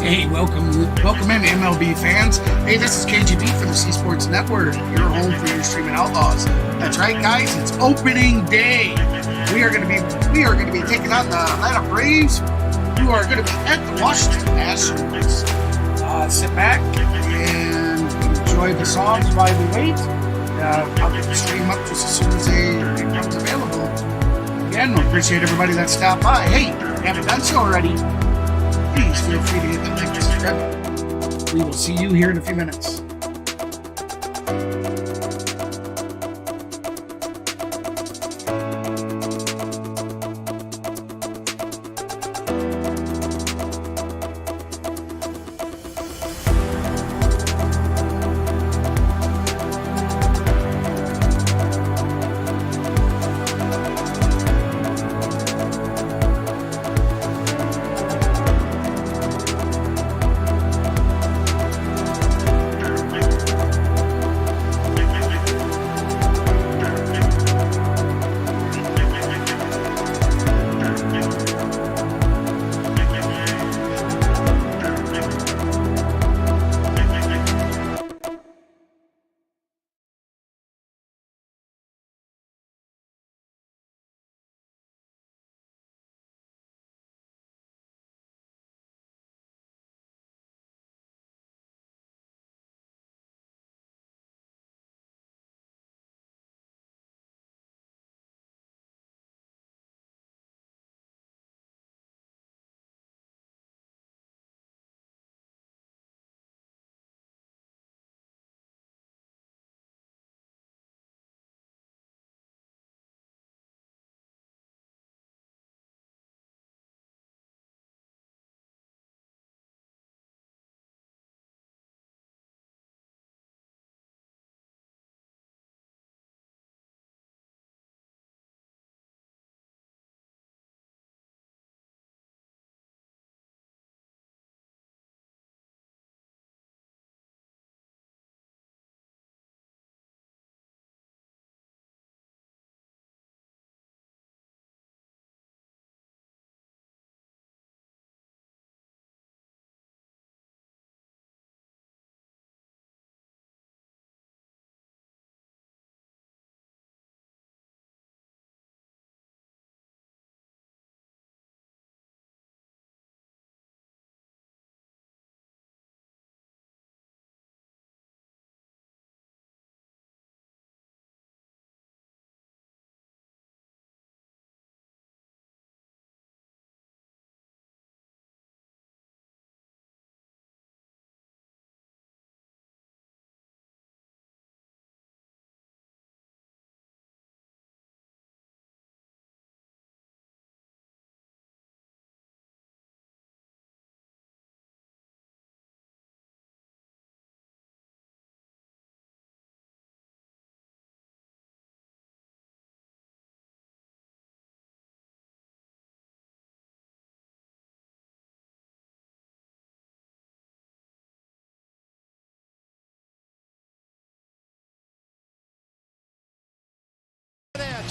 Hey, welcome in MLB fans. Hey, this is KGB from the CSports Network, your home for your streaming outlaws. That's right, guys. It's opening day. We are going to be taking on the Atlanta Braves, who are going to be at the Washington Nationals. Sit back and enjoy the songs while we wait. I'll get the stream up just as soon as it becomes available. Again, we appreciate everybody that stopped by. Hey, if you haven't done so already, please feel free to hit the like and subscribe. We will see you here in a few minutes.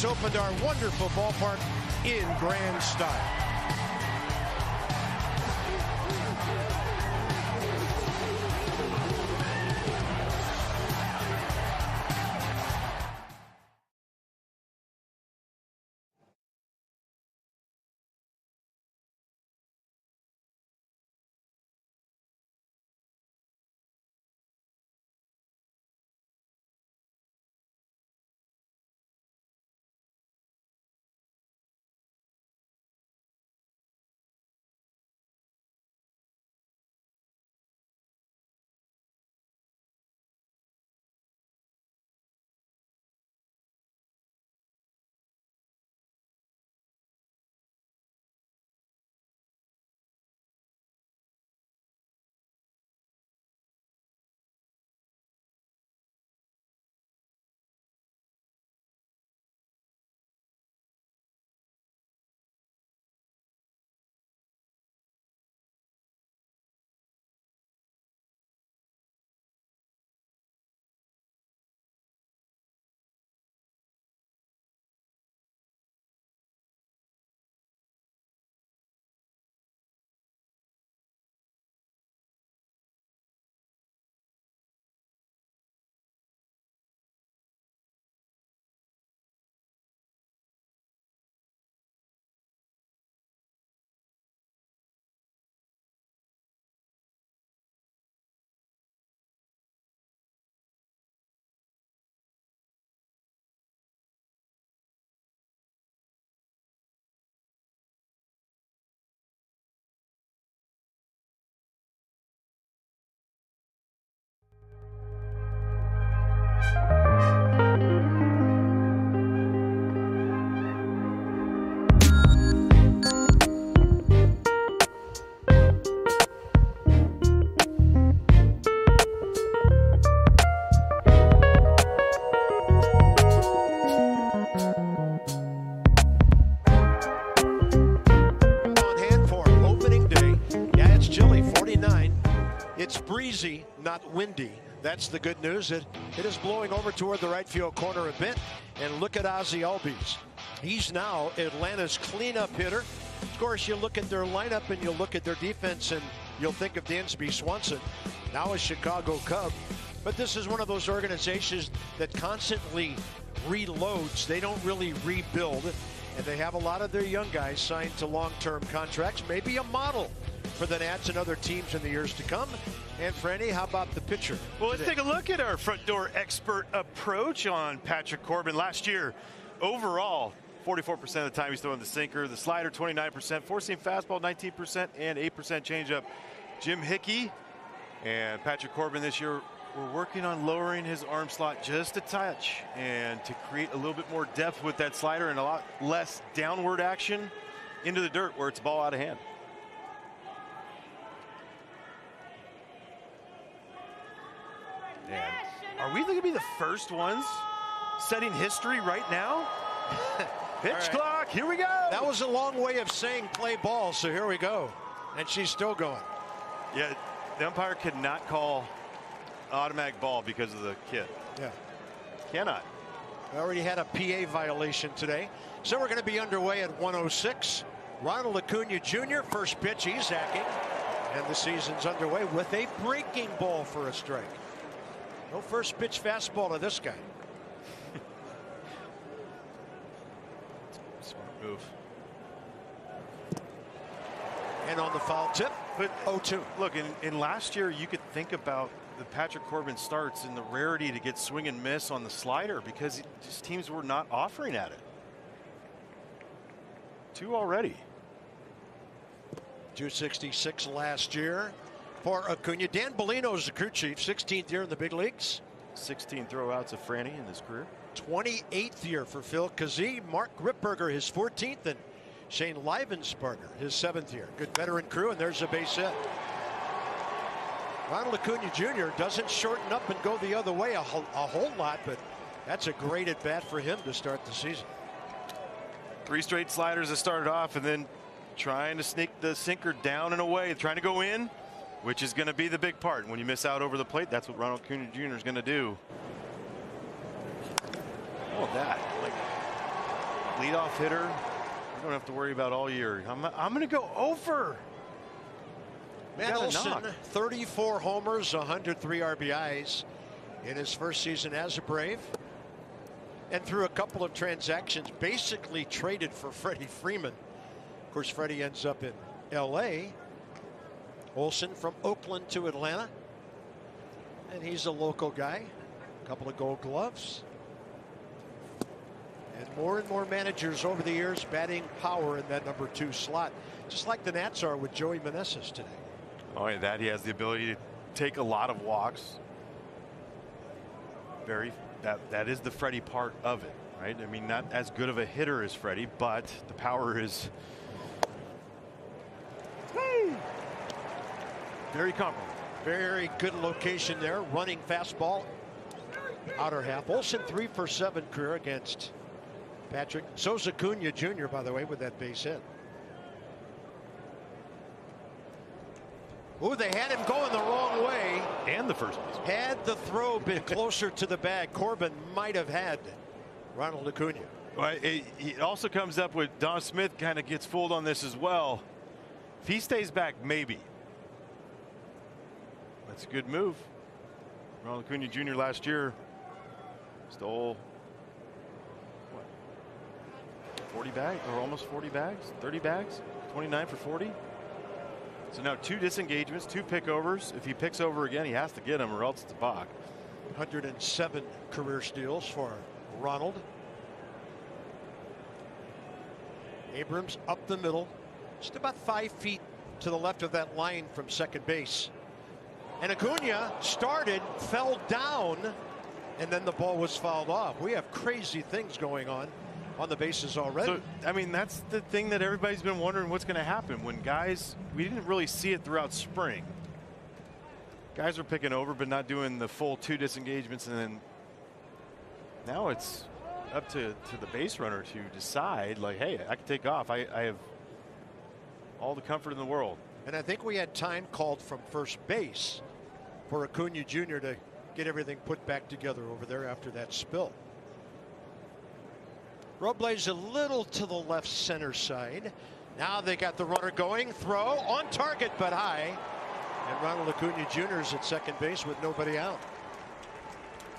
That's opened our wonderful ballpark in grand style. windy, not windy. That's the good news. It is blowing over toward the right field corner a bit. And look at Ozzie Albies. He's now Atlanta's cleanup hitter. Of course, you look at their lineup and you look at their defense and you'll think of Dansby Swanson, now a Chicago Cub. But this is one of those organizations that constantly reloads. They don't really rebuild. And they have a lot of their young guys signed to long-term contracts. Maybe a model for the Nats and other teams in the years to come. And Franny, how about the pitcher? Well, let's take a look at our front door expert approach on Patrick Corbin. Last year, overall, 44% of the time he's throwing the sinker, the slider 29%, four-seam fastball 19%, and 8% changeup. Jim Hickey and Patrick Corbin this year, we're working on lowering his arm slot just a touch and to create a little bit more depth with that slider and a lot less downward action into the dirt where it's ball out of hand. And are we going to be the first ones setting history right now? Pitch right. clock, here we go. That was a long way of saying play ball, so here we go. And she's still going. Yeah, the umpire could not call automatic ball because of the kid. Yeah. Cannot. We already had a PA violation today. So we're going to be underway at 1:06. Ronald Acuna Jr., first pitch, he's hacking. And the season's underway with a breaking ball for a strike. No first pitch fastball to this guy. Smart move. And on the foul tip, But 0-2. Look, in last year, you could think about the Patrick Corbin starts and the rarity to get swing and miss on the slider because just teams were not offering at it. 2 already. 266 last year for Acuna. Dan Bellino's the crew chief, 16th year in the big leagues. 16 throwouts of Franny in his career. 28th year for Phil Kazee. Mark Gripberger his 14th, and Shane Livenspartner his 7th year. Good veteran crew, and there's a base hit. Ronald Acuna Jr. doesn't shorten up and go the other way a whole lot, but that's a great at bat for him to start the season. 3 straight sliders that started off and then trying to sneak the sinker down and away, trying to go in, which is going to be the big part. When you miss out over the plate, that's what Ronald Acuna Jr. is going to do. Oh, that. Like, leadoff hitter. You don't have to worry about all year. I'm going to go over. Matt Olson, 34 homers, 103 RBIs in his first season as a Brave. And through a couple of transactions, basically traded for Freddie Freeman. Of course, Freddie ends up in L.A. Olson from Oakland to Atlanta. And he's a local guy. A couple of gold gloves. And more managers over the years batting power in that number 2 slot. Just like the Nats are with Joey Meneses today. Oh, yeah, that he has the ability to take a lot of walks. That is the Freddie part of it, right? I mean, not as good of a hitter as Freddie, but the power is very comparable. Very good location there. Running fastball. Outer half. Olson 3 for 7 career against Patrick. So's Acuna Jr., by the way, with that base hit. Oh, they had him going the wrong way. And the first base. Had the throw been closer to the bag, Corbin might have had Ronald Acuna. Well, it also comes up with Don Smith kind of gets fooled on this as well. If he stays back, maybe. That's a good move. Ronald Acuna Jr. last year stole, what, 40 bags, or almost 40 bags, 30 bags, 29 for 40. So now 2 disengagements, 2 pickovers. If he picks over again, he has to get him or else it's a balk. 107 career steals for Ronald. Abrams up the middle, just about 5 feet to the left of that line from second base. And Acuna started, fell down, and then the ball was fouled off. We have crazy things going on the bases already. So, I mean, that's the thing that everybody's been wondering what's going to happen when guys, we didn't really see it throughout spring. Guys were picking over but not doing the full 2 disengagements, and then now it's up to the base runner to decide, like, hey, I can take off. I have all the comfort in the world. And I think we had time called from first base for Acuna Jr. to get everything put back together over there after that spill. Robles a little to the left center side. Now they got the runner going. Throw on target but high. And Ronald Acuna Jr. is at second base with nobody out.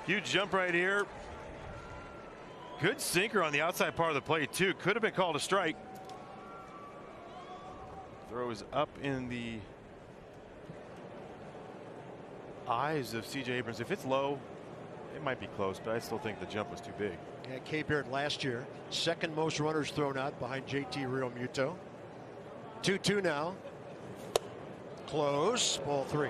Huge jump right here. Good sinker on the outside part of the plate too. Could have been called a strike. Throw is up in the eyes of C.J. Abrams. If it's low, it might be close, but I still think the jump was too big. Yeah, K-Beard last year, second most runners thrown out behind J.T. Realmuto. 2-2 now. Close. Ball 3.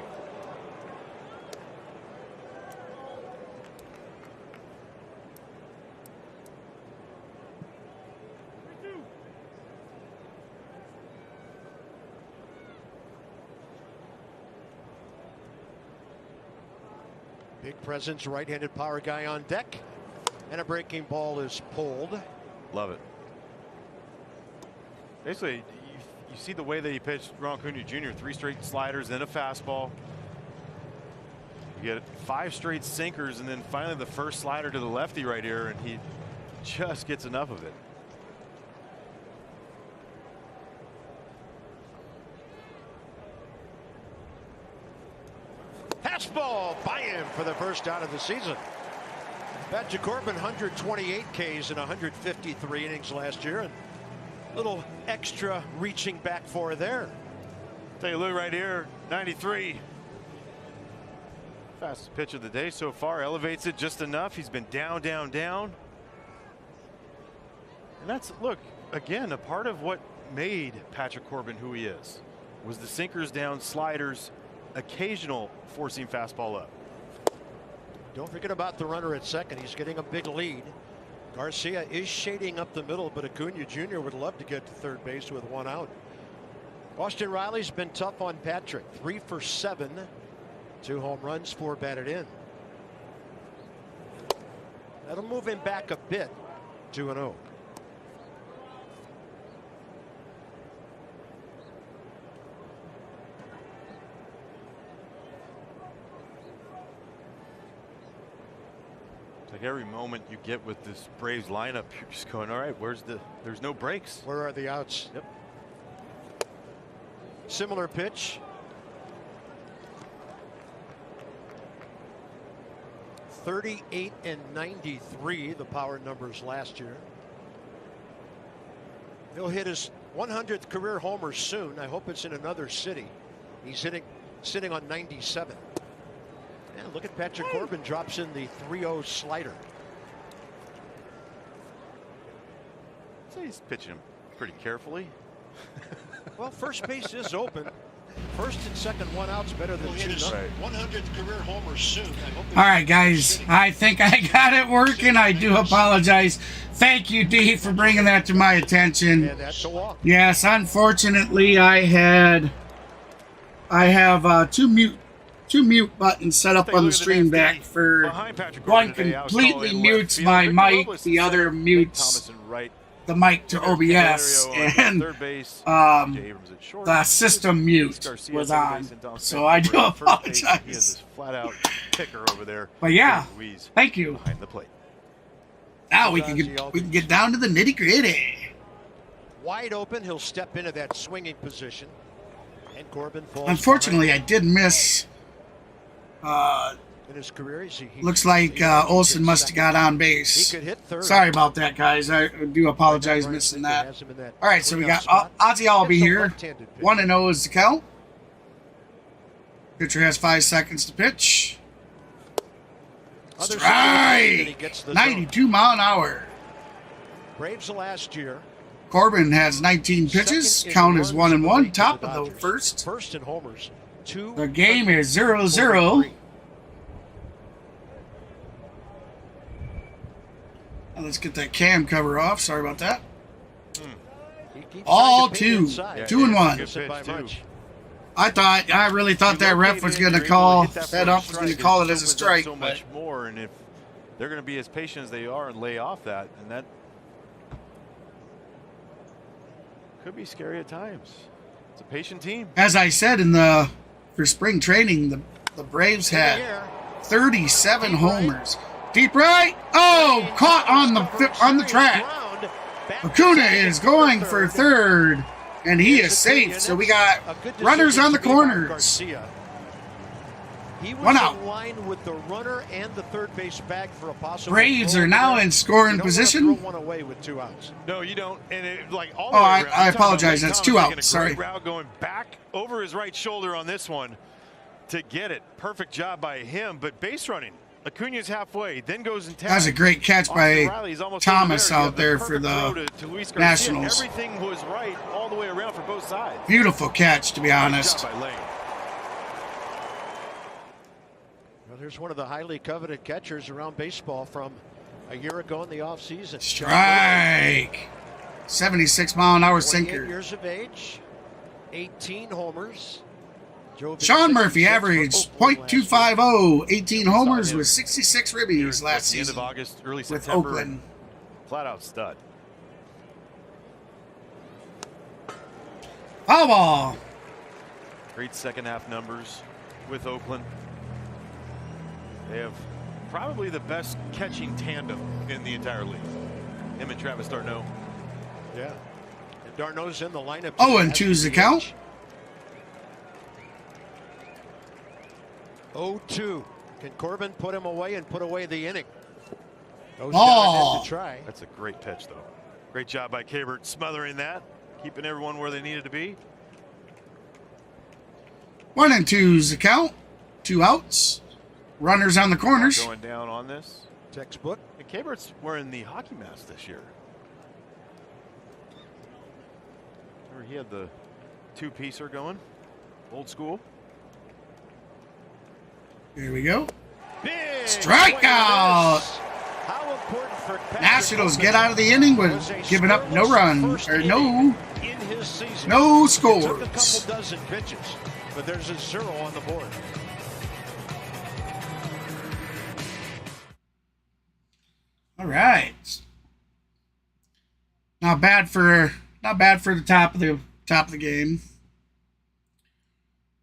Big presence, right-handed power guy on deck. And a breaking ball is pulled. Love it. Basically, you see the way that he pitched Ronald Acuna Jr. 3 straight sliders, then a fastball. You get 5 straight sinkers, and then finally the first slider to the lefty right here, and he just gets enough of it. Fastball by him for the first out of the season. Patrick Corbin, 128 Ks in 153 innings last year, and a little extra reaching back for there. Take a look right here, 93. Fastest pitch of the day so far, elevates it just enough. He's been down, down, down. And that's, look, again, a part of what made Patrick Corbin who he is, was the sinkers down, sliders, occasional forcing fastball up. Don't forget about the runner at second. He's getting a big lead. Garcia is shading up the middle, but Acuna Jr. would love to get to third base with 1 out. Austin Riley's been tough on Patrick. 3 for 7. 2 home runs, 4 batted in. That'll move him back a bit. 2-0. Like every moment you get with this Braves lineup, you're just going, all right, there's no breaks. Where are the outs? Yep. Similar pitch. 38 and 93, the power numbers last year. He'll hit his 100th career homer soon. I hope it's in another city. He's sitting on 97. And look at Patrick Corbin, drops in the 3-0 slider. So he's pitching him pretty carefully. Well, first base is open. First and second 1 out's better than 2. Right. 100th career homer soon. All right, guys, I think I got it working. I do apologize. Thank you, D, for bringing that to my attention. And that's a walk. Yes, unfortunately, I have two mute buttons set up on the stream deck. For one completely mutes my mic, the other mutes the mic to OBS, and the system mute was on, so I do apologize. Flat out kicker over there. But yeah, thank you. Behind the plate. Now we can get down to the nitty gritty. Wide open, he'll step into that swinging position, and Corbin falls. Unfortunately, I did miss. In his career, looks like Olsen must have got on base. He could hit third. Sorry about that, guys. I do apologize missing that. All right, so we got Ozzy Albies here. 1-0 is the count. Pitcher has 5 seconds to pitch. Strike! 92 mile an hour. Braves last year. Corbin has 19 pitches. Count is 1-1. Top of the first. First in homers. 2. The game is 0-0. Let's get that cam cover off. Sorry about that. All 2. 2-1. I really thought that ref was going to call that up. Was going to call it as a strike. So much more, and if they're going to be as patient as they are and lay off that, and that could be scary at times. It's a patient team. As I said for spring training, the Braves had 37 homers. Deep right. Oh, caught on the track. Acuna is going for third, and he is safe. So we got runners on the corners. He was 1 out. in line with the runner and the third base bag for a possible. Braves are now in scoring position. You don't want to throw one away with 2 outs. No, you don't. And it, like all Oh, the way around. I apologize. That's 2 outs. Sorry. Route going back over his right shoulder on this one to get it. Perfect job by him. But base running, Acuna's halfway, then goes in tag. That's a great catch by Thomas out there for the Nationals. Everything was right all the way around for both sides. Beautiful catch, to be honest. Good job by Lane. Well, there's one of the highly coveted catchers around baseball from a year ago in the offseason. Strike. 76-mile-an-hour 28 sinker. years of age, 18 homers. Sean Murphy averaged .250, 18 homers with 66 ribbies last At the end season of August, early with September. Oakland. Flat out stud. Foul ball. Great second half numbers with Oakland. They have probably the best catching tandem in the entire league. Him and Travis d'Arnaud. Yeah. And d'Arnaud's in the lineup. 0-2's the count. 0-2. Can Corbin put him away and put away the inning? Goes Ball. down ahead to try. That's a great pitch, though. Great job by Cabert smothering that, keeping everyone where they needed to be. 1-2's the count. 2 outs. Runners on the corners. Going down on this. Textbook. And Cabert's wearing the hockey mask this year. Remember he had the 2-piecer going. Old school. Here we go. Big Strikeout. How important for Patrick Nationals Corbin get out of the inning with was a giving up no scoreless runs first or inning in his season. no It took a scores. couple dozen pitches, but there's a 0 on the board. All right. Not bad for the top of the game.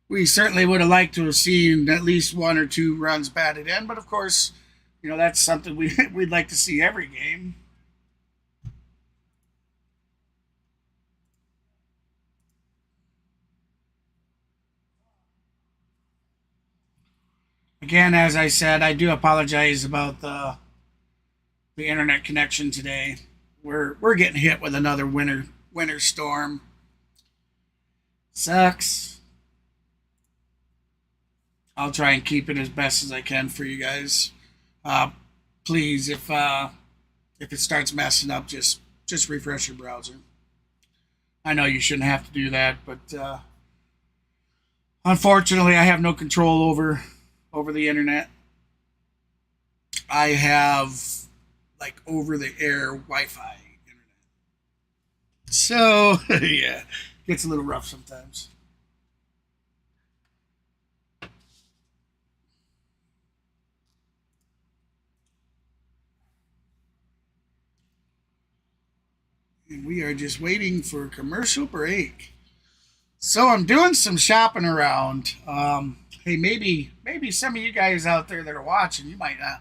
We certainly would have liked to have seen at least 1 or 2 runs batted in, but of course, you know, that's something we'd like to see every game. Again, as I said, I do apologize about the internet connection today. We're getting hit with another winter storm. Sucks. I'll try and keep it as best as I can for you guys. Please, if it starts messing up, just refresh your browser. I know you shouldn't have to do that, but unfortunately, I have no control over the internet. I have like over-the-air Wi-Fi internet. So, yeah, gets a little rough sometimes. And we are just waiting for a commercial break. So I'm doing some shopping around. Hey, maybe some of you guys out there that are watching, you might know.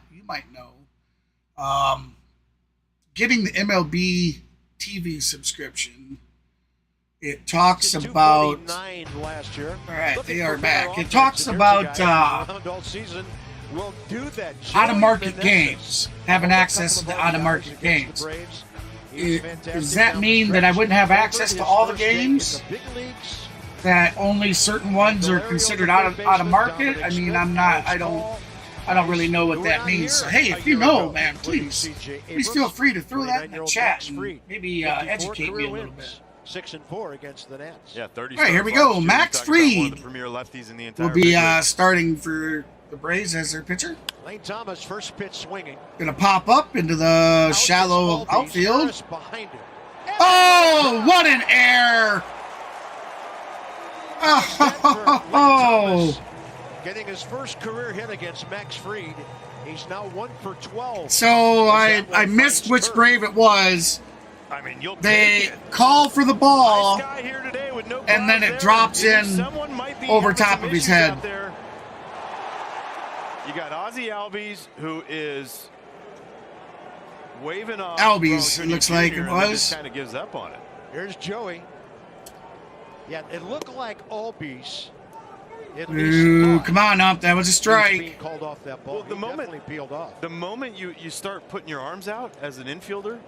Getting the MLB TV subscription. It talks about. Last year. All right, they are back. It talks about out-of-market games, having access to out-of-market games. Does that mean that I wouldn't have access to all the games? That only certain ones are considered out of market? I mean, I don't really know what that means. So hey, if you know, man, please feel free to throw that in the chat and maybe educate me a little bit. 6-4 against the Nats. Yeah, 30. All right, here we go. Max Fried the premier lefties in the entire will be starting for the Braves as their pitcher. Lane Thomas, first pitch swinging. Gonna pop up into the shallow outfield. Oh, what an error! Oh, getting his first career hit against Max Fried. He's now 1 for 12. So I missed which Brave it was. I mean, they call for the ball, and then it drops in over top of his head. You got Ozzie Albies, who is waving off. Albies, it looks like it was. Just kind of gives up on it. Here's Joey. Yeah, it looked like Albies. Ooh, come on up. That was a strike. Being called off that ball. Well, the moment definitely peeled off. The moment you start putting your arms out as an infielder,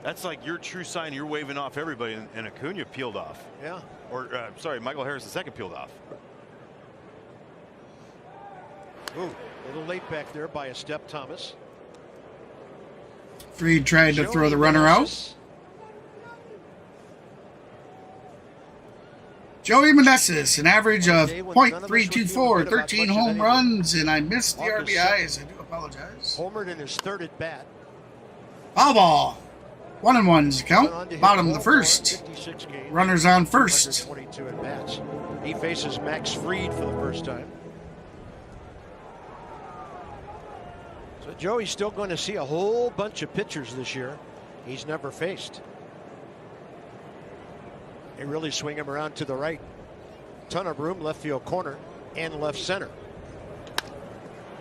that's like your true sign you're waving off everybody, and Acuna peeled off. Yeah. Or, sorry, Michael Harris II peeled off. Ooh, a little late back there by a step, Thomas. Fried tried to throw the runner out. Joey Meneses, an average of .324, 13 home runs, and I missed the RBIs. I do apologize. Homered in his third at bat. Foul ball. 1-1's count. Bottom of the first. Runners on first. 22 at bats. He faces Max Fried for the first time. So Joey's still going to see a whole bunch of pitchers this year he's never faced. They really swing him around to the right. Ton of room, left field corner and left center.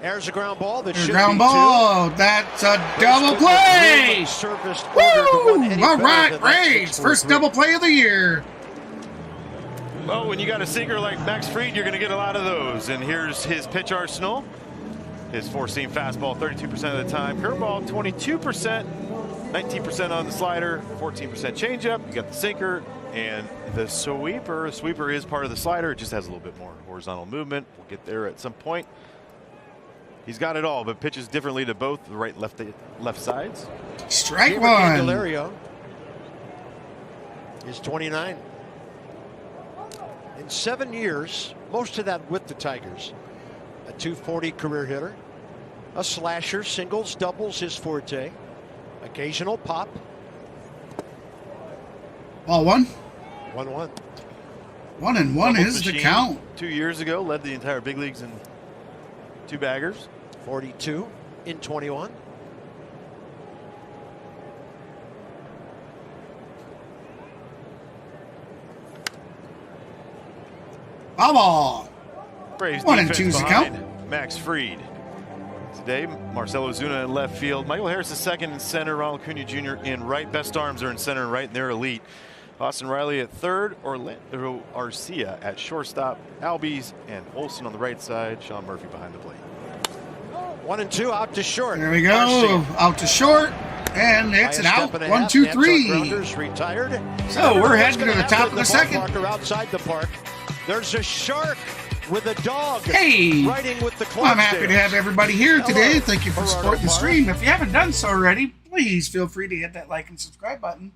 There's a ground ball. That should ground be ball. two. That's a double play. Woo! All right, Braves. First double play of the year. Well, when you got a sinker like Max Fried, you're going to get a lot of those. And here's his pitch arsenal. His four-seam fastball 32% of the time. Curveball 22%. 19% on the slider. 14% changeup. You got the sinker. And the sweeper. The sweeper is part of the slider. It just has a little bit more horizontal movement. We'll get there at some point. He's got it all, but pitches differently to both the right and left sides. Strike one. Candelario is 29. In 7 years, most of that with the Tigers. A .240 career hitter. A slasher, singles, doubles his forte. Occasional pop. Ball one. 1-1. 1-1 is the count. 2 years ago, led the entire big leagues in two baggers. 42 in 21. Foul ball. Braves 1 and defense 2's the behind count. Max Fried. Today, Marcell Ozuna in left field. Michael Harris is second in center. Ronald Acuna Jr. in right. Best arms are in center and right, and they're elite. Austin Riley at third. Orlando Arcia at shortstop. Albies and Olsen on the right side. Sean Murphy behind the plate. 1 and 2 out to short. There we go. Arcia. Out to short. And it's an out. 1, 2, 3. Retired. So we're heading to the top of the second. Outside the park. There's a shark with a dog. Hey, riding with the I'm happy to have everybody here today. Thank you for Gerardo supporting the Park. stream. If you haven't done so already, please feel free to hit that like and subscribe button.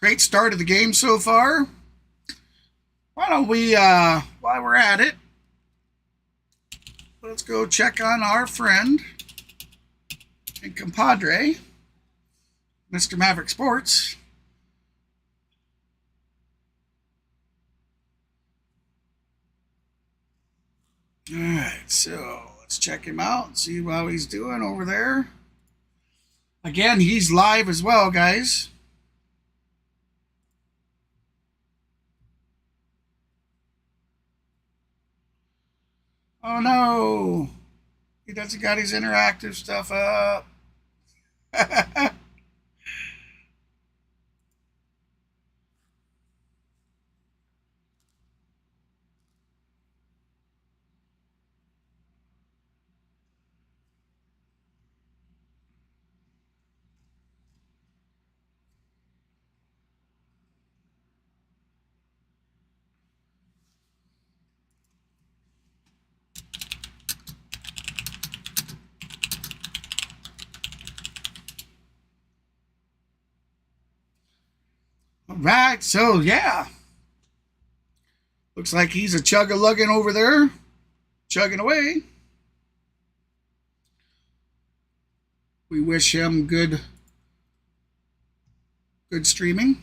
Great start of the game so far. Why don't we, while we're at it, let's go check on our friend and compadre, Mr. Maverick Sports. All right, so let's check him out and see how he's doing over there. Again, he's live as well, guys. Oh no, he doesn't got his interactive stuff up. All right, so yeah. Looks like he's a chug-a-lugging over there. Chugging away. We wish him good streaming.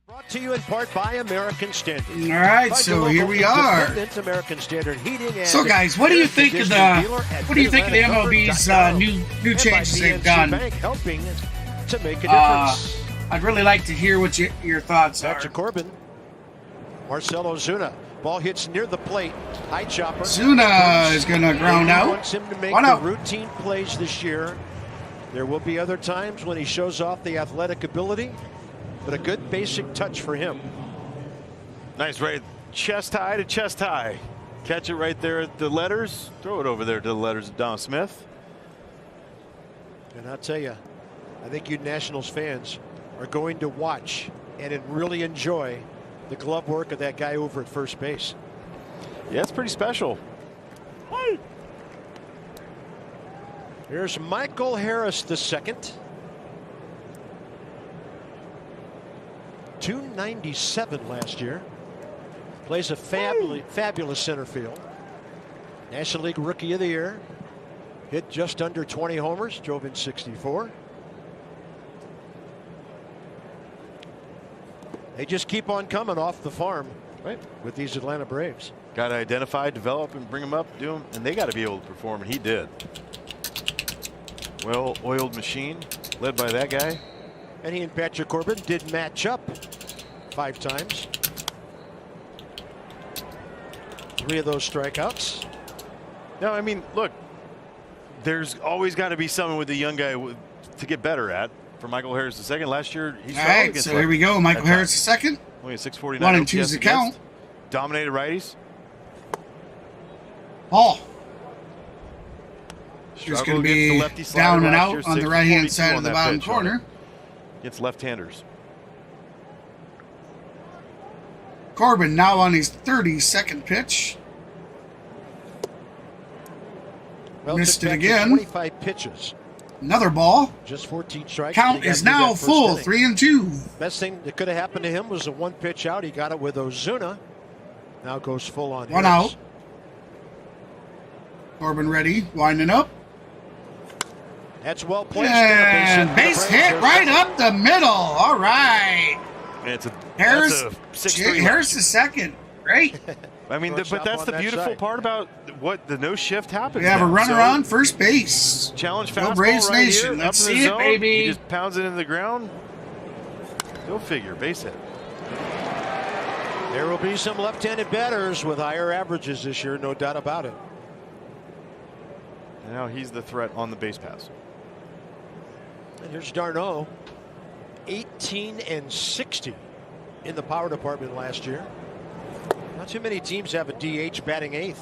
Brought to you in part by American Standard. All right, so here we are. American Standard Heating and So guys, what do you think of the MLB's new changes they've done? Helping to make a difference. I'd really like to hear what your thoughts are. Patrick Corbin. Marcell Ozuna. Ball hits near the plate. High chopper. Ozuna is going to ground out. Wants him to make 1 the out. routine plays this year. There will be other times when he shows off the athletic ability, but a good basic touch for him. Nice, right? Chest high to chest high. Catch it right there at the letters. Throw it over there to the letters of Don Smith. And I'll tell you, I think you Nationals fans are going to watch and really enjoy the glove work of that guy over at first base. Yeah, it's pretty special. Here's Michael Harris the second. 297 last year. Plays a fabulous center field. National League Rookie of the Year. Hit just under 20 homers. Drove in 64. They just keep on coming off the farm, right, with these Atlanta Braves. Got to identify, develop, and bring them up, do them, and they got to be able to perform, and he did. Well-oiled machine, led by that guy. And he and Patrick Corbin did match up 5 times. 3 of those strikeouts. No, I mean, look, there's always got to be something with the young guy to get better at. For Michael Harris II, last year he All right, so here we go. Michael Harris II. Only a 649. 1 and 2's the count. Dominated righties. Ball. Just going to be down and out on the right-hand side of the bottom corner. Against left-handers. Corbin now on his 32nd pitch. Well, missed it again. 25 pitches. Another ball. Just 14 strikes. Count is now full. 3 and 2. Best thing that could have happened to him was a 1 pitch out. He got it with Ozuna. Now goes full on. 1 out. Corbin ready, winding up. That's well placed. And base hit right up the middle. All right. It's a Harris. That's a 6-3 Harris II. Great. I mean, but that's the beautiful part about what the no shift happens. We have a runner so on first base. Challenge Go fastball Braves right Nation. here, Let's up in see the it, zone. baby. He just pounds it into the ground. Go figure, base hit. There will be some left-handed batters with higher averages this year, no doubt about it. And now he's the threat on the base pass. And here's d'Arnaud, 18 and 60 in the power department last year. Not too many teams have a DH batting 8th.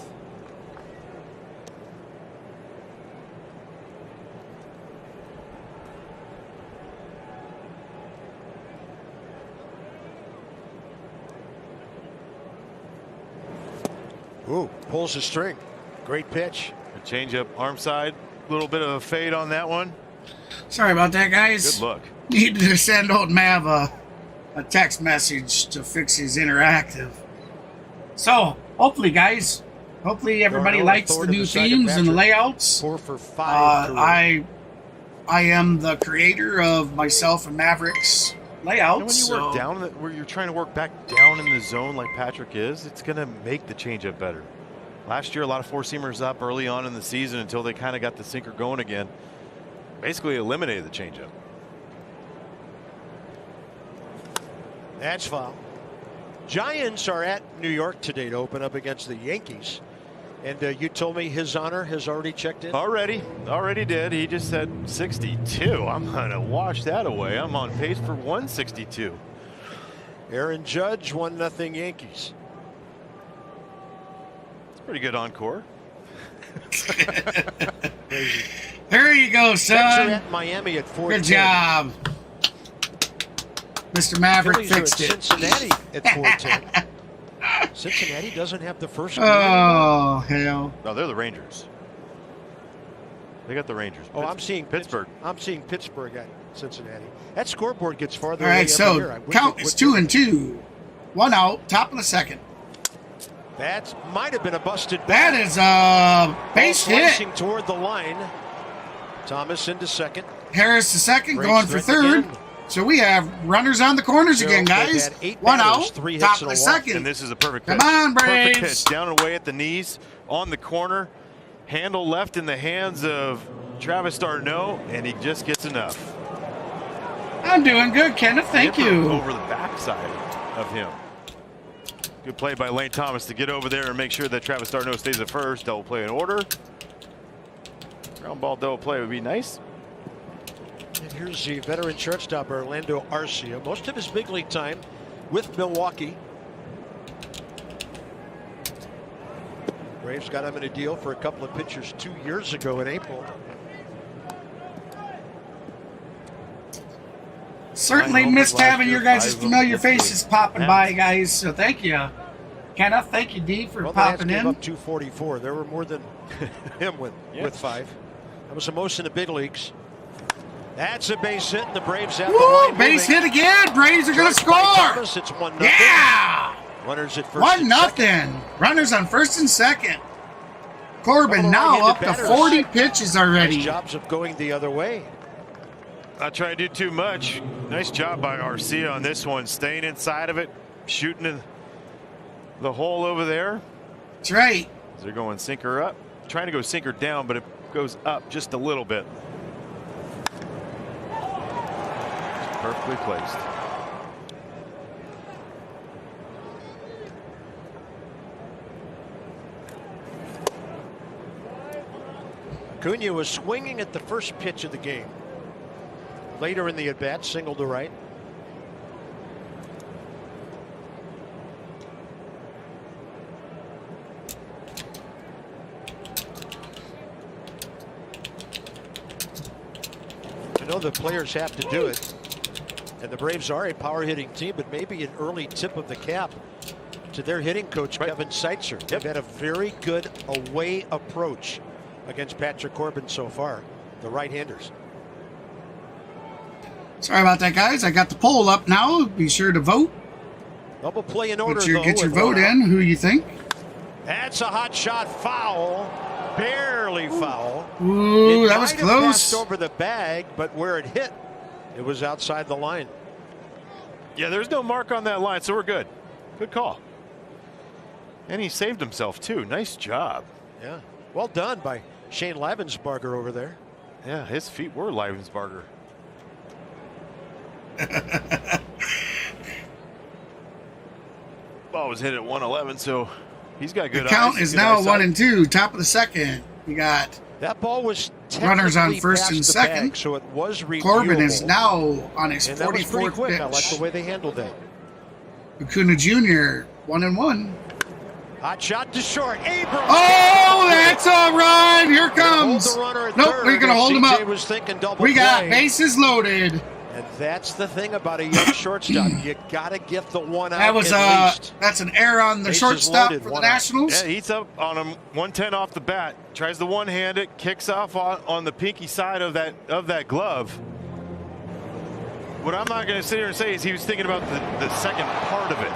Ooh, pulls the string. Great pitch. A change up, arm side, a little bit of a fade on that one. Sorry about that, guys. Good luck. Need to send old Mav a text message to fix his interactive. So, hopefully, guys, everybody likes the new themes and the layouts. 4 for 5. I am the creator of myself and Mavericks layouts. And when you work down, where you're trying to work back down in the zone like Patrick is, it's going to make the changeup better. Last year, a lot of four-seamers up early on in the season until they kind of got the sinker going again. Basically eliminated the changeup. That's foul. Giants are at New York today to open up against the Yankees. And you told me his honor has already checked in? Already did. He just said 62. I'm going to wash that away. I'm on pace for 162. Aaron Judge, 1-0 Yankees. It's a pretty good encore. There you go, Mets are son. at Miami at 4-10. Good job. Mr. Maverick Phillies are fixed at it. Cincinnati at 4-10. Cincinnati doesn't have the first game. Oh, hell. No, they're the Rangers. They got the Rangers. Oh, I'm seeing Pittsburgh. I'm seeing Pittsburgh at Cincinnati. That scoreboard gets farther All away right, every year. so I wish count it is would. 2-2. 1 out, top of the second. That might have been a busted ball. That is a base Ball hit. slicing toward the line. Thomas into second. Harris the second, Braves going for threat third. again. So we have runners on the corners again, They've guys. had 8 1 batters, out, 3 hits top of and the a walk. second. And this is a perfect Come pitch. on, Perfect Braves. pitch. Down and away at the knees, on the corner. Handle left in the hands of Travis d'Arnaud, and he just gets enough. I'm doing good, Kenneth. Thank Dipper you. Over the backside of him. Good play by Lane Thomas to get over there and make sure that Travis d'Arnaud stays at first. Double play in order. Ground ball double play would be nice. And here's the veteran shortstop, Orlando Arcia. Most of his big league time with Milwaukee. Braves got him in a deal for a couple of pitchers 2 years ago in April. Certainly missed having your guys' familiar faces popping by, guys. So thank you, Kenneth. Thank you, D, for popping in. Up 244. There were more than him with 5. That was the most in the big leagues. That's a base hit, and the Braves have the line base moving. hit again. Braves are going to score. Thomas, it's 1-0. Yeah. Runners at first. 1-0. Runners on first and second. Corbin now up to 40 pitches already. Nice jobs of going the other way. Not trying to do too much. Nice job by Arcia on this one, staying inside of it, shooting the hole over there. That's right. They're going sinker up, trying to go sinker down, but it goes up just a little bit. It's perfectly placed. Acuna was swinging at the first pitch of the game. Later in the at-bat, single to right. I know the players have to do it, and the Braves are a power-hitting team, but maybe an early tip of the cap to their hitting coach, Kevin Seitzer. They've had a very good away approach against Patrick Corbin so far, the right-handers. Sorry about that, guys. I got the poll up now. Be sure to vote. Double play in order, Get your vote in. Who you think? That's a hot shot, foul. Barely foul. Ooh, that was It might have passed close. over the bag, but where it hit, it was outside the line. Yeah, there's no mark on that line, so we're good. Good call. And he saved himself, too. Nice job. Yeah. Well done by Shane Lavensbarger over there. Yeah, his feet were Lavensbarger. Ball was hit at 111, so he's got good The count eyes. is Good now eyesight. 1-2. Top of the second. We got That ball was runners on technically first past and the second. bag, so it was reviewable. Corbin is now on his And that was pretty 44th quick. pitch. I like the way they handled that. Acuna Jr. 1-1. Hot shot to short. Abrams. Oh, that's a run. Here Hold comes. the runner at Nope, third, we're going to and hold him CJ up. was thinking double We got play. bases loaded. And that's the thing about a young shortstop. You got to get the one out That was at least. that's an error on the Bases shortstop loaded, for the one out. Nationals. Yeah, he's up on him 110 off the bat. Tries to one-hand it, kicks off on the pinky side of that glove. What I'm not going to sit here and say is he was thinking about the second part of it.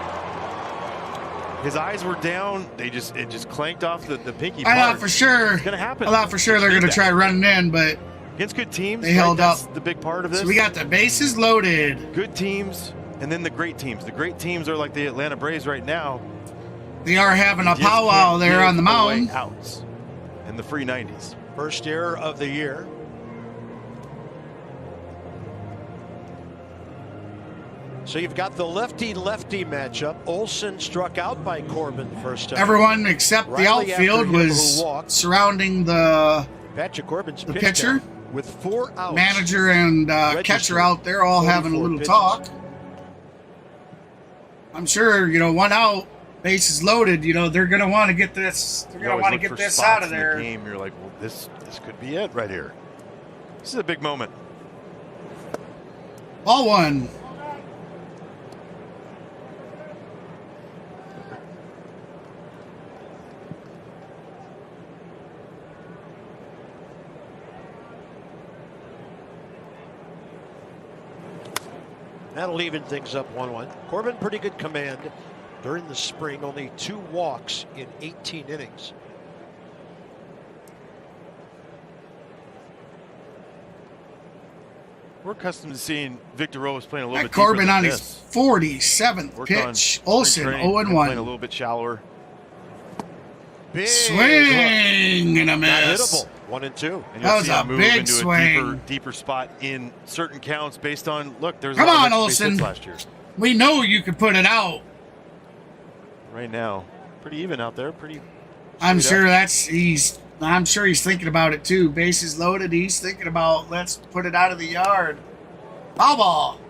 His eyes were down. It just clanked off the pinky part. I thought for sure. It's going to happen. I thought for sure they're going to try running in, but Against good teams, they held that's up. the big part of this. So we got the bases loaded. Good teams and then the great teams. The great teams are like the Atlanta Braves right now. They are having a Just powwow can't there give on the away mound. outs in the free 90s. First error of the year. So you've got the lefty-lefty matchup. Olsen struck out by Corbin first time. Everyone except the Riley outfield after him was who walked. surrounding the Patrick Corbin's the pitch pitcher, count with 4 outs. manager and catcher Registered out there all having a 44 little pitches. talk. I'm sure, one out, bases loaded, they're going to want to get this. They're You going to always want to look get for this spots out of in the there. game. You're like, well, this could be it right here. This is a big moment. Ball one. That'll even things up 1-1. Corbin, pretty good command during the spring. Only 2 walks in 18 innings. We're accustomed to seeing Victor Robles playing a little Got bit deeper Corbin than on his this. 47th Worked on pitch. spring Olsen training, been playing a 0-1. little bit shallower. Big Swing and a hook. Not miss. hittable. 1-2. And That you'll was see a him move big into swing. a deeper spot in certain counts based on, look, there's Come a lot on, of extra base Olsen. hits last year. We know you can put it out. right now. Pretty even out there. I'm sure he's thinking about it too. Bases loaded. He's thinking about, let's put it out of the yard. Foul ball.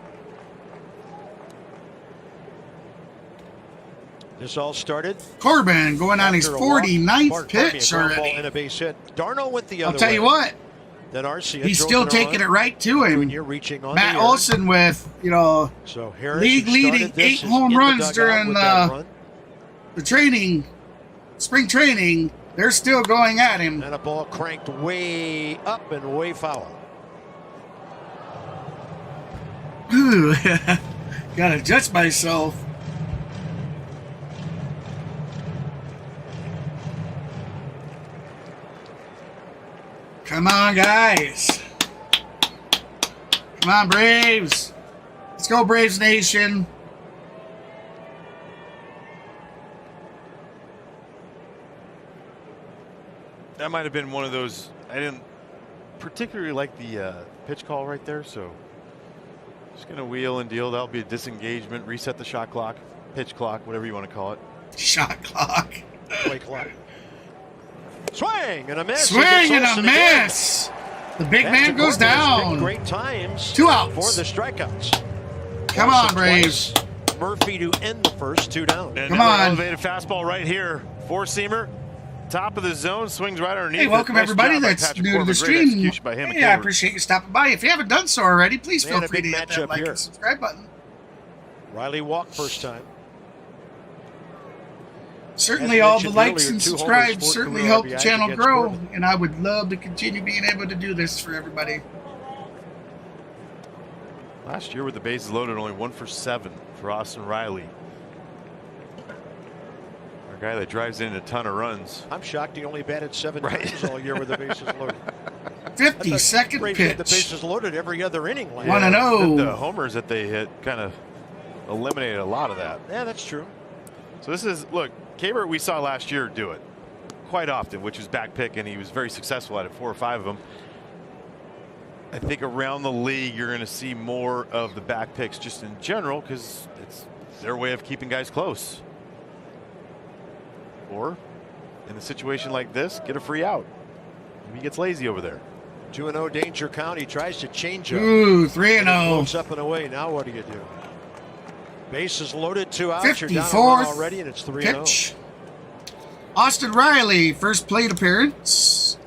This all started. Corbin going on his 49th pitch ball already. and a base hit. Darno went the other way. I'll tell you what. Then Arcia He's still taking it right to him. Reaching on Matt Olson with, so Harris, league-leading 8 home runs during the spring training. They're still going at him. And a ball cranked way up and way foul. Ooh, gotta adjust myself. Come on, guys. Come on, Braves. Let's go, Braves Nation. That might have been one of those. I didn't particularly like the pitch call right there, so just gonna wheel and deal. That'll be a disengagement, reset the shot clock, pitch clock, whatever you want to call it. Shot clock. Play clock. Swing and a miss. Swing and a miss. The big man goes down. Great times. 2 outs for the strikeouts. Come on, Braves. Murphy to end the first, 2 down. And come on. Elevated fastball right here. 4-seamer. Top of the zone, swings right underneath. Hey, welcome everybody that's new to the stream. Hey, I appreciate you stopping by. If you haven't done so already, please feel free to hit that like and subscribe button. Riley walked first time. Certainly all the likes and subscribes certainly help the channel grow, and I would love to continue being able to do this for everybody. Last year with the bases loaded, only 1 for 7 for Austin Riley. Our guy that drives in a ton of runs. I'm shocked he only batted 7 times all year with the bases loaded. 52nd pitch. The bases loaded every other inning. 1-0. The homers that they hit kind of eliminated a lot of that. Yeah, that's true. So this is, look, Kabert we saw last year do it quite often, which is back pick, and he was very successful at it, 4 or 5 of them. I think around the league you're going to see more of the back picks just in general because it's their way of keeping guys close. Or in a situation like this, get a free out. Maybe he gets lazy over there. 2-0 danger count. He tries to change up. Ooh, 3-0. Up and away. Now what do you do? Bases loaded, 2 outs. You're down 54th already, and it's 3-0. pitch. Austin Riley, first plate appearance.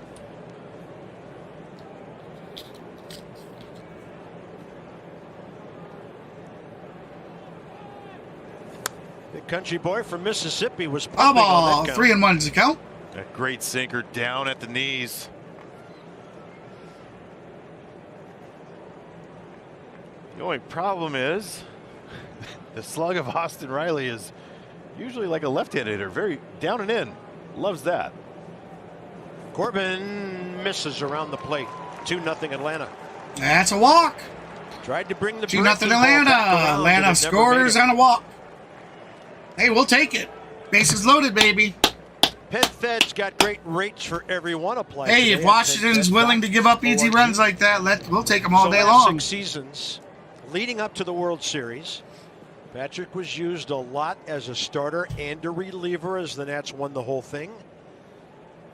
Big country boy from Mississippi was Foul ball, 3-1 is the count. A great sinker down at the knees. The only problem is the slug of Austin Riley is usually like a left-handed hitter, very down and in. Loves that. Corbin misses around the plate. 2-0 Atlanta. That's a walk. Tried to bring the 2-0 Atlanta. Atlanta scores on a walk. Hey, we'll take it. Bases loaded, baby. Penn Fed's got great rates for every one of play. Hey, if Washington's willing to give up easy runs like that, we'll take them all day long. 6 seasons leading up to the World Series, Patrick was used a lot as a starter and a reliever as the Nats won the whole thing,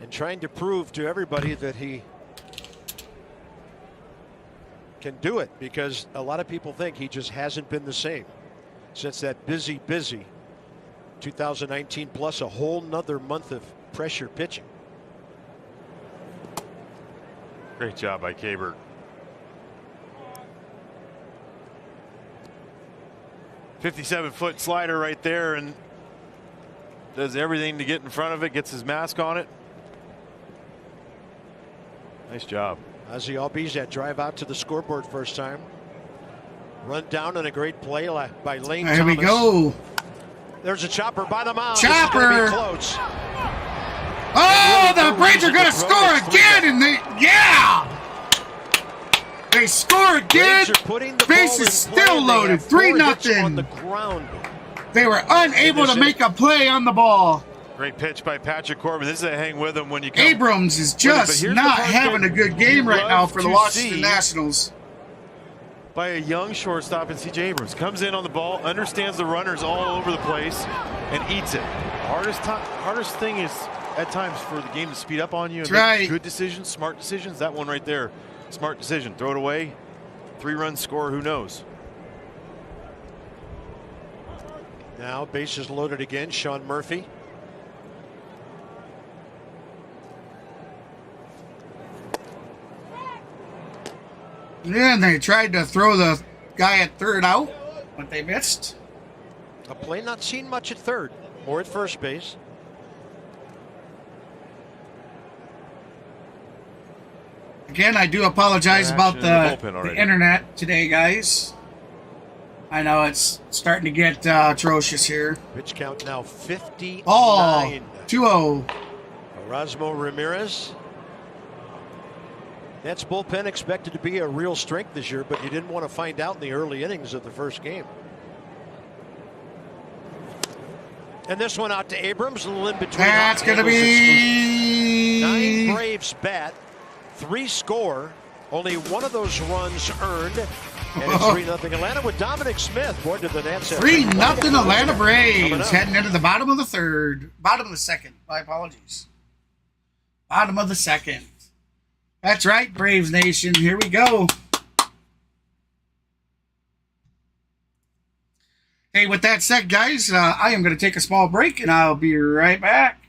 and trying to prove to everybody that he can do it, because a lot of people think he just hasn't been the same since that busy 2019 plus a whole nother month of pressure pitching. Great job by Kabert. .57-foot slider right there, and does everything to get in front of it, gets his mask on it. Nice job. Ozzie Albies that drive out to the scoreboard first time. Run down on a great play by Lane Thomas. Here we go. There's a chopper by the mound. Chopper. Close. Oh, the Braves are going to score again, and they score again. Bases still loaded. 3-0. They were unable to make a play on the ball. Great pitch by Patrick Corbin. This is a hang with him when you come. Abrams is just not having a good game right now for the Washington Nationals. by a young shortstop in C.J. Abrams. Comes in on the ball, understands the runners all over the place, and eats it. Hardest thing is at times for the game to speed up on you and make good decisions, smart decisions. That one right there, smart decision. Throw it away, 3-run score, who knows? Now bases loaded again, Sean Murphy. Yeah, and they tried to throw the guy at third out, but they missed. A play not seen much at third, or at first base. Again, I do apologize about the internet today, guys. I know it's starting to get atrocious here. Pitch count now 59. Oh, 2-0. Erasmo Ramirez. That's bullpen expected to be a real strength this year, but you didn't want to find out in the early innings of the first game. And this one out to Abrams, a little in between. That's going to be 9 Braves bat, 3 score, only 1 of those runs earned, and it's 3-0 Atlanta with Dominic Smith. Boy, did the Nats have 3-0 Atlanta Braves heading into the bottom of the third, bottom of the second. My apologies. Bottom of the second. That's right, Braves Nation. Here we go. Hey, with that said, guys, I am going to take a small break, and I'll be right back.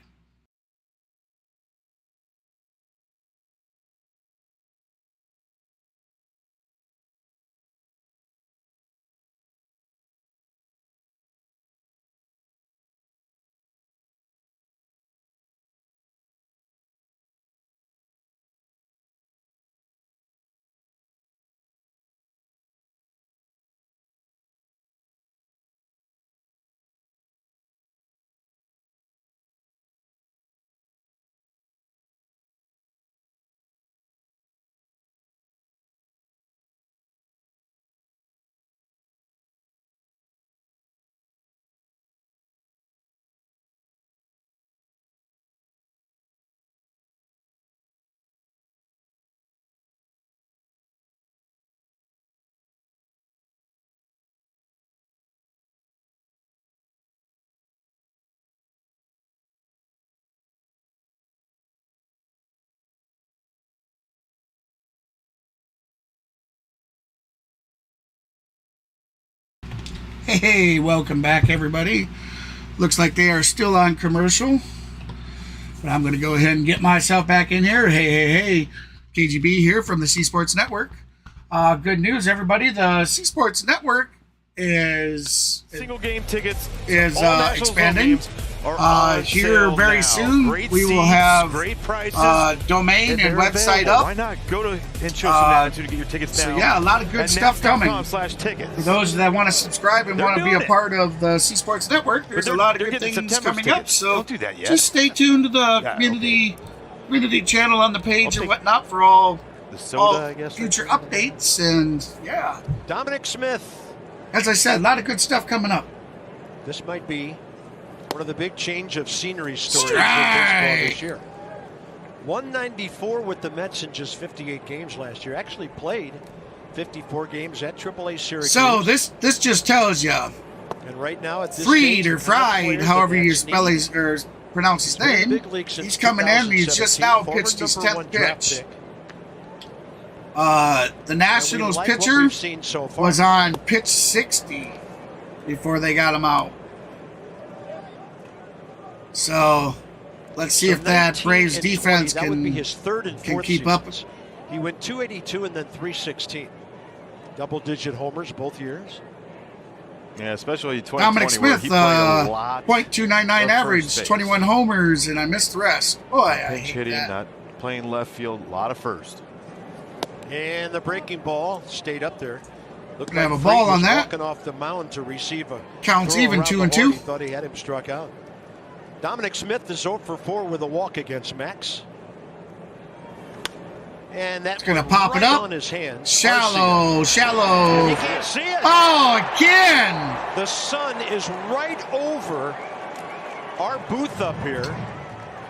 Hey, welcome back, everybody. Looks like they are still on commercial, but I'm going to go ahead and get myself back in here. Hey, KGB here from the CSports Network. Good news, everybody. The CSports Network is single game tickets is expanding. Here very soon. We will have domain and website up. Why not go to and show some attitude to get your tickets now? So yeah, a lot of good stuff coming. /tickets. For those that want to subscribe and want to be a part of the CSports Network, there's a lot of good things coming up. So don't do that yet. Just stay tuned to the community channel on the page and whatnot for all future updates. And yeah, Dominic Smith. As I said, a lot of good stuff coming up. This might be one of the big change of scenery stories for baseball this year. 194 with the Mets in just 58 games last year. Actually played 54 games at AAA Syracuse. So this just tells you. And right now at this Fried or Fried, however you spell his or pronounce his name, he's coming in. He's just now pitched his 10th pitch. The Nationals pitcher was on pitch 60 before they got him out. So let's see if that Braves defense can keep up. He went 282 and then 316. Double-digit homers both years. Yeah, especially 2020. Dominic Smith, .299 average, 21 homers, and I missed the rest. Boy, I hate hitting, that. not playing left field, a lot of first. And the breaking ball stayed up there. Looked like have a ball on that. Walking off the mound to receive a counts even 2-2. He thought he had him struck out. Dominic Smith is 0 for 4 with a walk against Max. And that's going to pop it up. On his hands. Shallow. You can't see it. Oh, again. The sun is right over our booth up here.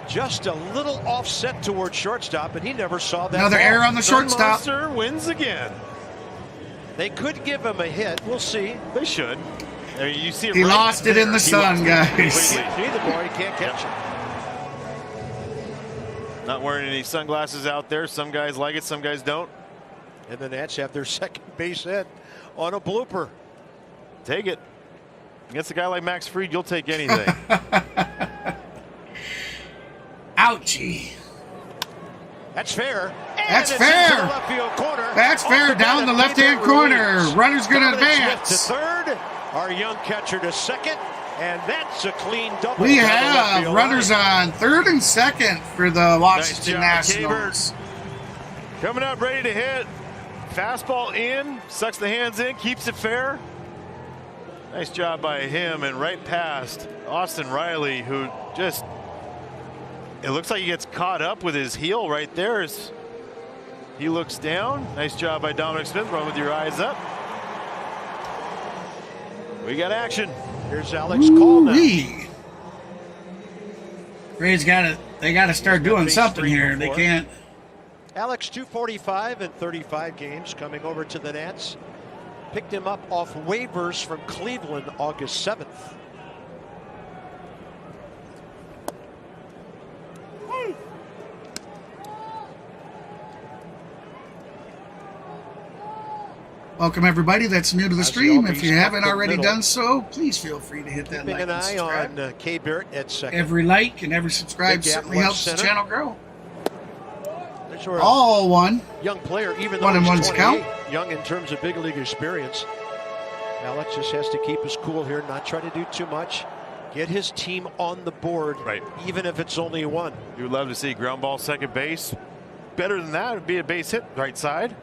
Just a little offset towards shortstop, and he never saw that. Another ball. error on the shortstop. Monster wins again. They could give him a hit. We'll see. They should. I mean, you see it He right lost it in there. the sun, guys. See the ball, he can't catch it. Not wearing any sunglasses out there. Some guys like it, some guys don't. And the Nats have their second base hit on a blooper. Take it. Against a guy like Max Fried, you'll take anything. Ouchie. That's fair. That's And it's fair. into the left field corner. That's fair. Down the left-hand corner. Runner's going to advance. To third. Our young catcher to second. And that's a clean double. We down the left have field runners line. on third and second for the Washington Nice job, Nationals. Coming up ready to hit. Fastball in. Sucks the hands in. Keeps it fair. Nice job by him. And right past Austin Riley, who just... It looks like he gets caught up with his heel right there as he looks down. Nice job by Dominic Smith. Run with your eyes up. We got action. Here's Alex Call now. Ooh-wee. Ray's got to. They got to start doing Base something three here. They before. can't. Alex, 245 in 35 games, coming over to the Nats. Picked him up off waivers from Cleveland August 7th. Welcome everybody that's new to the stream. If you Albies haven't up the already middle. done so, please feel free to hit that Keeping like an and eye subscribe. on K. Barrett at second. Every like and every subscribe Big gap certainly left helps the center. channel grow. There's where All one. young player, even though One and he's one's 28, count. young in terms of big league experience. Alex just has to keep his cool here, not try to do too much. Get his team on the board, Right. even if it's only one. You would love to see ground ball second base. Better than that would be a base hit right side.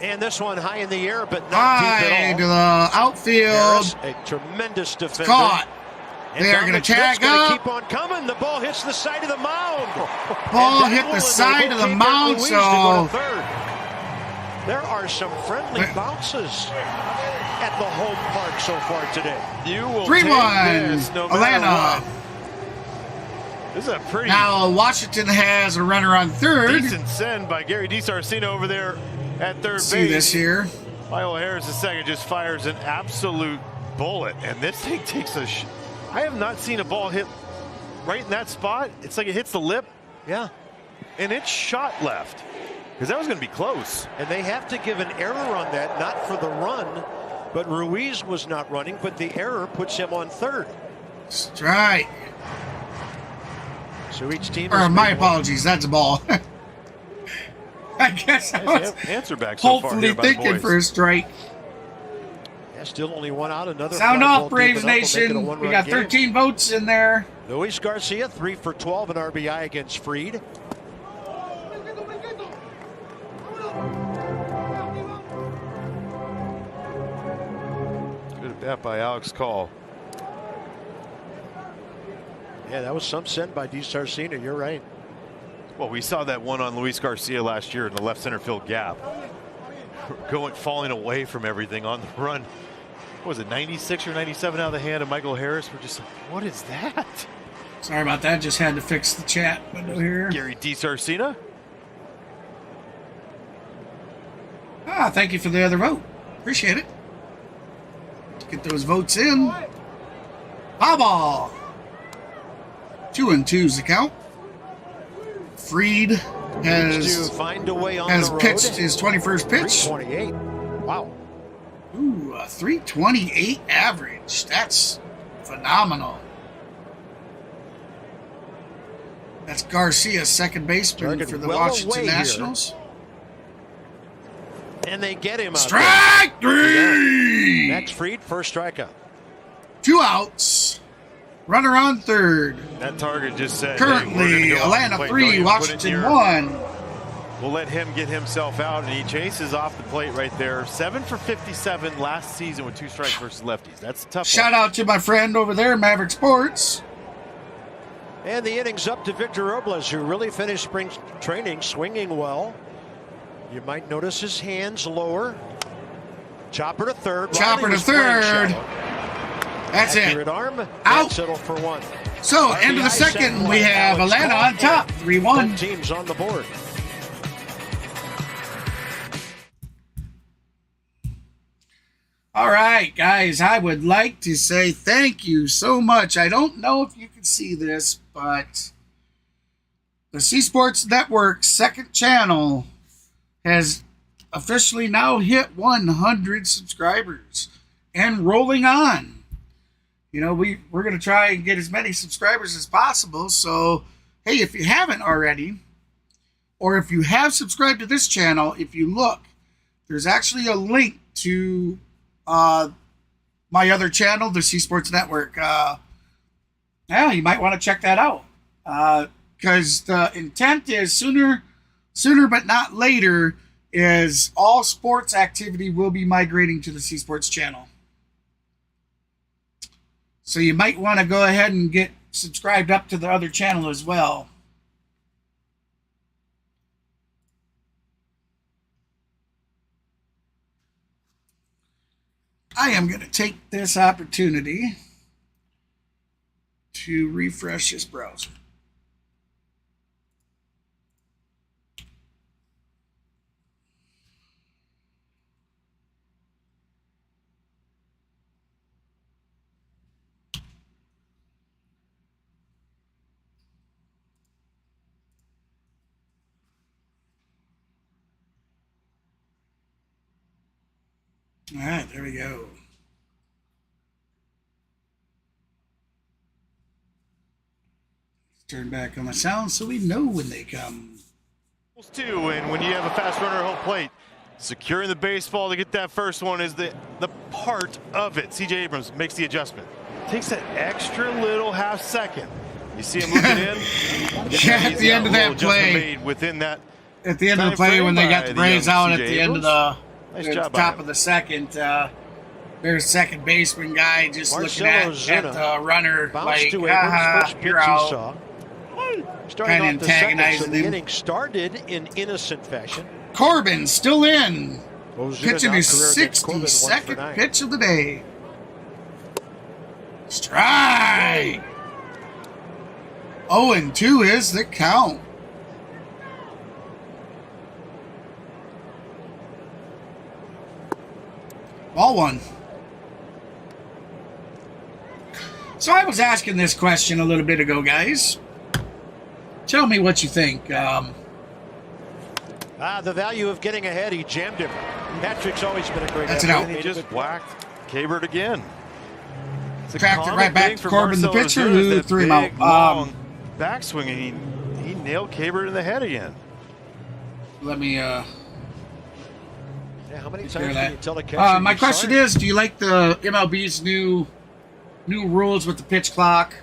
And this one high in the air, but not High deep to at the all. outfield. Harris, a tremendous defender. Caught. And They are Dominic going to Smith's tag gonna up. keep on coming. The ball hits the side of the mound. Ball And that hit will the side enable of the K. mound, Barrett Louise to go to so- third. There are some friendly There- bounces at the home park so far today. You will 3-1. take this no matter Atlanta. what. This is a pretty Now Washington has a runner on third. decent send by Gary DiSarcina over there at third See base. this here. Lyle Harris II just fires an absolute bullet, and this thing takes a. I have not seen a ball hit right in that spot. It's like it hits the lip, Yeah. and it's shot left because that was going to be close. And they have to give an error on that, not for the run, but Ruiz was not running, but the error puts him on third. Strike. So each team Or has my made one. apologies. That's a ball. I guess I was Answer back so far hopefully here by the thinking boys. for a strike. Yeah, still only one out. Another Sound fly off, ball Braves deep enough will make it a Nation. We one-run got game. 13 votes in there. Luis Garcia, 3 for 12 in RBI against Fried. Good at bat by Alex Call. Yeah, that was some send by DiSarcina. You're right. Well, we saw that one on Luis Garcia last year in the left center field gap. Falling away from everything on the run. What was it, 96 or 97 out of the hand of Michael Harris? We're just like, what is that? Sorry about that. Just had to fix the chat window here. Gary DiSarcina. Thank you for the other vote. Appreciate it. Get those votes in. Foul ball. 2-2's the count. Fried Needs has to find a way on has the road. pitched his 21st pitch. 328. Wow. Ooh, a 328 average. That's phenomenal. That's Garcia, second baseman Target for the well Washington away here. Nationals. And they get him out Strike there. three! Max Fried, first strikeout. 2 outs. Runner on third. That target just said, hey, we're Currently, gonna go out and Atlanta play. 3, Don't even put it Washington near. 1. We'll let him get himself out, and he chases off the plate right there. 7 for 57 last season with 2 strikes versus lefties. That's a tough Shout one. out to my friend over there, Maverick Sports. And the inning's up to Victor Robles, who really finished spring training swinging well. You might notice his hands lower. Chopper to third. Chopper Riley to was playing third. shallow. That's Accurate it. arm. Out. Settle for 1. So, end of the second, we have Atlanta on top, 3-1. Both teams on the board. All right, guys, I would like to say thank you so much. I don't know if you can see this, but the CSports Network second channel has officially now hit 100 subscribers and rolling on. You know, we're going to try and get as many subscribers as possible. So, hey, if you haven't already, or if you have subscribed to this channel, if you look, there's actually a link to my other channel, the CSports Network. Yeah, you might want to check that out. Because the intent is sooner but not later is all sports activity will be migrating to the CSports channel. So you might want to go ahead and get subscribed up to the other channel as well. I am going to take this opportunity to refresh this browser. All right, there we go. Turn back on the sound so we know when they come. Too, and when you have a fast runner at home plate, securing the baseball to get that first one is the part of it. C.J. Abrams makes the adjustment. Takes that extra little half second. You see him looking in. Yeah, at the end of that play. Made within that. At the end of the play when they got the Braves out at the end of the top of the second, there's second baseman guy just looking at the runner like, haha, you're out. Kind of antagonizing him. The inning started in innocent fashion. Corbin still in. Pitching his 62nd pitch of the day. Strike. 0-2 is the count. Ball one. So I was asking this question a little bit ago, guys. Tell me what you think. The value of getting ahead. He jammed him. Patrick's always been a great. That's an out. He just whacked Cabert again. Cracked it right back to Corbin, the pitcher, who threw him out. Backswing, and he nailed Cabert in the head again. Let me. Yeah, how many times can you tell the catcher? My question is, do you like the MLB's new rules with the pitch clock?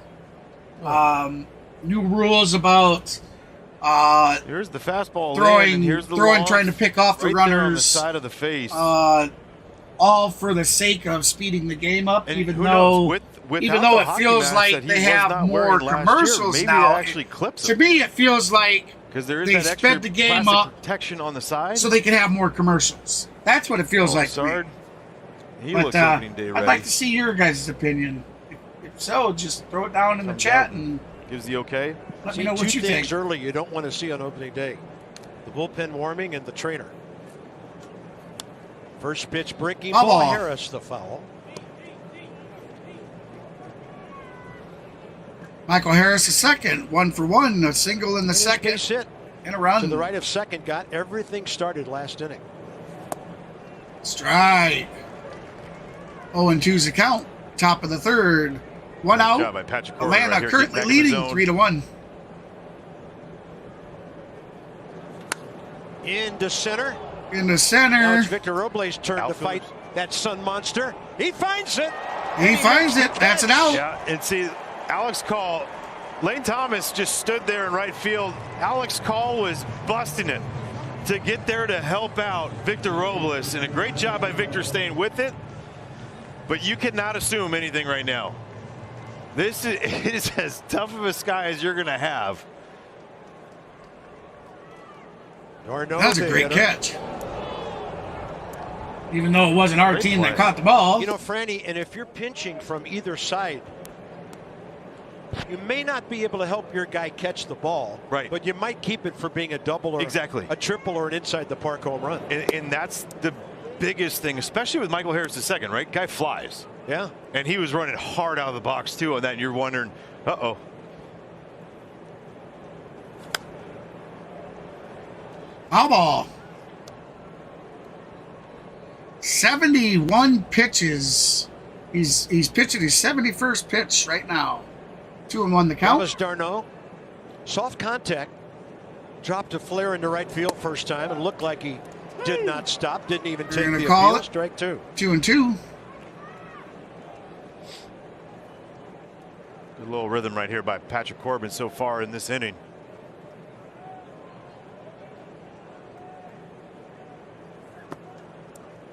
New rules about here's the fastball throwing, here's the trying to pick off the runners on the side of the face. All for the sake of speeding the game up, and even though it feels like they have more commercials now. Actually clips to me, it feels like because there is they that extra sped the game up protection on the side, so they can have more commercials. That's what it feels like. He looks opening day ready. I'd like to see your guys' opinion. If so, just throw it down in the chat and gives the okay. Let me know what you think. Early, you don't want to see on opening day: the bullpen warming and the trainer. First pitch breaking ball. Harris the foul. Michael Harris, the second, 1 for 1, a single in the second, hit and a run to the right of second. Got everything started last inning. Strike. 0-2's the count. Top of the third. One out. Atlanta currently leading 3-1. Into center. In center. Now it's Victor Robles' turn to fight that Sun Monster. He finds it. He finds it. That's an out. Yeah, and see, Alex Call, Lane Thomas just stood there in right field. Alex Call was busting it to get there to help out Victor Robles, and a great job by Victor staying with it. But you cannot assume anything right now. It is as tough of a sky as you're going to have. That was a great catch. Even though it wasn't our team that caught the ball. You know, Franny, and if you're pinching from either side, you may not be able to help your guy catch the ball. Right. But you might keep it from being a double or a triple or an inside the park home run. And that's the biggest thing, especially with Michael Harris II, right? Guy flies. Yeah. And he was running hard out of the box, too, on that. And you're wondering, uh-oh. Foul ball. 71 pitches. He's pitching his 71st pitch right now. 2-1 the count. Thomas d'Arnaud, soft contact, dropped a flare into right field first time and looked like he did not stop, didn't even take the appeal. Strike 2. 2-2. Good little rhythm right here by Patrick Corbin so far in this inning.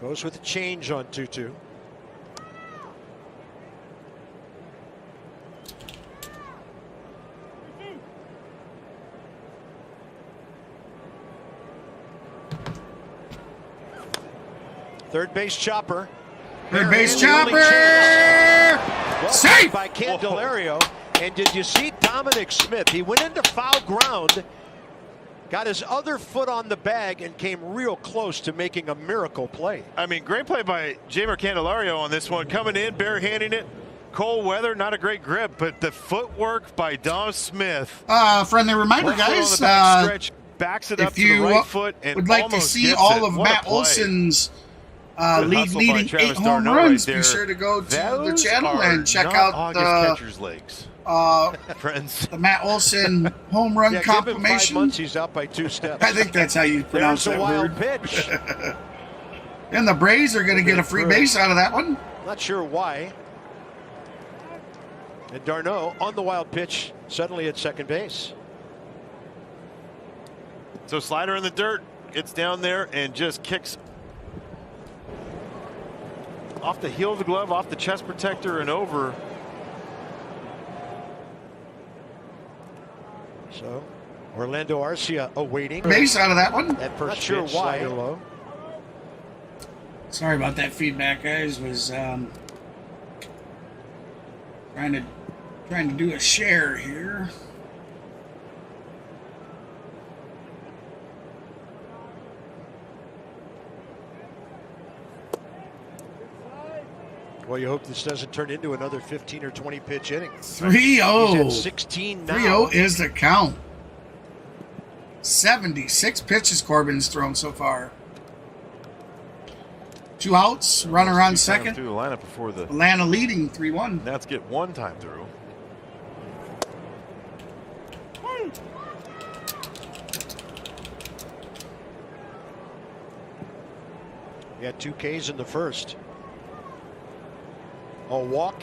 Goes with a change on 2-2. Third base chopper. Third base chopper. Safe by Candelario. And did you see Dominic Smith? He went into foul ground, got his other foot on the bag, and came real close to making a miracle play. I mean, great play by Jeimer Candelario on this one. Coming in, barehanding it. Cold weather, not a great grip, but the footwork by Dom Smith. Friendly reminder, guys. Stretch, backs it up if to the you right foot and would like to see all of Matt Olson's leading 8 home runs, be sure to go to the channel and check out the catcher's legs. Friends. The Matt Olson home run compilation. Give him 5 months, he's out by 2 steps. I think that's how you pronounce that word. Pitch. And the Braves are going to get a free base out of that one. Not sure why. And d'Arnaud on the wild pitch, suddenly at second base. So slider in the dirt, gets down there and just kicks off the heel of the glove, off the chest protector and over. So Orlando Arcia awaiting. Base out of that one. At first, not sure why. Low. Sorry about that feedback, guys. Was trying to do a share here. Well, you hope this doesn't turn into another 15 or 20 pitch inning. 3-0. 16 now. 3-0 is the count. 76 pitches Corbin's thrown so far. 2 outs, runner on second. Through the lineup before the Atlanta leading 3-1. Nats get 1 time through. He had 2 Ks in the first. A walk,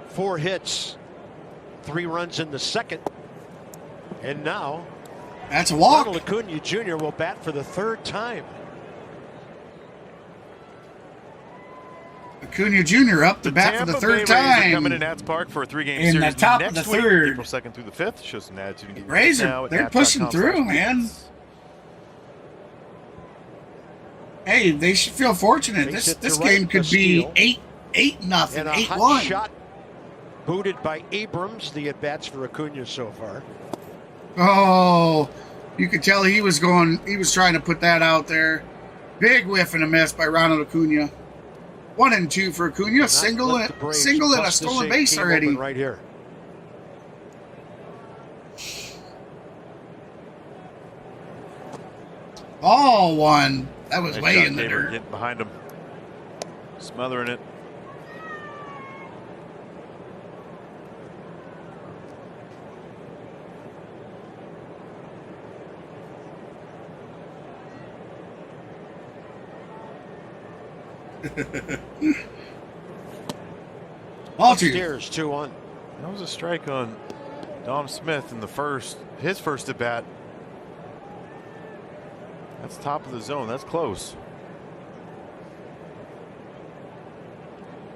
4 hits, 3 runs in the second. And now that's a walk. Ronald Acuna Jr. will bat for the 3rd time. Acuna Jr. up to bat for the 3rd time. Coming to Nats Park for a 3-game in series the top next of the week, 3rd. April 2nd through the 5th. Show some attitude. And Rays they're pushing through, man. Hey, they should feel fortunate. This game could be 8-0, 8-1. Shot booted by Abrams. The at bats for Acuna so far. Oh, you could tell he was trying to put that out there. Big whiff and a miss by Ronald Acuna. 1-2 for Acuna. Single and a stolen base already. Right here. Ball 1. That was nice way shot, in the dirt. Getting behind him, smothering it. Ball 2. Upstairs, 2-1. That was a strike on Dom Smith in his first at bat. That's top of the zone. That's close.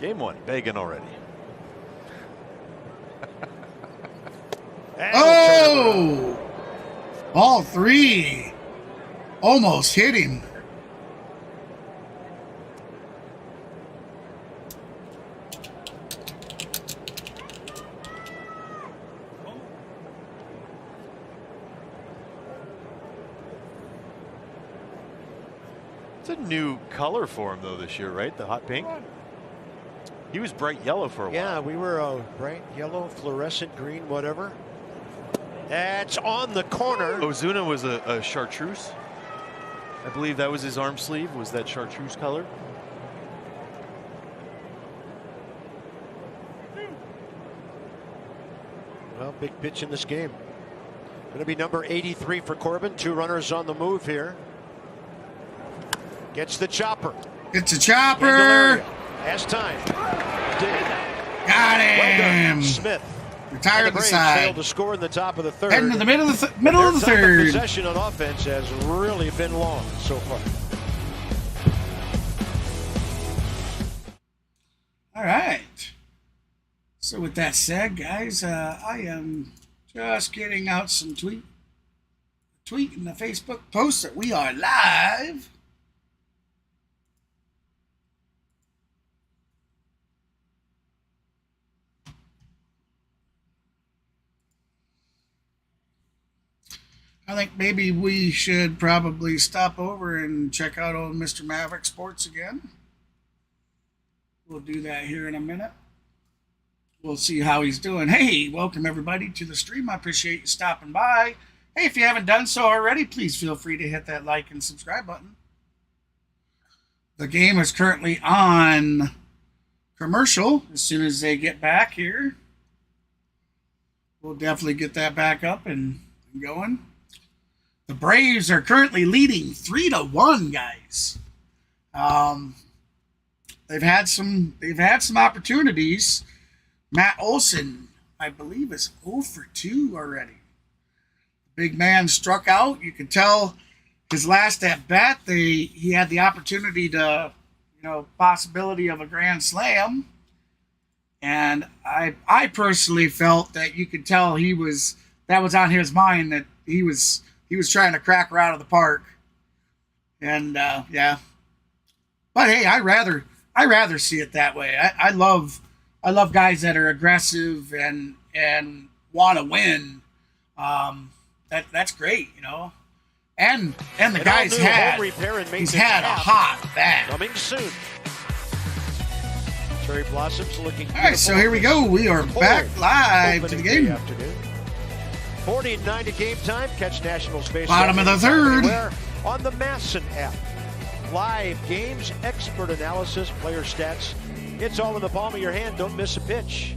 Game 1, begging already. Oh! Ball 3. Almost hit him. It's a new color for him, though, this year, right? The hot pink. He was bright yellow for a while. Yeah, we were bright yellow, fluorescent green, whatever. That's on the corner. Ozuna was a chartreuse. I believe that was his arm sleeve, was that chartreuse color. Well, big pitch in this game. Going to be number 83 for Corbin. 2 runners on the move here. Gets the chopper. It's a chopper. Has time. Got Well him. done, Smith. Retired the Braves side. failed to score in the top of the third. Heading to the middle of the Their time third. Possession on offense has really been long so far. All right. So with that said, guys, I am just getting out some tweet in the Facebook post that we are live. I think maybe we should probably stop over and check out old Mr. Maverick Sports again. We'll do that here in a minute. We'll see how he's doing. Hey, welcome everybody to the stream. I appreciate you stopping by. Hey, if you haven't done so already, please feel free to hit that like and subscribe button. The game is currently on commercial. As soon as they get back here, we'll definitely get that back up and going. The Braves are currently leading 3-1, guys. They've had some opportunities. Matt Olson, I believe, is 0 for 2 already. Big man struck out. You could tell his last at bat, he had the opportunity to, possibility of a grand slam. And I personally felt that you could tell that was on his mind, that he was trying to crack her out of the park. And yeah. But hey, I rather see it that way. I love guys that are aggressive and want to win. That's great, And the guy's had a hot bat. Coming soon. Cherry blossoms looking. All right, so here we go. We are back live to the game. 40-9 to game time. Catch Nationals baseball. Bottom of the third. On the Masson app. Live games, expert analysis, player stats. It's all in the palm of your hand. Don't miss a pitch.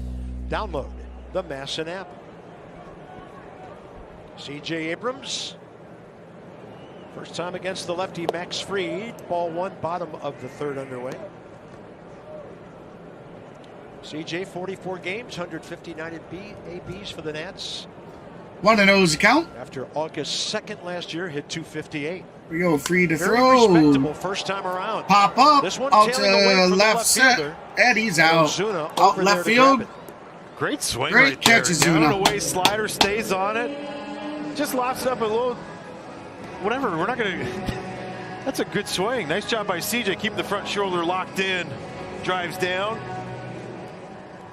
Download the Masson app. C.J. Abrams. First time against the lefty Max Fried. Ball 1, bottom of the third underway. C.J. 44 games, 159 ABs for the Nats. 1-0's account. After August 2nd last year, hit 258. We go free to Very throw. respectable first time around. Pop up. This one Out tailing away to from the left left set. fielder. And he's out. Ozuna Out over left there to grab field. it. Great swing Great right catch, there. Down Ozuna. and away slider, stays on it. Just lofts up a little. Whatever. We're not going to. That's a good swing. Nice job by CJ. Keep the front shoulder locked in. Drives down.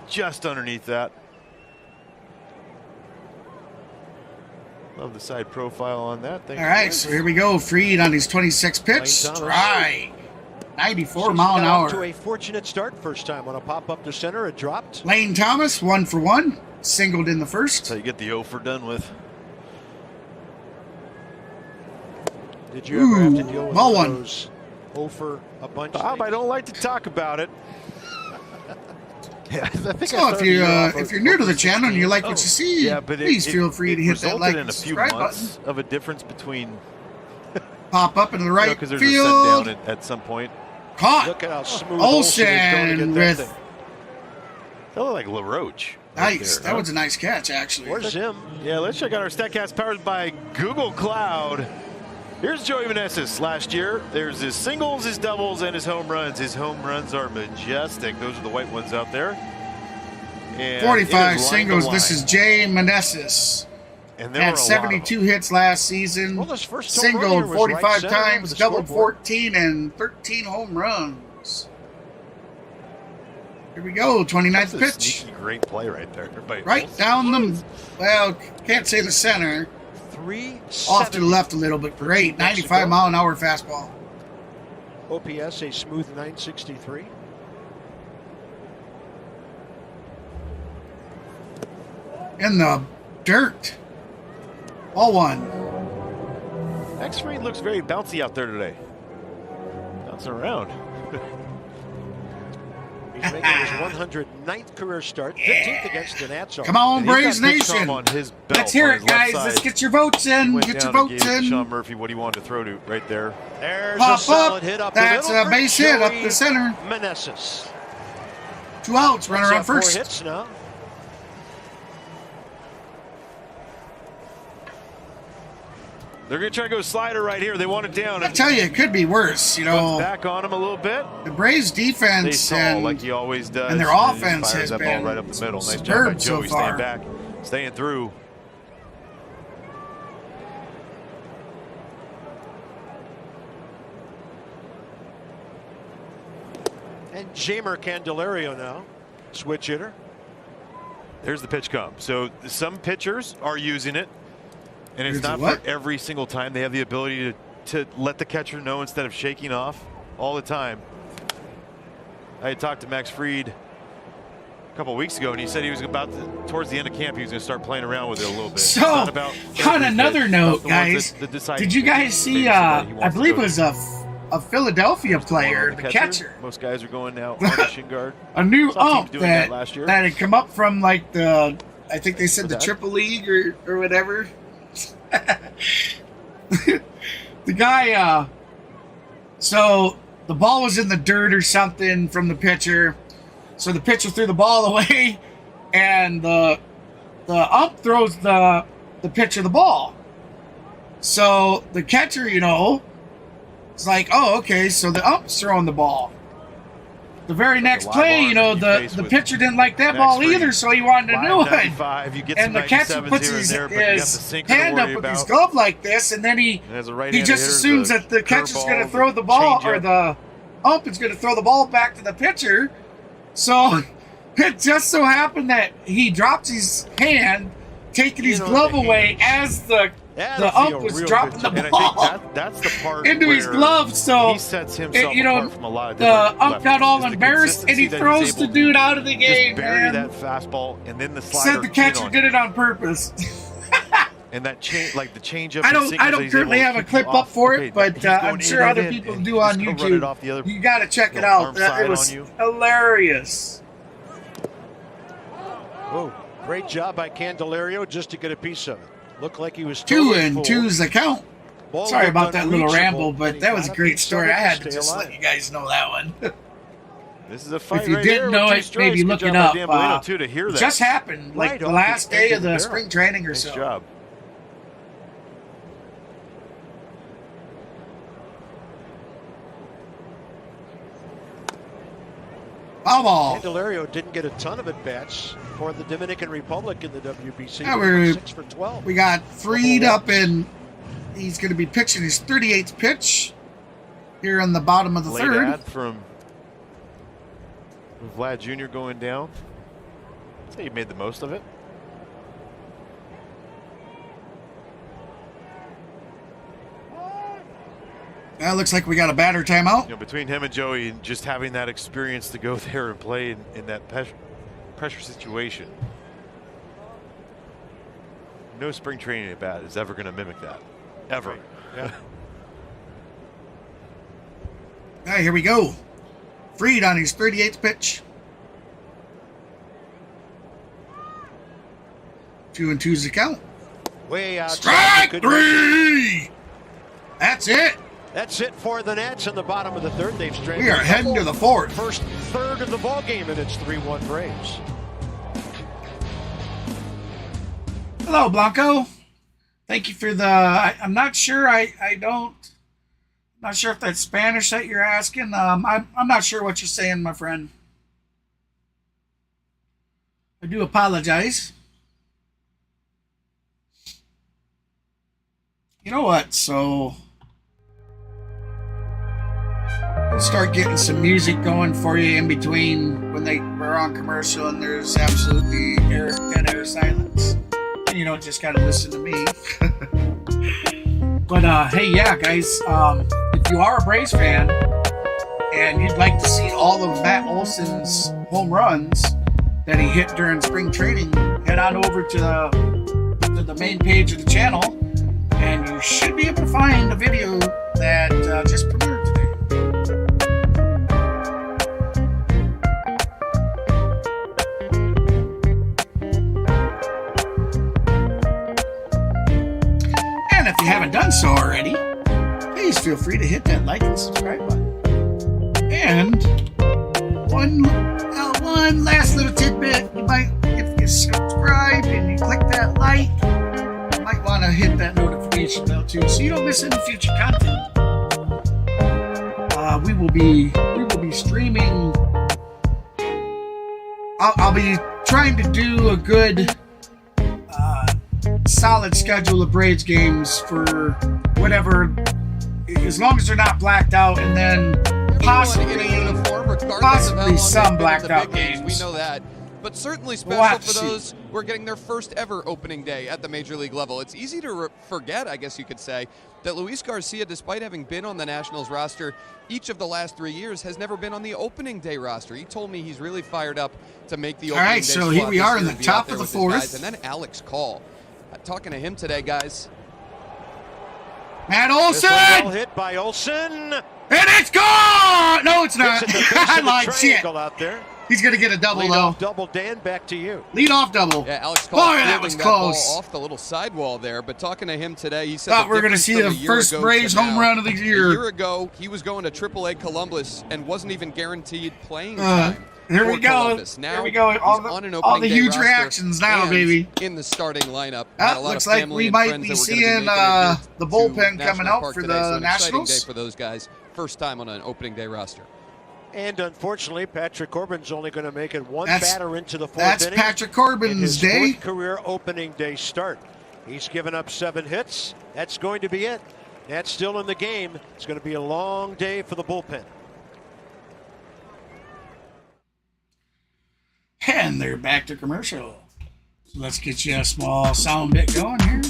Just underneath that. Love the side profile on that. All right, so here we go. Fried on his 26th pitch. Strike. 94 mile an Off to hour. a fortunate start first time on a pop up to center. It dropped. Lane Thomas, 1 for 1. Singled in the first. That's how you get the 0 for done with. Did you ever have to deal with ball one. those 0 for a bunch? Bob, I don't like to talk about it. Yeah, I think So if you're new to the channel and you like what you see, yeah, but please feel free to hit that like in and a few subscribe months button. of a difference between Pop up into the right because there's a field. set down at some point. Caught. Look at how smooth Olsen is going to Olsen get that with thing. That looked like LaRoche. nice. There, That was a nice catch, actually. Where's him? Yeah, let's check out our StatCast powered by Google Cloud. Here's Joey Meneses last year. There's his singles, his doubles, and his home runs. His home runs are majestic. Those are the white ones out there. And 45 singles. This is Jay Meneses. And there Had were a 72 hits last season. Well, this first home run here Singled was 45 right center times, over the doubled scoreboard. 14, and 13 home runs. Here we go, 29th That's a pitch. sneaky great play right there. Right down the, well, can't say the center. 370. Off to the left a little bit. Great, 95 mile an hour fastball. OPS a smooth 963. In the dirt. Ball one. X-Ray looks very bouncy out there today. Bouncing around. He's making his 109th career start, 15th against the Nats. Come on, And he's Braves got pitch Nation. on his belt Let's hear on it, his left guys. side. Let's get your votes in. Went Get your down and votes gave in. Sean Murphy what he wanted to throw to right there. There's Pop a solid up. hit up That's the middle a base hit up Joey the center. Meneses. 2 outs. Runner on Four first. hits now. They're going to try to go slider right here. They want it down. I tell you, it could be worse. You know, Back on him a little bit. the Braves' They defense saw and like he always does. and their He just offense fires has that been ball right up the middle. Nice job by superb so Joey far. staying back, staying through. And Jamer Candelario now, switch hitter. There's the pitch come. So some pitchers are using it, and it's Here's not what? for every single time. They have the ability to let the catcher know instead of shaking off all the time. I had talked to Max Fried a couple of weeks ago, and he said he was towards the end of camp, he was going to start playing around with it a little bit. So, It's not about on every another pitch. note, It's the ones guys, that decide did you guys see? maybe somebody he I wants to believe go it was to. a Philadelphia One player, on the catcher, Most guys are going now on the shin guard. a new Some teams ump doing that that last year. had come up from like the, I think they said the What's that? Triple League or whatever. The guy, so the ball was in the dirt or something from the pitcher. So the pitcher threw the ball away, and the ump throws the pitcher the ball. So the catcher, you know, it's like, oh, okay, so the ump's throwing the ball. The very next live play, arm you know, that you face the with pitcher didn't like that Max ball Fried. either, so he wanted a new one. 595, you get And some the catcher 97s puts here and his, there, but you got the his sinker to hand up worry with his about. glove like this, and then he And as a he right-handed just hitter, assumes that the catcher's going to throw the ball, or the ump is going to throw the ball back to the pitcher. So it just so happened that he dropped his hand, taking his glove away as the ump was dropping the And ball I think that's the part into his where glove. So he sets himself you know, apart from a lot of the different ump got lefties. all Just the embarrassed, and he consistency that throws he's the able dude to out of the game. just bury Man. that fastball and then the slider. Said the catcher in on did you. it on purpose. And that change, like the change up. I don't currently have a clip up for it, but I'm sure other people do on YouTube. You got to check it out. It was hilarious. Oh, great job by Candelario just to get a piece of it. Looked like he was 2-2's the count. Ball Sorry looked about that little unreachable, ramble, and but he that was a got great piece of story. it I had to to stay just alive. let you guys know that one. This is a fight. If you right didn't here know with it, two strikes. maybe Good look job it by up. Dambolino, too, to hear It that. just happened, like Right the off last the day edge of of the the barrel. spring training or Nice so. job. Foul ball. Candelario didn't get a ton of at-bats for the Dominican Republic in the WBC. Yeah, we're- 6 for 12. We got freed up, and he's going to be pitching his 38th pitch here on the bottom of the Late third. ad from Vlad Jr. going down. I'd say he made the most of it. That looks like we got a batter timeout. You know, between him and Joey, and just having that experience to go there and play in that pressure situation, no spring training at bat is ever going to mimic that, ever. Right. Yeah. All right, here we go. Freed on his 38th pitch. 2-2's the count. Way outside. Strike Good- three! That's it. That's it for the Nats in the bottom of the third. They've stranded. We are heading to the fourth. First third of the ball game, and it's 3-1 Braves. Hello, Blanco. Thank you for the. I'm not sure. Not sure if that's Spanish that you're asking. I'm not sure what you're saying, my friend. I do apologize. You know what? So we'll start getting some music going for you in between when we're on commercial and there's absolutely dead air silence. And you don't just gotta listen to me. But hey, yeah, guys, if you are a Braves fan, and you'd like to see all of Matt Olson's home runs that he hit during spring training, head on over to the main page of the channel, and you should be able to find a video that just premiered today. And if you haven't done so already, please feel free to hit that like and subscribe button. And one last little tidbit, if you subscribe and you click that like, you might want to hit that notification bell too, so you don't miss any future content. We will be streaming. I'll be trying to do a good solid schedule of Braves games for whatever, as long as they're not blacked out, and then possibly some blacked out games. We know that. But certainly special for those who are getting their first ever opening day at the major league level. It's easy to forget, I guess you could say, that Luis Garcia, despite having been on the Nationals roster each of the last 3 years, has never been on the opening day roster. He told me he's really fired up to make the opening day. All right, so here we are in the top of the fourth. And then Alex Call. Talking to him today, guys. Matt Olson! Well hit by Olson. And it's gone! No, it's not. I lied. Shit. Out there. He's going to get a double, Lead though. off double, Dan, back to you. Lead off double. Yeah, Alex Call that was close. Ball off the little sidewall there, but talking to him today, he said thought we were going to see the first Braves home run of the year. A year ago, he was going to AAA Columbus and wasn't even guaranteed playing time. Here we go. Columbus. Now here we go. All the huge reactions now, baby. In the starting lineup. Looks like we might be seeing the bullpen coming out for the Nationals. Day for those guys. First time on an opening day roster. And unfortunately, Patrick Corbin's only going to make it one batter into the fourth inning. That's Patrick Corbin's day. Fourth career opening day start. He's given up 7 hits. That's going to be it. That's still in the game. It's going to be a long day for the bullpen. And they're back to commercial. So let's get you a small sound bit going here.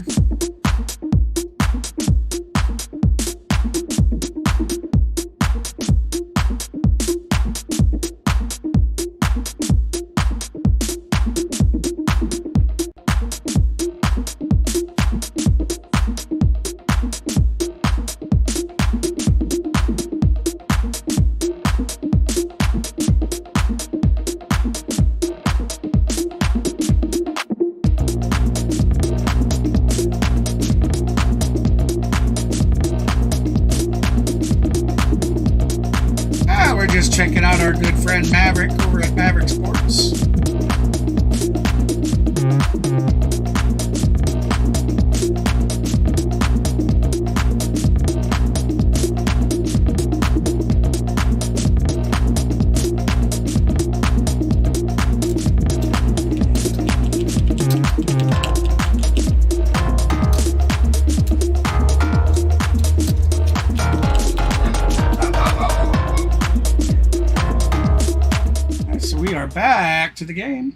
Just checking out our good friend Maverick over at Maverick Sports. Back to the game.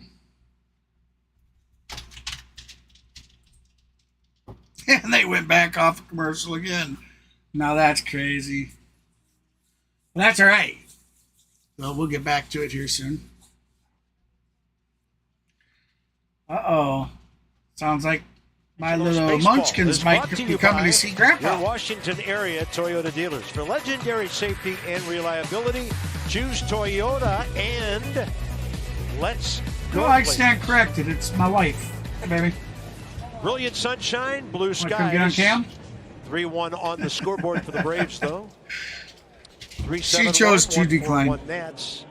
And they went back off a commercial again. Now that's crazy. Well, that's all right. Well, we'll get back to it here soon. Uh-oh. Sounds like my little munchkins might be coming to see Grandpa. Your Washington area Toyota dealers. For legendary safety and reliability, choose Toyota and let's go. I stand corrected. It's my wife. Hey, baby. Brilliant sunshine, blue skies. Come get on cam? 3-1 on the scoreboard for the Braves, though. 3-7. She chose to decline. Let's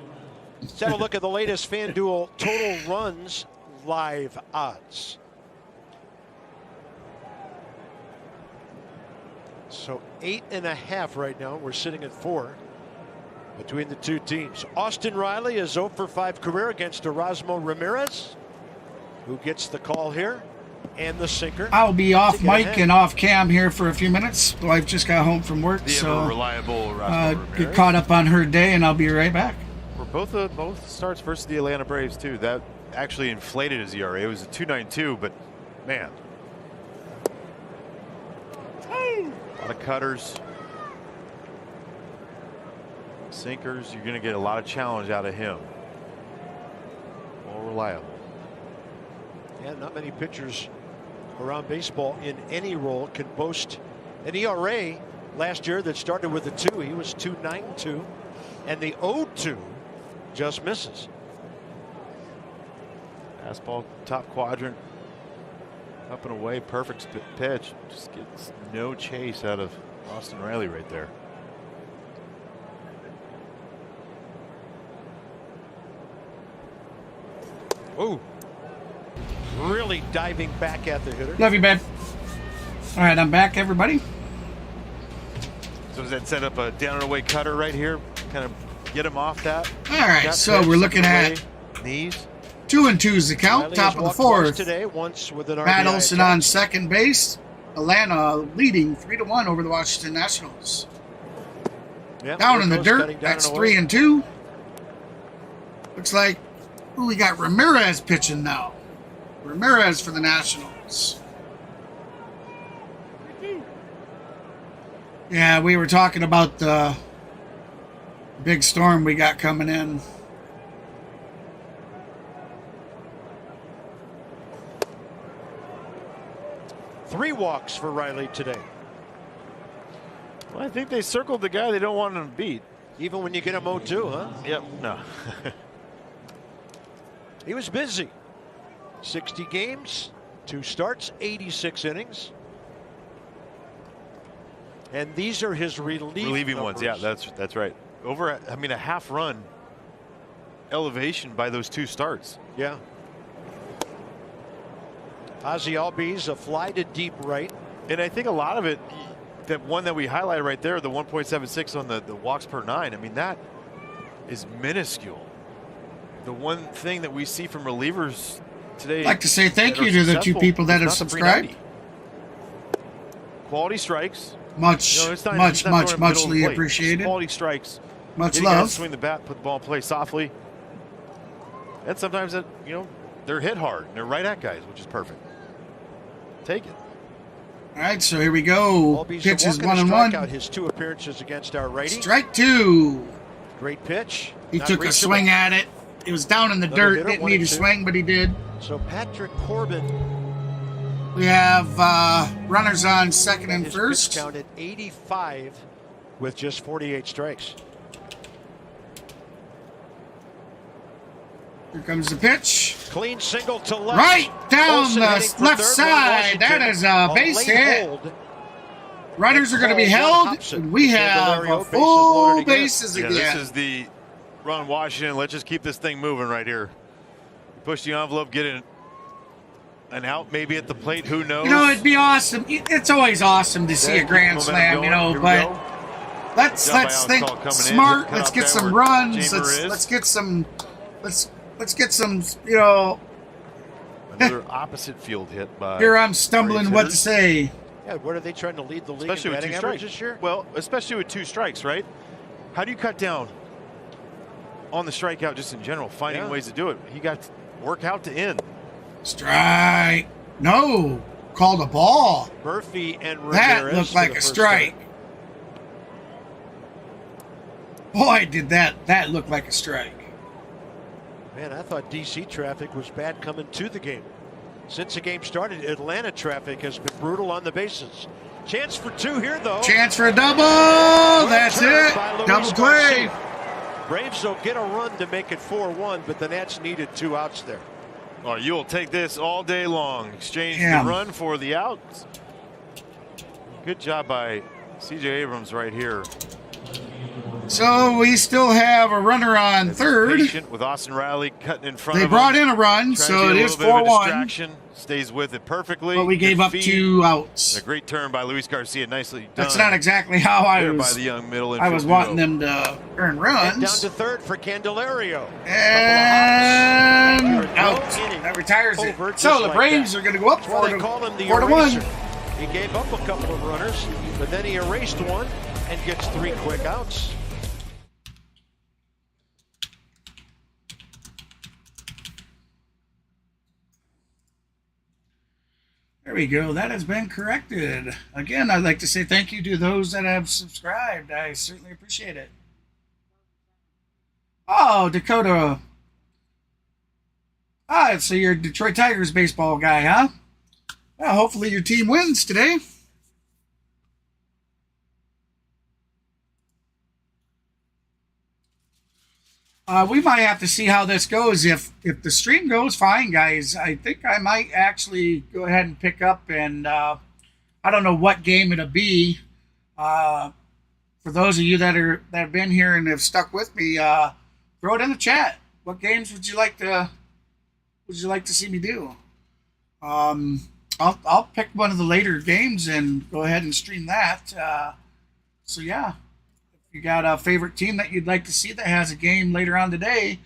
have a look at the latest FanDuel total runs live odds. So 8.5 right now. We're sitting at 4 between the two teams. Austin Riley is 0 for 5 career against Erasmo Ramirez, who gets the call here, and the sinker. I'll be off mic and off cam here for a few minutes. The wife just got home from work, so reliable get caught up on her day, and I'll be right back. For both starts versus the Atlanta Braves too, that actually inflated his ERA. It was a 2.92, but man, a lot of cutters. Sinkers, you're going to get a lot of challenge out of him. More reliable. Yeah, not many pitchers around baseball in any role can boast an ERA last year that started with a 2. He was 2.92, and the 0-2 just misses. Fastball, top quadrant, up and away, perfect pitch. Just gets no chase out of Austin Riley right there. Ooh. Really diving back at the hitter. Love you, babe. All right, I'm back, everybody. So does that set up a down and away cutter right here? Kind of get him off that? All right, so we're looking at knees. 2-2's the count, Riley top has of the walked fourth. twice today, once with an RBI Matt Olson attempt. on second base. Atlanta leading 3-1 over the Washington Nationals. Yep, Down in the goes dirt, cutting down that's and away. 3-2. Looks like we got Ramirez pitching now. Ramirez for the Nationals. Yeah, we were talking about the big storm we got coming in. Three walks for Riley today. Well, I think they circled the guy they don't want him to beat. Even when you get him 0-2, huh? Yep, no. He was busy. 60 games, 2 starts, 86 innings. And these are his relieving ones. Yeah, that's right. Over, I mean, a half run elevation by those 2 starts. Yeah. Ozzie Albies, a fly to deep right. And I think a lot of it, that one that we highlighted right there, the 1.76 on the walks per 9, I mean, that is minuscule. The one thing that we see from relievers today. I'd like to say thank you to the 2 people that have subscribed. Quality strikes. Much, You know, it's not muchly throwing middle of the plate. appreciated. Quality strikes. Much You gotta love. swing the bat, put the ball in play softly. And sometimes that, you know, they're hit hard and they're right at guys, which is perfect. Take it. All right, so here we go. Albies Pitch is walking a 1-1. strikeout, his 2 appearances against our righty. Strike 2. Great pitch. He Not took a reachable. swing at it. It was down in the Another dirt. hitter, Didn't need to 1-2. swing, but he did. So Patrick Corbin, We have runners on second and his first. pitch count at 85 with just 48 strikes. Here comes the pitch. Clean single to left. Right down Olsen the heading for left third, side. That Washington. is a base late hit. hold. Runners are going to be Cole held. Hobson. And we have Candelario, a bases full loaded again. bases Yeah, again. this is the run Washington. Let's just keep this thing moving right here. Push the envelope, get an out maybe at the plate. Who knows? You know, it'd be awesome. It's always awesome to see a grand Momentum slam, going. you know, Here we but go. let's Job by think Alex Call coming in. smart. Cut Let's off get there some where runs. Jamer is. Let's get some. Let's get some. You know, Another opposite field hit by. here I'm stumbling Braves what to hitters. say. Yeah, what are they trying to lead the league Especially in with 2 batting average strikes this year? Well, especially with 2 strikes, right? How do you cut down on the strikeout just in general? Finding ways to do it. He got to work out to end. Strike. No. Called a ball. Murphy and That Ramirez looked for like the a first strike. time. Boy, did that look like a strike. Man, I thought DC traffic was bad coming to the game. Since the game started, Atlanta traffic has been brutal on the bases. Chance for 2 here, though. Chance for a double. That's Turn it. by Luis Double play. Garcia. Braves will get a run to make it 4-1, but the Nats needed 2 outs there. Oh, you will take this all day long. Exchange Yeah. the run for the outs. Good job by C.J. Abrams right here. So we still have a runner on third. Patient with Austin Riley cutting in front They of brought him. in a run, Trying so to it get a is little bit of a 4-1. distraction. Stays with it perfectly. But we Good gave up feed. 2 outs. A great turn by Luis Garcia. Nicely done. That's not exactly how I There by was. the young middle I was infield wanting duo. them to earn And runs. down to third for Candelario. And Couple of hops. out. No inning. That retires it. Over just So the like Braves that. are going to go up That's why 4 they to call him the 1. eraser. He gave up a couple of runners, but then he erased one and gets 3 quick outs. There we go. That has been corrected. Again, I'd like to say thank you to those that have subscribed. I certainly appreciate it. Oh, Dakota. Ah, so you're a Detroit Tigers baseball guy, huh? Well, hopefully your team wins today. We might have to see how this goes. If the stream goes fine, guys, I think I might actually go ahead and pick up and I don't know what game it'll be. For those of you that have been here and have stuck with me, throw it in the chat. What games would you like to see me do? I'll pick one of the later games and go ahead and stream that. So yeah. You got a favorite team that you'd like to see that has a game later on today,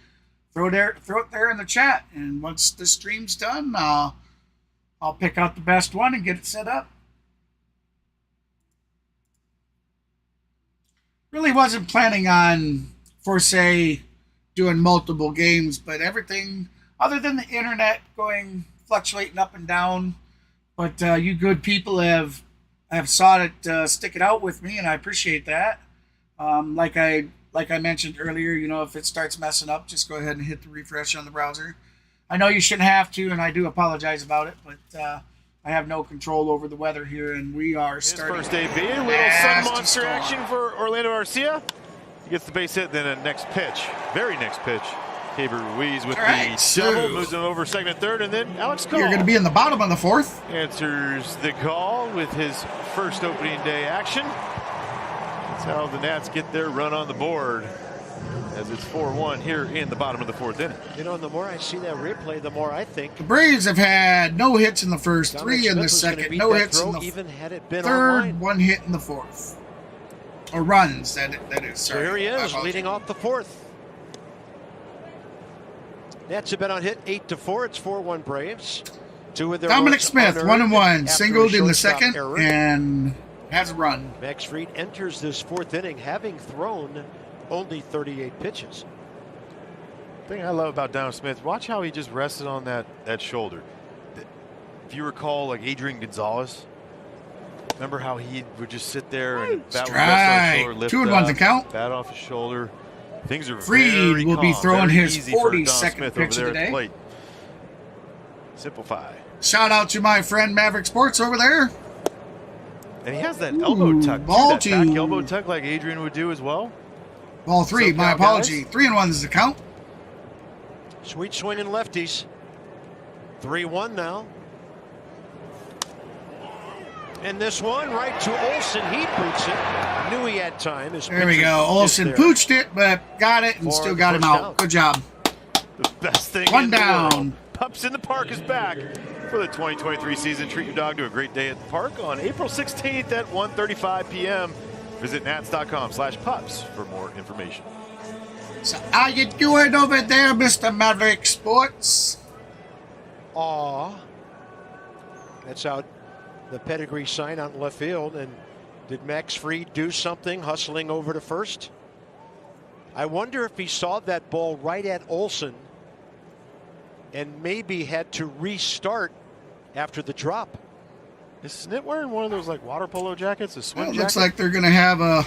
throw it there in the chat. And once the stream's done, I'll pick out the best one and get it set up. Really wasn't planning on, for say, doing multiple games, but everything other than the internet fluctuating up and down. But you good people have sought it, stick it out with me, and I appreciate that. Like I mentioned earlier, if it starts messing up, just go ahead and hit the refresh on the browser. I know you shouldn't have to, and I do apologize about it, but I have no control over the weather here, and we are starting. His first debut, a little sun monster action for Orlando Arcia. He gets the base hit, then a next pitch, very next pitch. Keibert Ruiz with the double, moves him over segment third, and then Alex Cole. You're going to be in the bottom of the fourth. Answers the call with his first opening day action. That's how the Nats get their run on the board, as it's 4-1 here in the bottom of the fourth inning. The more I see that replay, the more I think the Braves have had no hits in the first, three in the second, no hits in the third, one hit in the fourth. Or runs, that is. Sorry. Here he is, leading off the fourth. Nats have been on hit 8-4. It's 4-1 Braves. Two of their Dominic Smith, 1-1, singled in the second and has a run. Max Fried enters this fourth inning having thrown only 38 pitches. The thing I love about Dominic Smith, watch how he just rested on that shoulder. If you recall, like Adrian Gonzalez, remember how he would just sit there and bat with his shoulder, lift 2-1 the count. Bat off his shoulder. Things are Fried will be throwing his easy 42nd pitch of the day. Plate. Simplify. Shout out to my friend Maverick Sports over there. And he has that elbow tuck, ball too, that back elbow tuck like Adrian would do as well. Ball three, my apology. 3-1 is the count. Sweet swinging lefties. 3-1 now. And this one right to Olsen. He boots it. Knew he had time. There we go. Olsen pooched it, but got it and still got him out. Good job. The best thing one in down. The world. Pups in the Park is back for the 2023 season. Treat your dog to a great day at the park on April 16th at 1:35 p.m. Visit nats.com/pups for more information. So how you doing over there, Mr. Maverick Sports? Aw. That's out the pedigree sign out in left field. And did Max Fried do something hustling over to first? I wonder if he saw that ball right at Olsen and maybe had to restart after the drop. Is Snit wearing one of those like water polo jackets, a swim jacket? Looks like they're going to have a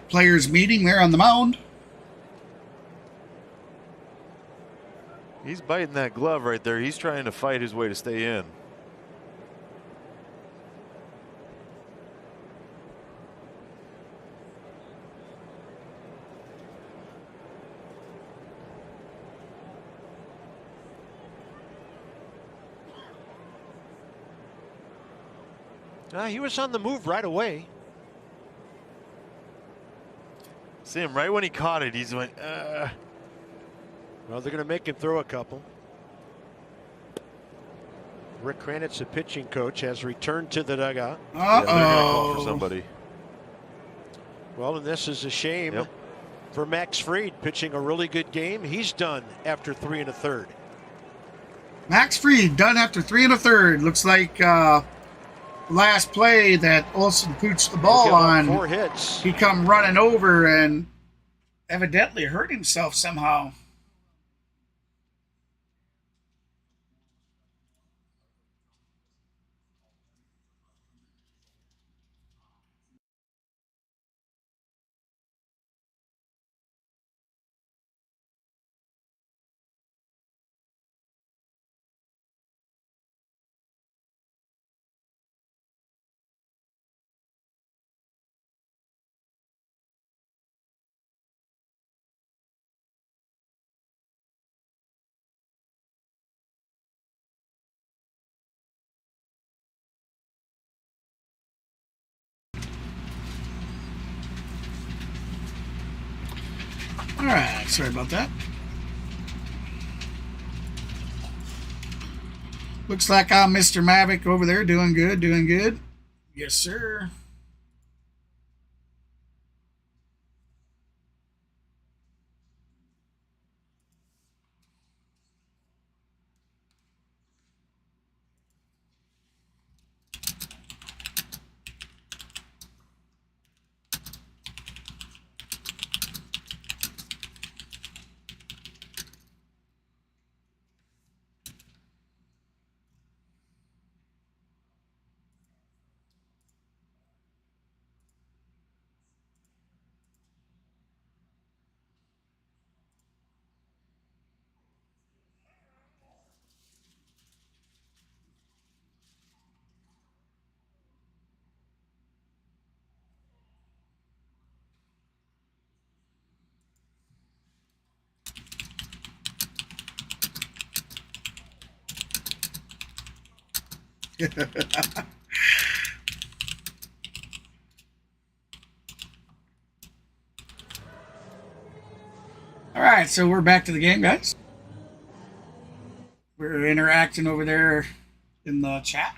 players meeting there on the mound. He's biting that glove right there. He's trying to fight his way to stay in. He was on the move right away. See him right when he caught it. He's went, Well, they're going to make him throw a couple. Rick Kranitz, the pitching coach, has returned to the dugout. Yeah, they're going to call for somebody. Well, and this is a shame for Max Fried, pitching a really good game. He's done after 3 1/3. Max Fried done after 3 1/3. Looks like last play that Olsen pooched the ball on. 4 hits. He come running over and evidently hurt himself somehow. All right, sorry about that. Looks like I'm Mr. Mavic over there doing good, doing good. Yes, sir. All right, so we're back to the game, guys. We're interacting over there in the chat.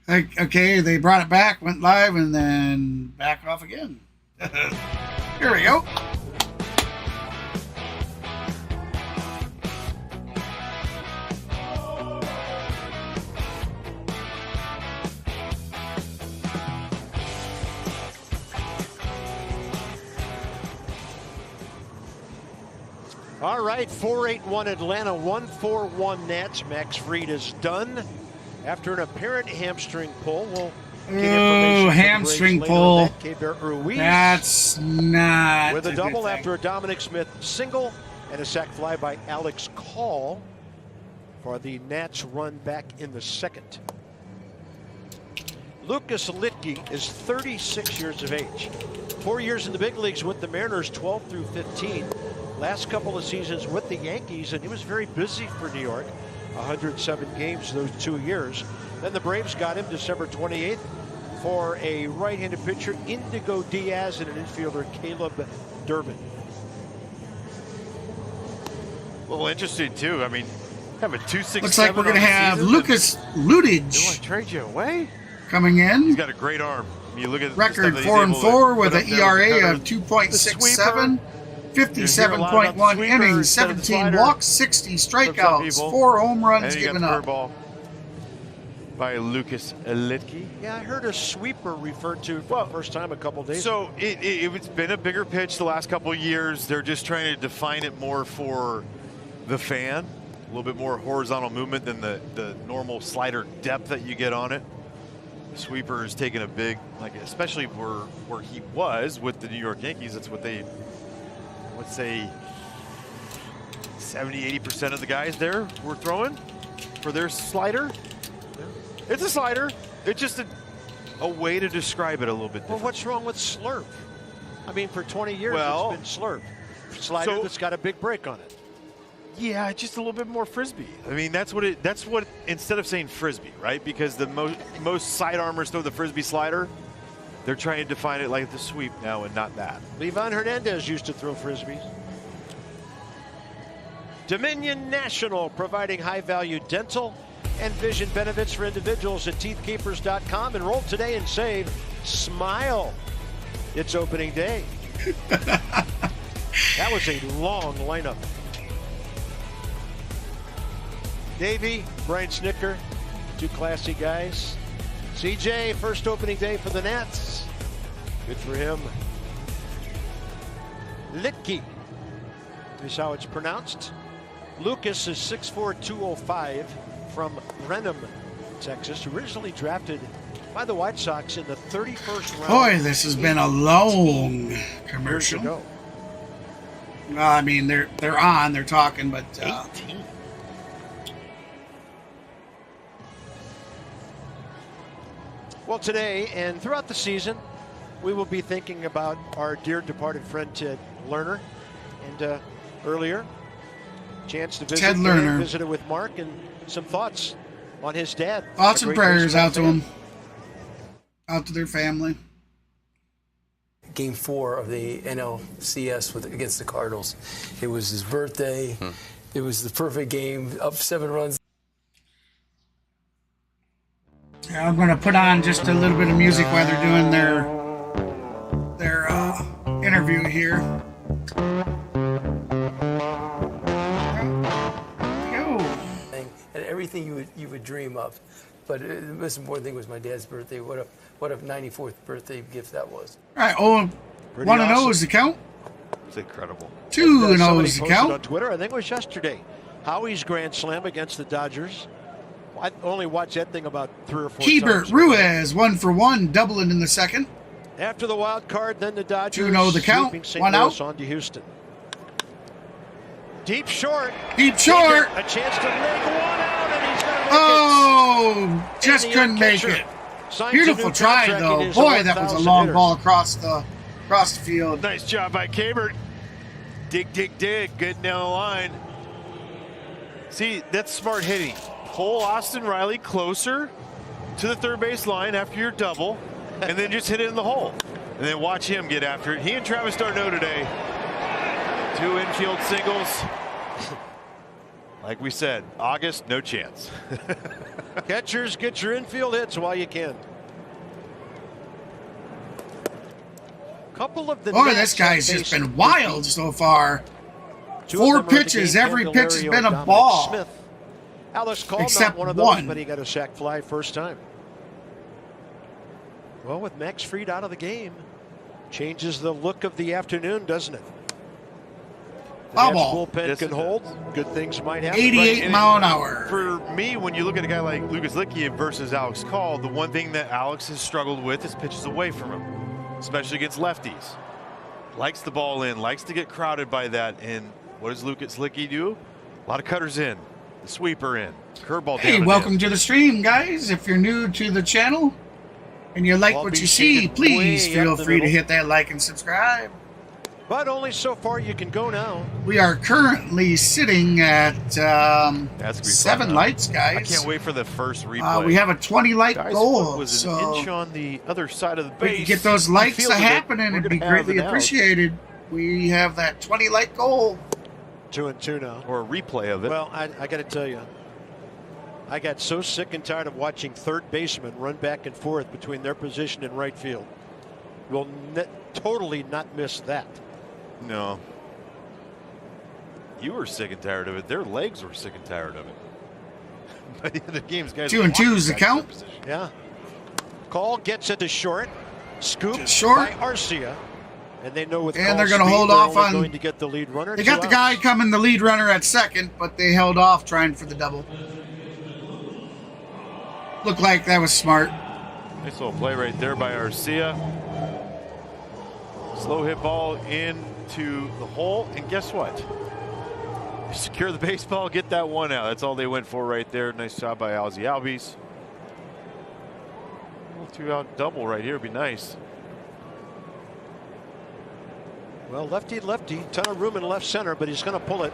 Okay, they brought it back, went live, and then back off again. Here we go. All right, 4-8-1 Atlanta, 1-4-1 Nats. Max Fried is done after an apparent hamstring pull. We'll get information hamstring pull. Ruiz That's not with a double good thing. after a Dominic Smith single and a sac fly by Alex Call for the Nats run back in the second. Lucas Litke is 36 years of age. 4 years in the big leagues with the Mariners, 12 through 15. Last couple of seasons with the Yankees, and he was very busy for New York. 107 games those 2 years. Then the Braves got him December 28th for a right-handed pitcher, Indigo Diaz, and an infielder, Caleb Durbin. Well, interesting too. I mean, have a 2.67. Looks like we're going to have Lucas Ludic They want to trade you away? coming in. He's got a great arm. You look at the Record stuff that he's able to 4-4 with put an up there with the ERA cutter. of 2.67, You hear a lot about the 57.1 sweeper innings, instead of the 17 slider walks, 60 from some strikeouts, people. 4 home And runs then you given got up. the curveball by Lucas Litke. Yeah, I heard a sweeper referred to for the first time a couple days ago. So it's been a bigger pitch the last couple of years. They're just trying to define it more for the fan. A little bit more horizontal movement than the normal slider depth that you get on it. The sweeper is taking a big, like, especially where he was with the New York Yankees. That's what they, let's say, 70-80% of the guys there were throwing for their slider. It's a slider. It's just a way to describe it a little bit different. Well, what's wrong with slurp? I mean, for 20 years Well, it's been slurp. Slider so- that's got a big break on it. Yeah, just a little bit more frisbee. I mean, that's what instead of saying frisbee, right? Because the most sidearmers throw the frisbee slider. They're trying to define it like the sweep now and not that. Livan Hernandez used to throw frisbees. Dominion National, providing high-value dental and vision benefits for individuals at teethkeepers.com. Enroll today and save. Smile. It's opening day. That was a long lineup. Davey, Brian Snicker, two classy guys. CJ, first opening day for the Nats. Good for him. Litke is how it's pronounced. Lucas is 6'4", 205 from Brenham, Texas. Originally drafted by the White Sox in the 31st round. Boy, this has been a long years commercial. ago. Well, I mean, they're on, they're talking, but 18. Well, today and throughout the season, we will be thinking about our dear departed friend Ted Lerner. And earlier, chance to visit Ted Lerner. visited with Mark and some thoughts on his dad. thoughts A and great prayers baseball out to fan. them, out to their family. Game 4 of the NLCS against the Cardinals. It was his birthday. It was the perfect game, up 7 runs. Yeah, I'm going to put on just a little bit of music while they're doing their interview here. And everything you would dream of. But the most important thing was my dad's birthday. What a 94th birthday gift that was. All right, 1-0 is the count. It's incredible. 2-0 is the count. On Twitter, I think it was yesterday, Howie's grand slam against the Dodgers. I only watched that thing about 3 or 4 times. Keibert Ruiz, 1-for-1, doubling in the second. After the wild card, then the Dodgers 2-0 the count. sweeping St. 1 Louis out. on to Houston. Deep short. Deep short. A chance to make 1 out, and he's going to make Oh, just And the couldn't make catcher it. signs Beautiful a new try, contract. though. It is Boy, a that was a 1,000 long hitter. ball across the field. Nice job by Keibert. Dig. Good down the line. See, that's smart hitting. Pull Austin Riley closer to the third base line after your double, and then just hit it in the hole. And then watch him get after it. He and Travis d'Arnaud today. 2 infield singles. Like we said, August, no chance. Catchers, get your infield hits while you can. Couple of the Boy, Nats this guy's have just faced been wild so far. 2 of 4 them are the pitches, game every pitch has Candelario, been a Dominic ball. Smith. Alex Call, Except not one of those, one. but he got a sac fly first time. Well, with Max Fried out of the game, changes the look of the afternoon, doesn't it? The Foul Nats ball. bullpen Yes, can it hold. Good things might happen. 88 And mile an hour. For me, when you look at a guy like Lucas Licky versus Alex Call, the one thing that Alex has struggled with is pitches away from him, especially against lefties. Likes the ball in, likes to get crowded by that. And what does Lucas Licky do? A lot of cutters in, the sweeper in, curveball down. Hey, and welcome in. to the stream, guys. If you're new to the channel and you like Ball what you being see, shaded please way feel up the free to middle. hit that like and subscribe. But only so far you can go now. We are currently sitting at That's gonna be 7 fun. lights, I guys. can't wait for the first replay. We have a 20 light Guy's goal, foot was an so inch on the other side of the if base. we could get those lights Fielded it. happening, We're it'd be gonna have greatly an out. appreciated. We have that 20 light goal. 2-2 now. Or a replay of it. Well, I got to tell you, I got so sick and tired of watching third basemen run back and forth between their position and right field. We'll totally not miss that. No. You were sick and tired of it. Their legs were sick and tired of it. By the end of the games, guys. 2-2 is the count. Yeah. Call gets it to short. Scoop Short. by Arcia. And they know with And Call's they're gonna speed, hold they're off only on- going to get the lead runner. They 2 got the guy outs. coming the lead runner at second, but they held off trying for the double. Looked like that was smart. Nice little play right there by Arcia. Slow hit ball into the hole. And guess what? Secure the baseball, get that 1 out. That's all they went for right there. Nice job by Ozzie Albies. A little 2-out double right here would be nice. Well, lefty, ton of room in left center, but he's going to pull it.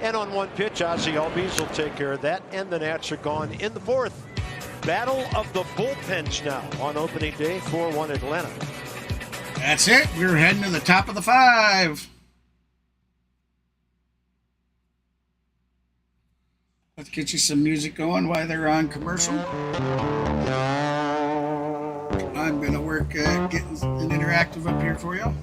And on 1 pitch, Ozzie Albies will take care of that. And the Nats are gone in the 4th. Battle of the bullpens now on opening day, 4-1 Atlanta. That's it. We're heading to the top of the 5. Let's get you some music going while they're on commercial. I'm going to work at getting an interactive up here for you.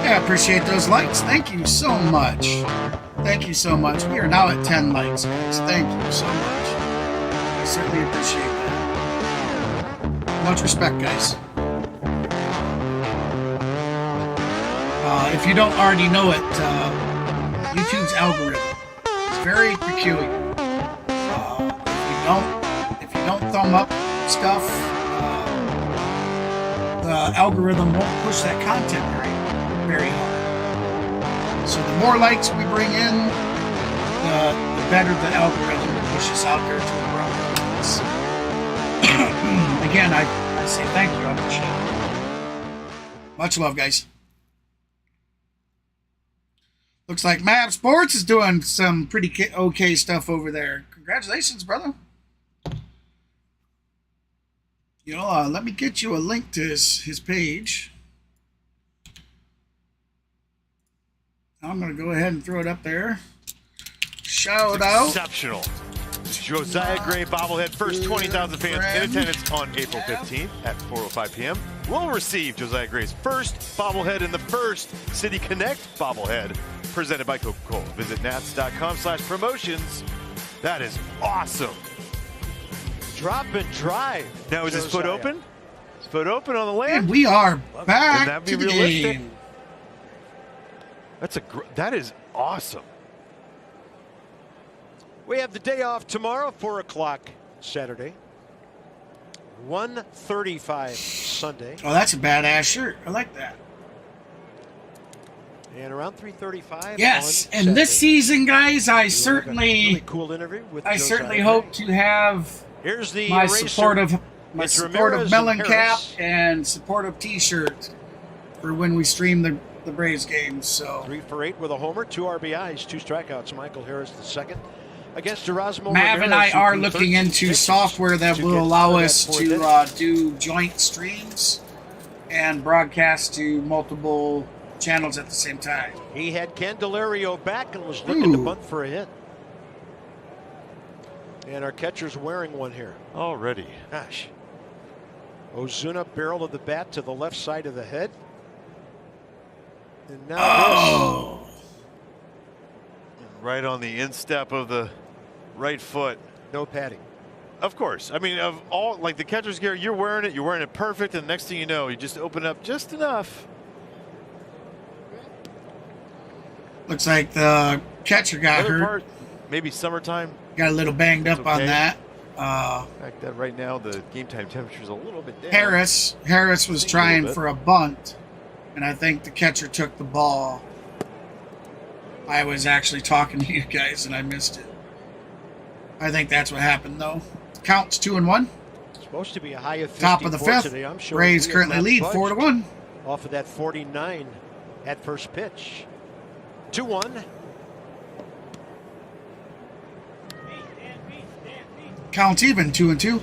Yeah, I appreciate those likes. Thank you so much. Thank you so much. We are now at 10 likes, guys. Thank you so much. I certainly appreciate that. Much respect, guys. If you don't already know it, YouTube's algorithm is very peculiar. If you don't thumb up stuff, the algorithm won't push that content very hard. So the more likes we bring in, the better the algorithm will push us out there to the ground. Fans. Again, I say thank you. I appreciate it. Much love, guys. Looks like MLB Sports is doing some pretty okay stuff over there. Congratulations, brother. You know, let me get you a link to his page. I'm going to go ahead and throw it up there. Shout out. Exceptional. Josiah Gray bobblehead, first 20,000 fans in attendance on April 15th at 4:05 p.m. will receive Josiah Gray's first bobblehead in the first City Connect bobblehead presented by Coca-Cola. Visit nats.com/promotions. That is awesome. Drop and drive. Now, is his foot open? His foot open on the land? And we are back Can that be to the realistic? game. That is awesome. We have the day off tomorrow, 4 o'clock Saturday. 1:35 Sunday. Oh, that's a badass shirt. I like that. And around 3:35. Yes, on and this Saturday, season, guys, I we have a certainly really cool interview with I Josiah certainly Gray. hope to have Here's the my eraser. supportive It's Ramirez melon and cap Harris. and supportive T-shirt for when we stream the Braves games. So 3 for 8 with a homer, 2 RBIs, 2 strikeouts. Michael Harris the second. Against Erasmo Mav and I Ramirez, are who threw looking 13 into pitches software that to will get allow to that us fourth to inning. do joint streams and broadcast to multiple channels at the same time. He had Candelario back and was looking to Ooh. bunt for a hit. And our catcher's wearing one here. Already. Gosh. Ozuna barrel of the bat to the left side of the head. And now Oh, Right on the instep of the right foot. this. No padding. Of course. I mean, of all, like the catcher's gear, you're wearing it perfect, and the next thing you know, you just open up just enough. looks like the catcher got Other hurt. part, maybe summertime. Got a little banged up on okay. that. In fact, that right now the game time temperature is a little bit down. Harris was Think a trying little bit. for a bunt, and I think the catcher took the ball. I was actually talking to you guys, and I missed it. I think that's what happened, though. Counts 2-1. Supposed to be a high of 54 Top of the fifth. today. I'm sure Braves we have currently not lead budged 4-1. off of that 49 at first pitch. 2-1. Counts even 2-2.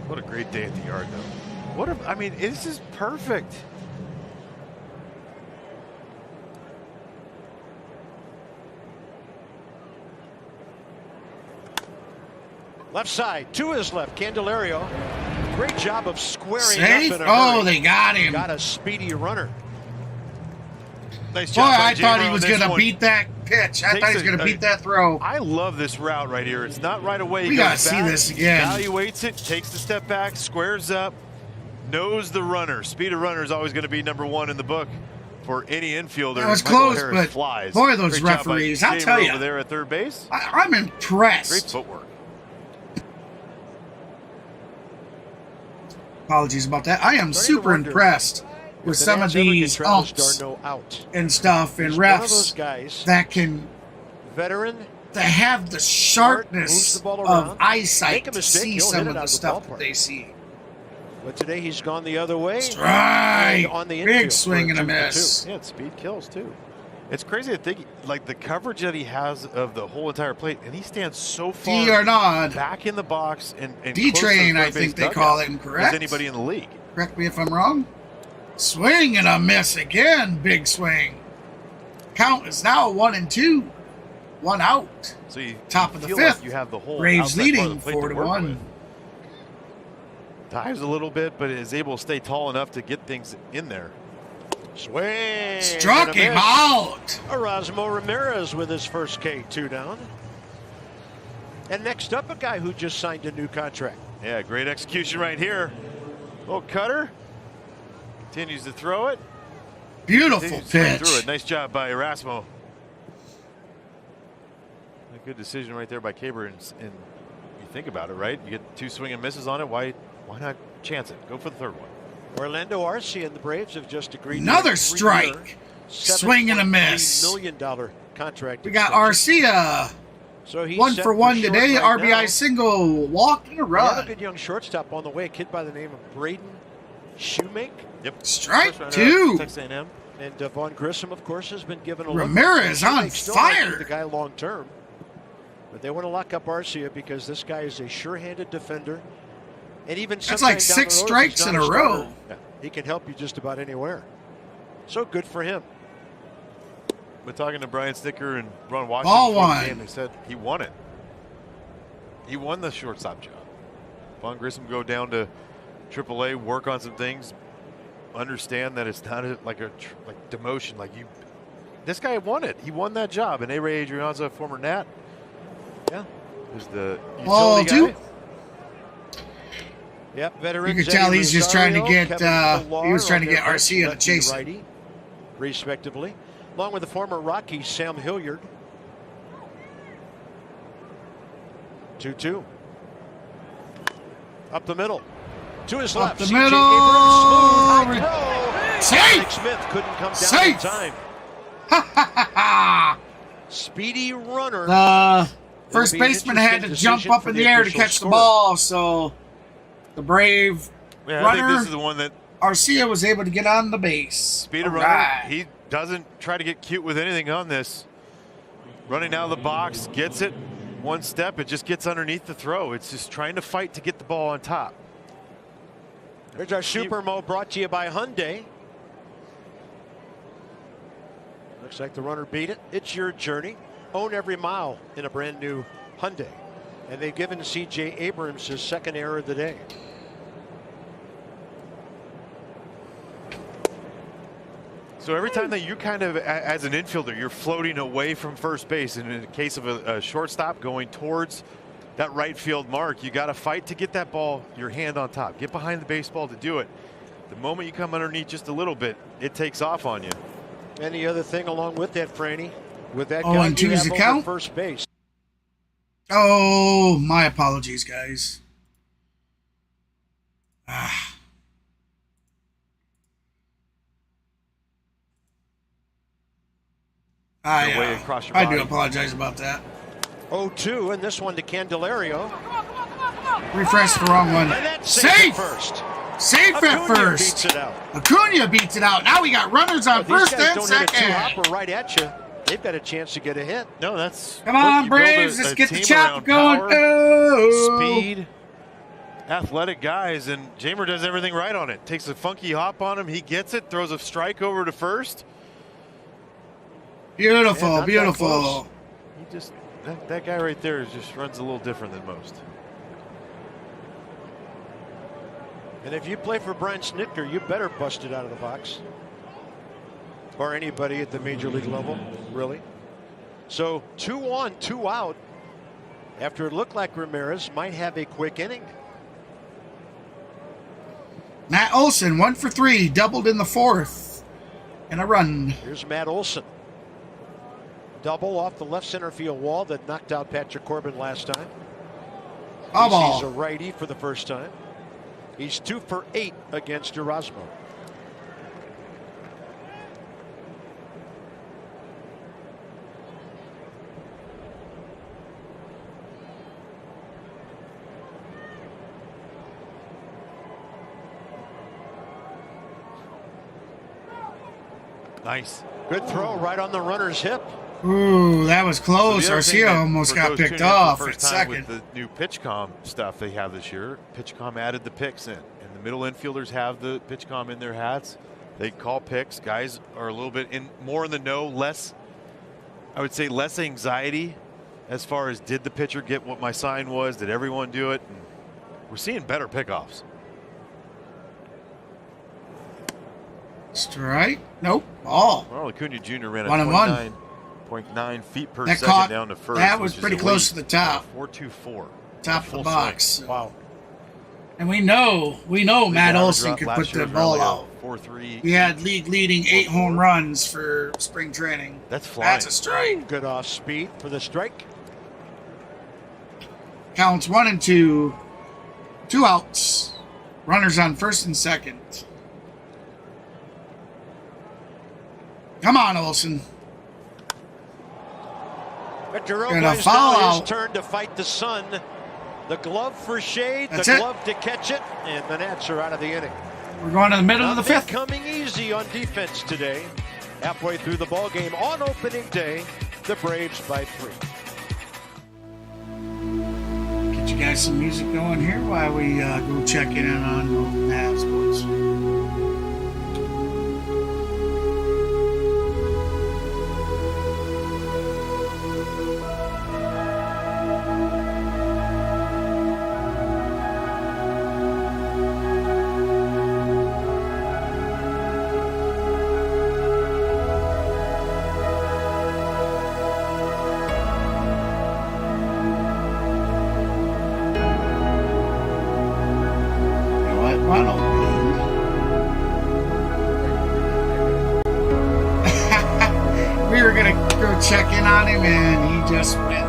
What a great day at the yard, though. I mean, this is perfect. Left side to his left. Candelario. Great job of squaring Safe. up in a Oh, hurry. they got him. Got a speedy runner. Nice Boy, job by I thought he J-Ro was on this going to one. beat that pitch. I thought he was going to beat that throw. I love this route right here. It's not right away. He We goes gotta see back, this again. Evaluates it, takes the step back, squares up, knows the runner. Speed of runner is always going to be number one in the book for any infielder. That was Michael close, Harris but flies. boy, those Great job by referees, I'll J-Ro tell ya. over there at third base. I'm Great impressed. footwork. Apologies about that. I am Starting to super wonder impressed with if the some of Nats ever get these Travis umps d'Arnaud out. and stuff and He's one of those refs guys, that can veteran, that have the moves sharpness the ball of around. Make eyesight a to mistake, see he'll some hit of it out the of the stuff that ballpark. they see. but today he's gone the other way. Strike! On the Big infield swing for and a 2-for-2. miss. Yeah, speed kills too. It's crazy to think, like the coverage that he has of the whole entire plate, and he stands so far D-Arnaud. back in the box and D-Train, close I to the third think base they call dugout him, correct? as anybody in the league. Correct me if I'm wrong. Swing and a miss again. Big swing. Count is now 1-2. 1 out. So you Top of the feel fifth. Like you have the whole Braves outside part of leading the plate to work 4-1. with. Dives a little bit, but is able to stay tall enough to get things in there. Swing. Struck and a him miss. out. Erasmo Ramirez with his first K, 2 down. And next up, a guy who just signed a new contract. Yeah, great execution right here. Little cutter. Continues to throw it. Beautiful Continues to swing through pitch. it. Nice job by Erasmo. A good decision right there by Caber. And you think about it, right? You get 2 swing and misses on it. Why not chance it? Go for the third one. Orlando Arcia and the Braves have just agreed Another to a strike. $3-year, Swing and a $7.3 miss. $1 million contract. We got extension. Arcia. So he's 1 set for 1 short today. right RBI now. single. Walk and a We have a run. good young shortstop on the way, a kid by the name of Braden Shoemake. Yep. Strike First round, 2. Texas A&M. And Vaughn Grissom, of course, has been given a Ramirez look. on Shoemake still might be fire. the guy long term. But they want to lock up Arcia because this guy is a sure-handed defender. And even That's like sometime down 6 the road, if strikes he's in not a starter, row. yeah, he can help you just about anywhere. So good for him. But talking to Brian Sticker and Ron Washington Ball before the one. game, they said he won it. He won the shortstop job. Vaughn Grissom go down to AAA, work on some things, understand that it's not like demotion. Like this guy won it. He won that job. And A-Ray Adrianza, former Nat, Yeah. is the Ball utility 2. guy. Yep, veteran. You can tell he's just trying to Rosario, get, Kevin Pillar he was trying to on get their Arcia to lefty chase him. righty, respectively, along with the former Rockies Sam Hilliard. 2-2. Up the middle. To his Up left. the CJ middle. Abrams, smooth high throw. Safe. Dominic Smith couldn't come down Safe. in time. Ha ha ha ha. Speedy runner. The first It'll be an baseman had to interesting jump decision up for in the the air to official catch the scorer. ball, so the brave Yeah, I think runner this is the one that Arcia was able to get on the base. speed of All runner. right. He doesn't try to get cute with anything on this. Running out of the box, gets it one step, it just gets underneath the throw. It's just trying to fight to get the ball on top. There's our Super Mo brought to you by Hyundai. Looks like the runner beat it. It's your journey. Own every mile in a brand new Hyundai. And they've given C.J. Abrams his second error of the day. So every time that you kind of, as an infielder, you're floating away from first base, and in the case of a shortstop going towards that right field mark, you got to fight to get that ball, your hand on top. Get behind the baseball to do it. The moment you come underneath just a little bit, it takes off on you. And the other thing along with that, Franny, with that Oh, guy and you two's have the over count? first base. Oh, my apologies, guys. Way across your I body. do apologize about that. 0-2, and this one to Candelario. Refresh the wrong one. And that's Safe! first. Safe at Acuna first. beats it out. Acuna beats it out. Now we got runners on These first guys and don't hit a second. two-hopper right at you. They've got a chance to get a hit. No, that's. Come on, you build Braves. a Let's get the team chop around going. power, Oh. Speed, athletic guys, and Jamer does everything right on it. Takes a funky hop on him. He gets it, throws a strike over to first. Beautiful, Yeah, not that beautiful. close. He just, that guy right there just runs a little different than most. And if you play for Brian Snitker, you better bust it out of the box. Or anybody at the major league level, really. So 2 on, 2 out. After it looked like Ramirez might have a quick inning. Matt Olson, 1 for 3, doubled in the fourth. And a run. Here's Matt Olson. Double off the left center field wall that knocked out Patrick Corbin last time. Foul ball. He's a righty for the first time. He's 2 for 8 against Erasmo. Nice. Good throw right on the runner's hip. Ooh, that was close. So the other thing Arcia that almost for got those picked tuning in for the off at first time second. with the new PitchCom stuff they have this year, PitchCom added the picks in, and the middle infielders have the PitchCom in their hats. They call picks. Guys are a little bit more in the know, less, I would say, less anxiety as far as did the pitcher get what my sign was? Did everyone do it? And we're seeing better pickoffs. Strike. Nope. Ball. Well, Acuna Jr. ran a 1-1. 29.9 feet per That second caught. down to first. That was which is pretty elite. close to the top. 4.24. Top of the Full box. swing. Wow. And we know Matt Average Olson could last put year the was ball really out. 4.3. He had league-leading 8 home runs for spring training. That's flying. That's a strike. Good off speed for the strike. Counts 1 and 2. 2 outs. Runners on first and second. Come on, Olson. Victor Gonna Robles foul now his out. turn to fight the sun. The glove for shade, That's the it. glove to catch it, and the Nats are out of the inning. We're going to the middle of the Nothing fifth. coming easy on defense today. Halfway through the ball game on opening day, the Braves by 3. Get you guys some music going here while we go check in on Mavs sports. We were gonna go check in on him, and he just went.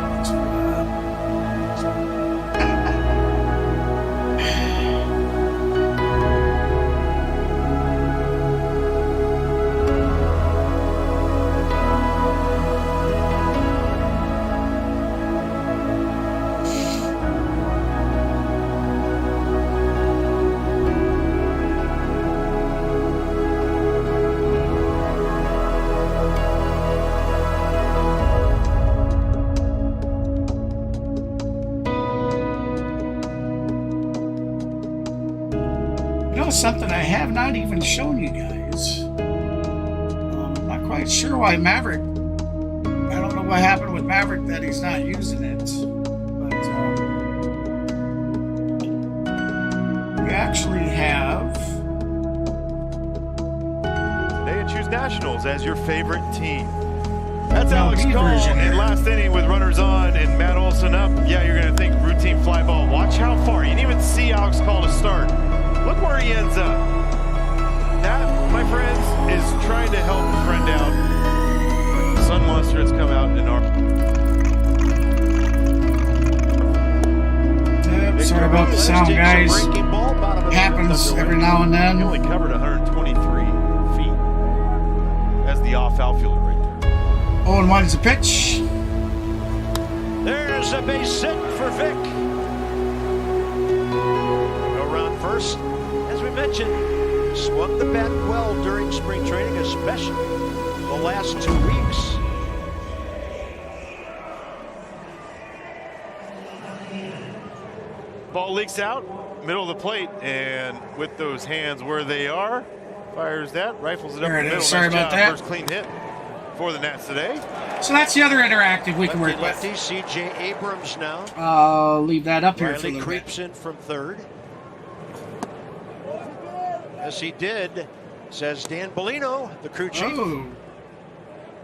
Something I have not even shown you guys. I'm not quite sure why Maverick. I don't know what happened with Maverick that he's not using it. But we actually have. Today, choose Nationals as your favorite team. That's MLB Alex Cole version in here. last inning with runners on and Matt Olson up. Yeah, you're going to think routine fly ball. Watch how far. You didn't even see Alex Cole to start. Look where he ends up. That, my friends, is trying to help a friend out. Sun Monster has come out in our. Yep, sorry about the sound, guys. Happens every now and He then. only covered 123 feet as the off outfielder right there. 0-1 is a pitch. There's a base hit for Vic. Go round first. As we mentioned, swung the bat well during spring training, especially the last 2 weeks. Ball leaks out, middle of the plate, and with those hands where they are, fires that, rifles it up There in it the middle. is. Sorry Nice about job. that. First clean hit for the Nats today. So that's the other interactive we can work Lefty, with. C.J. Abrams now. I'll leave that up here for a Riley little bit. creeps in from third. As he did, says Dan Bellino, the crew chief. Oh,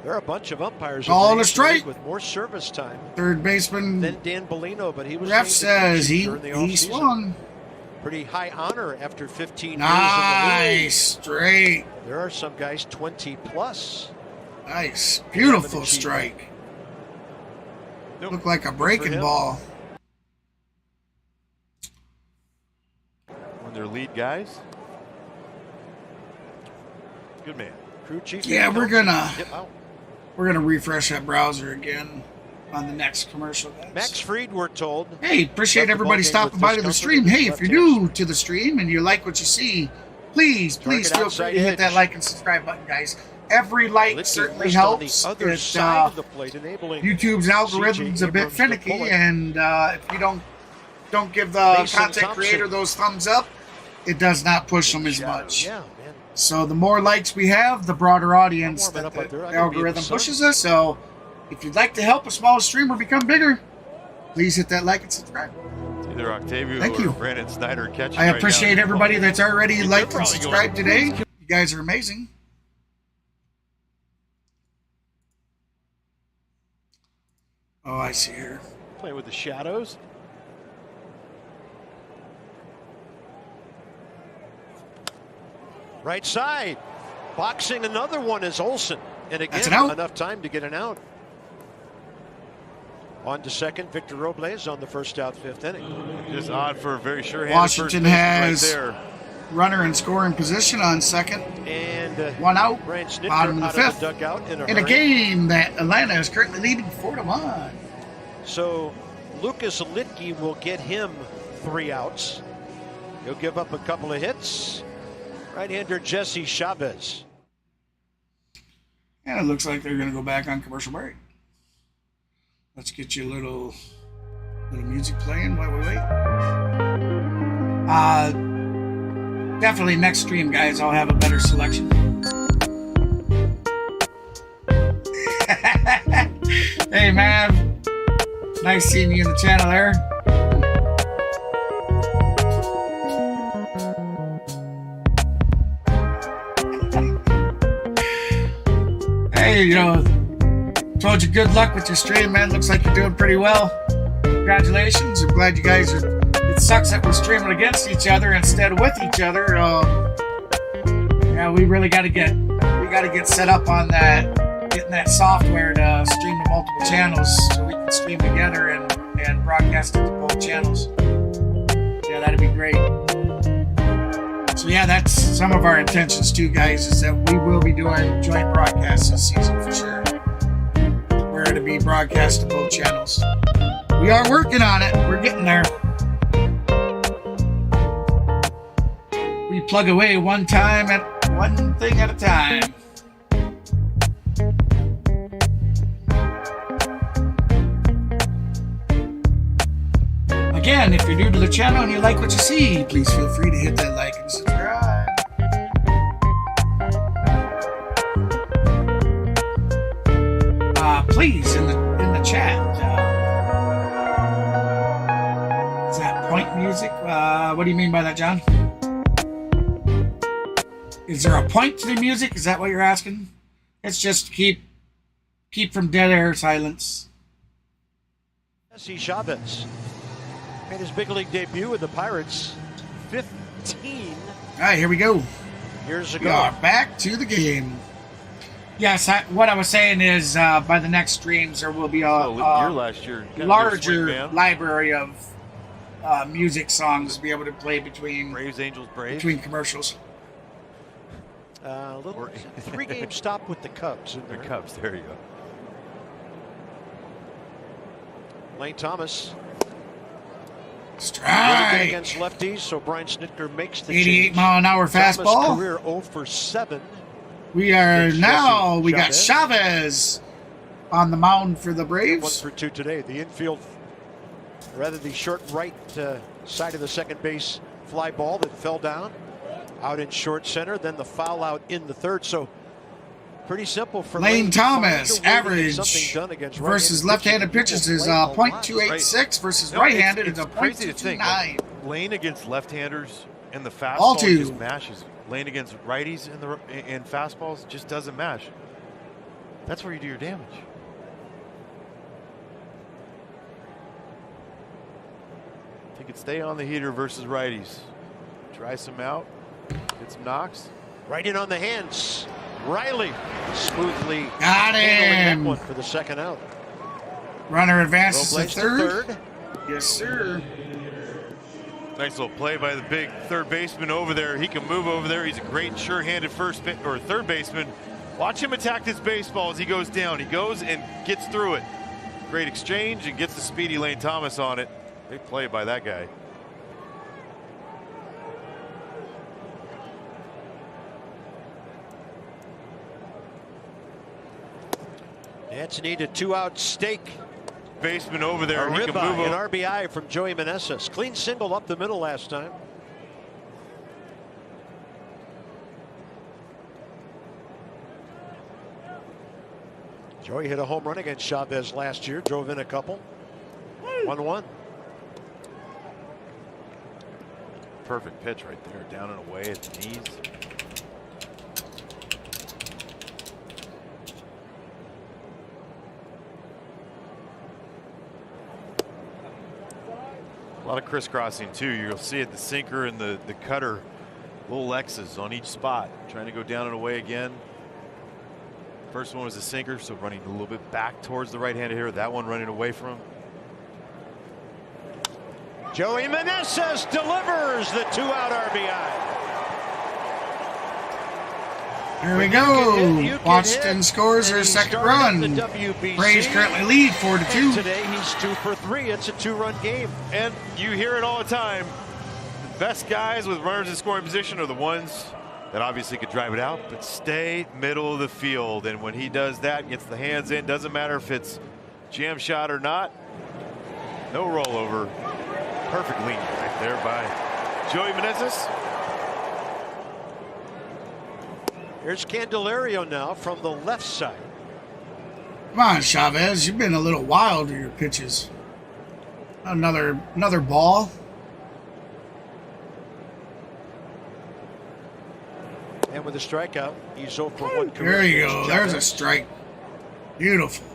There are a bunch of umpires Call in the a strike. league with more service time third baseman. than Dan Bellino, but he was Ref named the says crew he chief during the he offseason. swung. Pretty high honor after 15 years in the Nice, straight. league. There are some guys 20 plus. Nice, beautiful strike. Nope. Looked like a breaking him. ball. When they're lead guys. Good man. Crew chief. Yeah, we're gonna Yep, out. refresh that browser again on the next commercial, guys. Max Fried, we're told. Hey, appreciate Left the everybody ballgame stopping with by to the discomfort stream. with Hey, his if you're left new to the stream and you like what you see, please Target feel free outside to hit edge. that like and subscribe button, guys. Every like Lifty certainly wrist on helps. the other It, side of the plate, enabling YouTube's algorithm's a bit Abrams to finicky, pull it. and if you don't give the Mason content Thompson. creator those thumbs up, it does not push them as Shadow. much. Yeah, man. So the more likes we have, the broader audience I'm warming that up out there. the I gotta be in the algorithm sun. pushes us. So if you'd like to help a small streamer become bigger, please hit that like and subscribe. It's either Octavio Thank or you. Brandon Snyder catching. I right appreciate now. everybody that's already They're liked and probably subscribed going, today. You guys are amazing. Oh, I see here. Play with the shadows. Right side. Boxing another one is Olson. And That's again, an out. enough time to get an out. On to second, Victor Robles on the first out, fifth inning. Just odd for a very sure-handed Washington first baseman has right there. runner in scoring position on second. And One out, Brian Snitker bottom of the out fifth. of the dugout in In a hurry. game that Atlanta is currently leading 4-1. So Lucas Litke will get him 3 outs. He'll give up a couple of hits. Right-hander Jesse Chavez. And it looks like they're going to go back on commercial break. Let's get you a little music playing while we wait. Definitely next stream, guys, I'll have a better selection. Hey, man. Nice seeing you in the channel there. Hey, you know, told you good luck with your stream, man. Looks like you're doing pretty well. Congratulations. I'm glad you guys are. It sucks that we're streaming against each other instead of with each other. Yeah, we really got to get set up on that, getting that software to stream to multiple channels so we can stream together and broadcast it to both channels. Yeah, that'd be great. So yeah, that's some of our intentions too, guys, is that we will be doing joint broadcasts this season for sure. We're going to be broadcast to both channels. We are working on it. We're getting there. We plug away one thing at a time. Again, if you're new to the channel and you like what you see, please feel free to hit that like and subscribe. Please, in the chat, is that point music? What do you mean by that, John? Is there a point to the music? Is that what you're asking? It's just keep from dead air silence. Jesse Chavez made his big league debut with the Pirates 15 All right, here we go. years We ago. are back to the game. Yes, what I was saying is by the next streams there will be a last year, larger library of music songs to be able to play between Braves, Angels, Braves. between commercials. Little 3-game stop with the Cubs. The Cubs, there you go. Lane Thomas really good Strike. against lefties, so Brian Snitker makes the 88 change. mile an hour Thomas' fastball. career 0 for 7. We are It's now. Jesse We got Chavez. Chavez on the mound for the 1 Braves. for 2 today. The infield, rather the short right side of the second base fly ball that fell down out in short center, then the foul out in the third. So pretty simple for Lane to find Thomas, a way to get average something done against versus right-handed left-handed pitches is People play a lot. .286 versus No, right-handed is it's a crazy to think. .229. Lane against left-handers and the fastball All two. just mashes. Lane against righties and fastballs just doesn't mash. That's where you do your damage. If you could stay on the heater versus righties, try some out, get some knocks. Right in on the hands. Riley smoothly Got handling him. that one for the second out. Runner advances to Robles to third. third. Yes, sir. Nice little play by the big third baseman over there. He can move over there. He's a great sure-handed third baseman. Watch him attack this baseball as he goes down. He goes and gets through it. Great exchange and gets the speedy Lane Thomas on it. Big play by that guy. Nats need a 2-out stake. Baseman over there. A He can ribeye, move an over. RBI from Joey Meneses. Clean single up the middle last time. Joey hit a home run against Chavez last year. Drove in a couple. 1-1. Perfect pitch right there. Down and away at the knees. A lot of crisscrossing too. You'll see it, the sinker and the cutter, little X's on each spot, trying to go down and away again. First one was a sinker, so running a little bit back towards the right-handed hitter. That one running away from him. Joey Meneses delivers the 2-out RBI. Here we go. Boston scores their second run. Braves currently lead 4-2. Today he's 2 for 3. It's a 2-run game. And you hear it all the time. The best guys with runners in scoring position are the ones that obviously could drive it out, but stay middle of the field. And when he does that, gets the hands in, doesn't matter if it's jam shot or not. No rollover. Perfect lean right there by Joey Meneses. Here's Candelario now from the left side. Come on, Chavez. You've been a little wild with your pitches. Another ball. And with a strikeout, he's 0 for 1 career. There you go. There's a strike. Beautiful.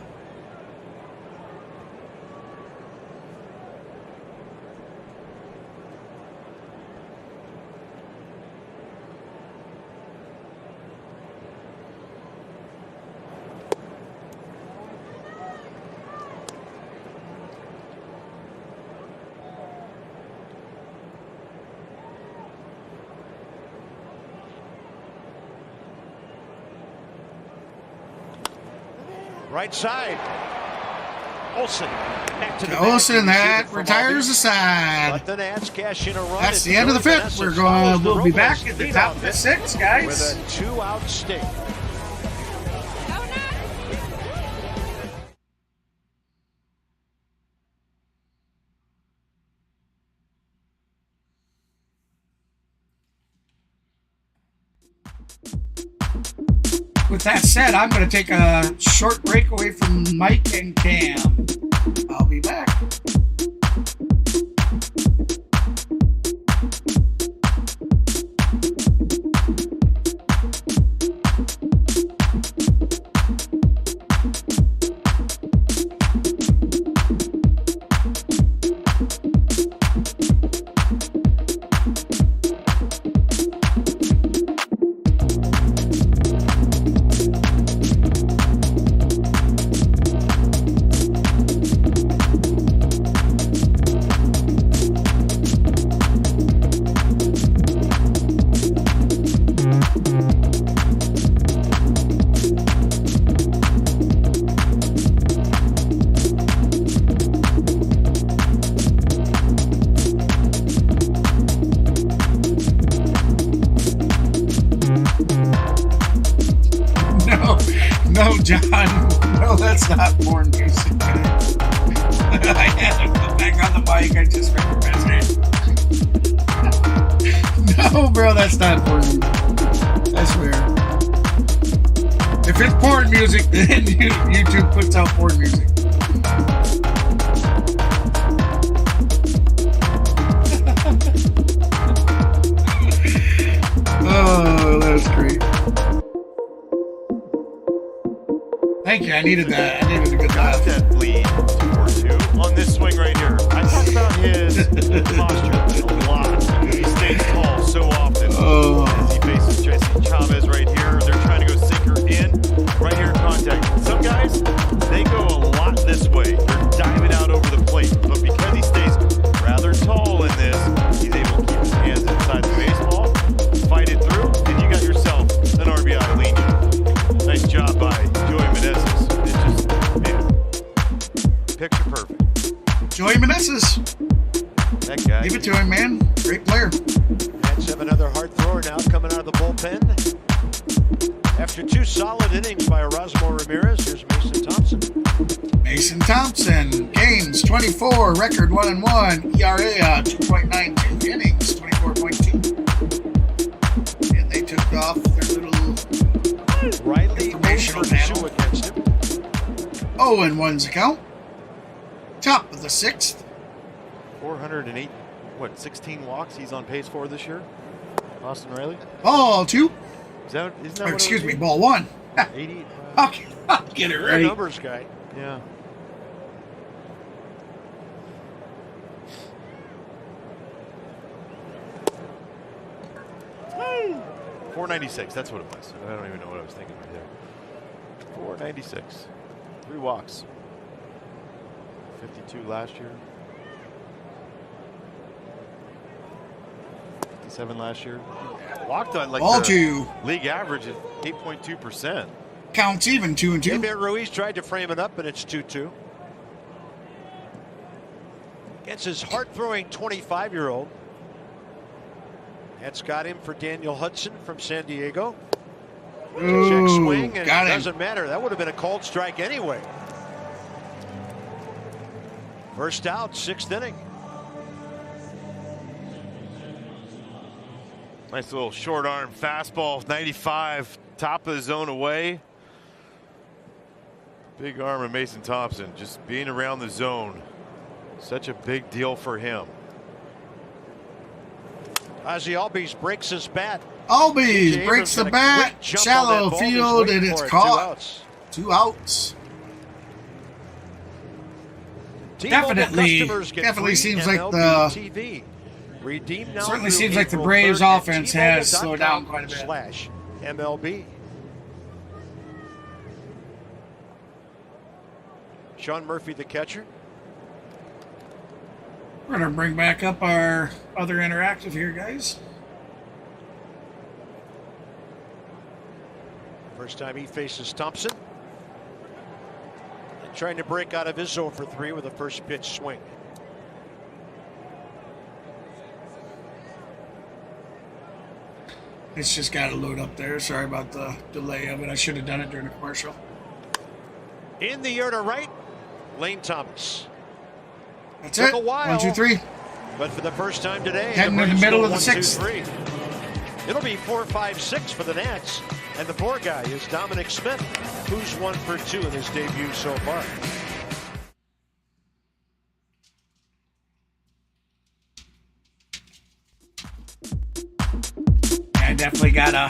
Right side. Olsen. Back to the Olsen, bat. that retires the side. Let the Nats cash in a run. That's the end of the fifth. We'll be back at the top of the sixth, guys. With a 2-out stake. With that said, I'm going to take a short break away from Mike and Cam. I'll be back. No, John. No, that's not porn music. I had to put back on the mic. I just read your message. No, bro, that's not porn music. I swear. If it's porn music, then YouTube puts out porn music. Oh, that was great. Thank you. I needed that. I needed a good laugh. That lead 4-2 on this swing right here. I talk about his posture a lot. He stays tall so often. As he faces Jesse Chavez right here. They're trying to go sinker in. Right here in contact. Some guys, they go a lot this way. They're diving out over the plate. But because he stays rather tall in this, he's able to keep his hands inside the baseball, fight it through, and you got yourself an RBI lead. Nice job by Joey Meneses. It's just, man, picture perfect. Joey Meneses. That guy. Give it to him, man. Great player. Nats have another hard thrower now coming out of the bullpen. After 2 solid innings by Erasmo Ramirez, here's Mason Thompson. Mason Thompson, games 24, record 1-1, ERA 2.92, innings 24.2. And they took off their little Riley informational panel. against him. 0-1's account. Top of the sixth. 408, 16 walks he's on pace for this year? Austin Riley? Ball 2. Isn't that Or what excuse it me, was? ball 1. 80. I'll get it Great right. numbers guy. Yeah. .496, that's what it was. I don't even know what I was thinking right there. .496. 3 walks. 52 last year. 7 last year. Walked on like Ball the 2. league average at 8.2%. Counts even, 2 and 2. David Ruiz tried to frame it up, and it's 2-2. Against his hard-throwing 25-year-old. That's got him for Daniel Hudson from San Diego. Ooh, Check swing, and got it him. doesn't matter. That would have been a called strike anyway. First out, 6th inning. Nice little short arm fastball, 95, top of the zone away. Big arm of Mason Thompson, just being around the zone. Such a big deal for him. Ozzie Albies breaks his bat. Albies J. breaks the Abrams got a bat, quick jump on shallow that ball. He's field, waiting and it's for it. caught. 2 outs. 2 outs. Definitely seems like the TV. Redeem now certainly through seems like the April Braves 3rd at offense has T-Mobile.com slowed down quite a bit. /MLB. Sean Murphy, the catcher. We're going to bring back up our other interactive here, guys. First time he faces Thompson. And trying to break out of his 0 for 3 with a first pitch swing. It's just got to load up there. Sorry about the delay of it. I should have done it during the commercial. In the air to right, Lane Thomas. That's Took it. a while. 1, 2, 3. But for the first time today, Heading in the Braves middle go of the 1, 2, 6th. 3. It'll be 4, 5, 6 for the Nats. And the 4 guy is Dominic Smith, who's 1 for 2 in his debut so far. I definitely gotta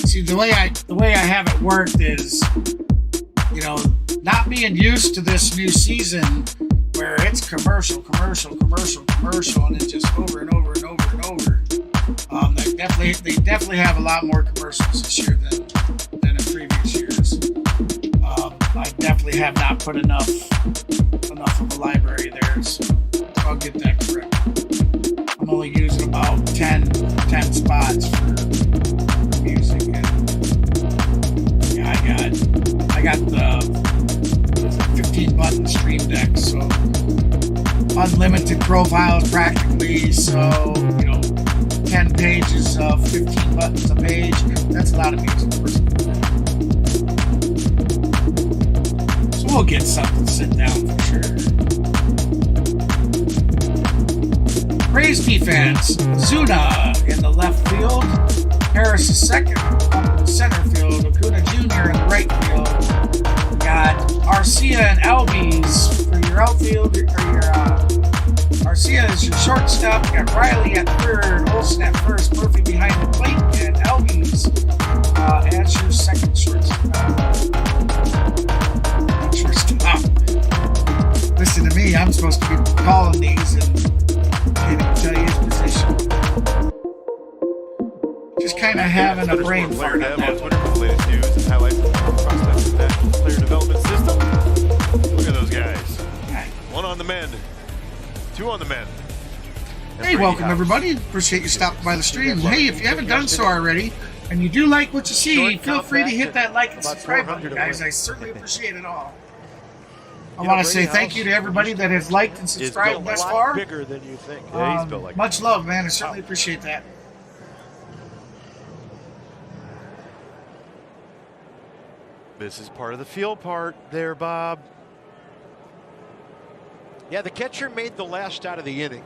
see the way I have it worked is, you know, not being used to this new season where it's commercial, and it's just over and over and over and over. They definitely have a lot more commercials this year than in previous years. I definitely have not put enough of a library there, so I'll get that correct. I'm only using about 10 spots for music, and yeah, I got the 15 button stream deck, so unlimited profiles practically, so 10 pages of 15 buttons a page. That's a lot of music. So we'll get something to sit down for sure. Braves defense, Zuna in the left field, Harris is second, up in center field, Acuna Jr. in the right field. We got Arcia and Albies for your outfield, Arcia is your shortstop. You got Riley at third, Olsen at first, Murphy behind the plate, and Albies as your second shortstop. Listen to me, I'm supposed to be calling these and can't even tell you his position. Just kind of having a brain fart on that. Twitter for the latest news and highlights across the National Player Development System. Look at those guys. 1 on the mend. 2 on the mend. Hey, welcome everybody. Appreciate you stopping by the stream. Hey, if you haven't done so already, and you do like what you see, feel free to hit that like and subscribe button, guys. I certainly appreciate it all. I want to say thank you to everybody that has liked and subscribed thus far. Bigger than you think. Yeah, he's built like much love, man. I certainly appreciate that. This is part of the field part there, Bob. Yeah, the catcher made the last out of the inning.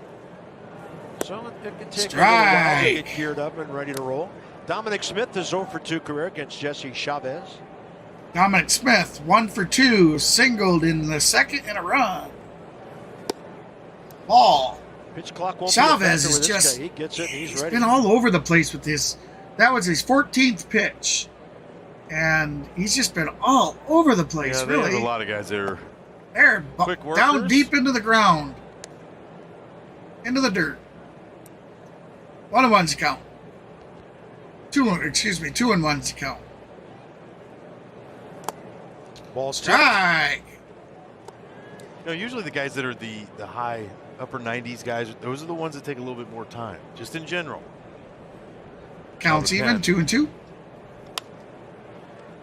So it can take a little while to get geared up and ready to roll. Dominic Smith is 0 for 2 career against Jesse Chavez. Dominic Smith, 1 for 2, singled in the second in a run. Ball. Pitch clock won't Chavez be a is factor with just, this guy. He gets it, he's he's ready. been all over the place with this. That was his 14th pitch. And he's just been all over the place, Yeah, really. There's a lot of guys that are They're quick down workers. deep into the ground. Into the dirt. 1-1's count. 2-1's count. Ball Strike. usually the guys that are the high upper 90s guys, those are the ones that take a little bit more time, just in general. Counts even, 2-2.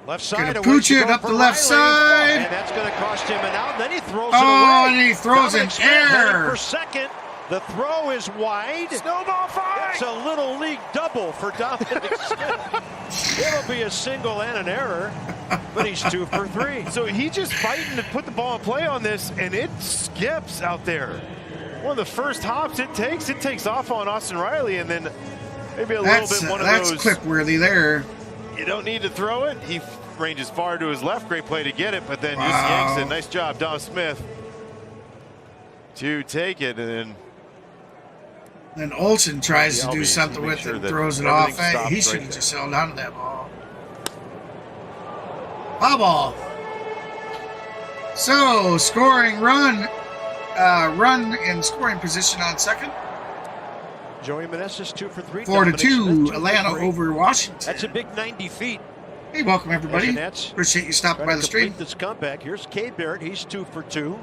Left side. Gonna pooch it up the left side. And that's going to cost him an out. And then he throws it Oh, away. and he throws an error. For second. The throw is wide. Snowball fight! It's a little league double for Dominic Smith. It'll be a single and an error, but he's 2 for 3. So he just fighting to put the ball in play on this, and it skips out there. One of the first hops it takes off on Austin Riley, and then maybe a little bit one of those. That's clip-worthy there. You don't need to throw it. He ranges far to his left. Great play to get it, but then just yanks it. Nice job, Dom Smith, to take it, and then Olsen tries to do something with it and throws it off. He should have just held on to that ball. Foul ball. So, scoring run in scoring position on second. Joey Meneses 2 for 3. 4-2, Atlanta over Washington. That's a big 90 feet. Hey, welcome everybody. Appreciate you stopping by the stream. This comeback. Here's K. Barrett. He's 2 for 2.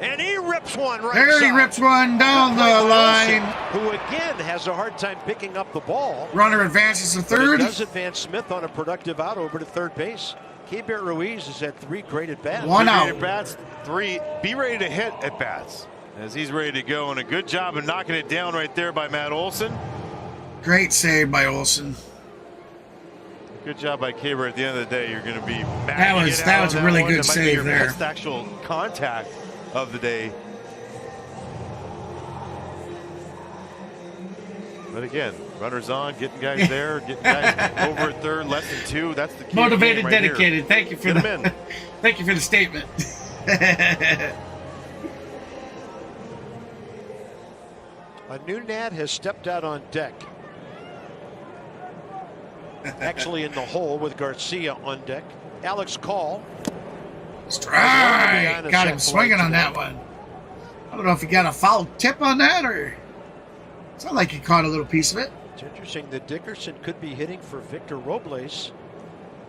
And he rips one right there. He rips one down the line. Who again has a hard time picking up the ball. Runner advances to third. Does advance Smith on a productive out over to third base. K. Barrett Ruiz has had 3 great at bats. 1 out. At bats, 3. Be ready to hit at bats as he's ready to go, and a good job of knocking it down right there by Matt Olson. Great save by Olson. Good job by Caber. At the end of the day, you're going to be that was a really good save there. Best actual contact of the day. But again, runners on, getting guys there, getting guys over at third, less than 2. That's the key. Motivated, right dedicated. Here. Thank you for the thank you for the statement. A new Nat has stepped out on deck. Actually in the hole with Garcia on deck. Alex Call. Strike! Got him swinging on that one. I don't know if he got a foul tip on that or it's not like he caught a little piece of it. It's interesting that Dickerson could be hitting for Victor Robles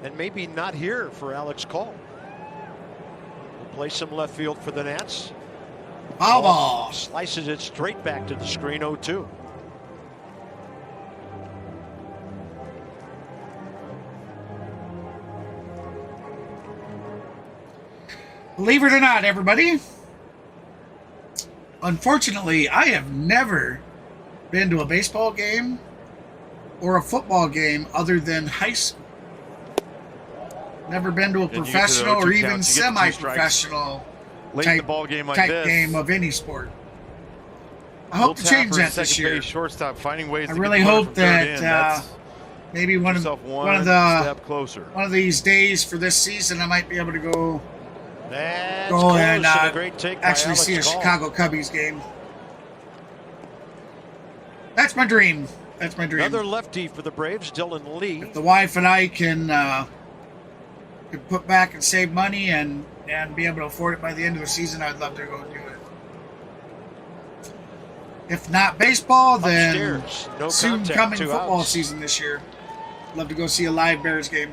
and maybe not here for Alex Call. We'll play some left field for the Nats. Foul ball. Slices it straight back to the screen, 0-2. Believe it or not, everybody, unfortunately, I have never been to a baseball game or a football game other than high school. Never been to a professional or even semi-professional type game of any sport. I hope to change that this year. Shortstop, finding ways I really hope that maybe one of these days for this season, I might be able to go and actually see a Chicago Cubbies game. That's my dream. That's my dream. Another lefty for the Braves, Dylan Lee. If the wife and I can put back and save money and be able to afford it by the end of the season, I'd love to go do it. If not baseball, then soon coming football season this year. Love to go see a live Bears game.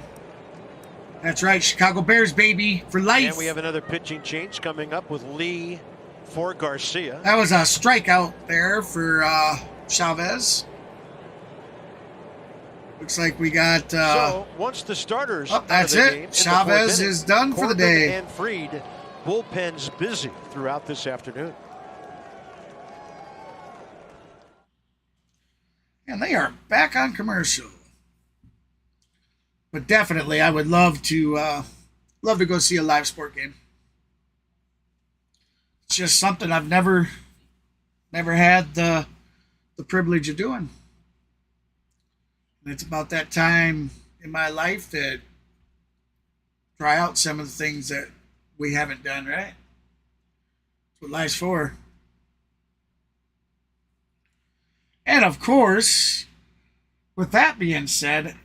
That's right, Chicago Bears, baby, for life. And we have another pitching change coming up with Lee for Garcia. That was a strikeout there for Chavez. Looks like we got. So once the starters, that's it. Chavez is done for the day. And Fried, bullpen's busy throughout this afternoon. And they are back on commercial. But definitely, I would love to go see a live sport game. It's just something I've never had the privilege of doing. And it's about that time in my life that try out some of the things that we haven't done, right? That's what life's for. And of course, with that being said,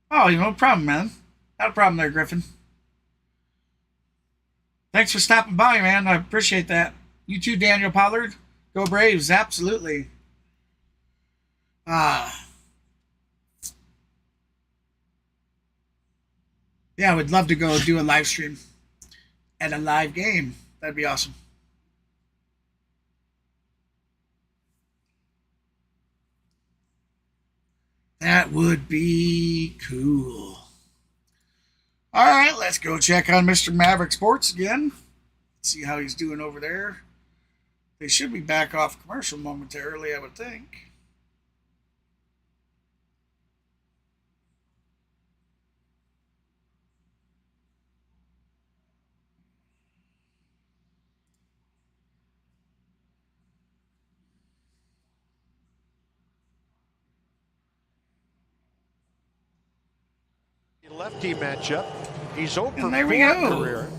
oh, no problem, man. Not a problem there, Griffin. Thanks for stopping by, man. I appreciate that. You too, Daniel Pollard. Go Braves, absolutely. Yeah, I would love to go do a live stream at a live game. That'd be awesome. That would be cool. All right, let's go check on Mr. Maverick Sports again. See how he's doing over there. They should be back off commercial momentarily, I would think. Lefty matchup. He's 0 for 4 there we go. career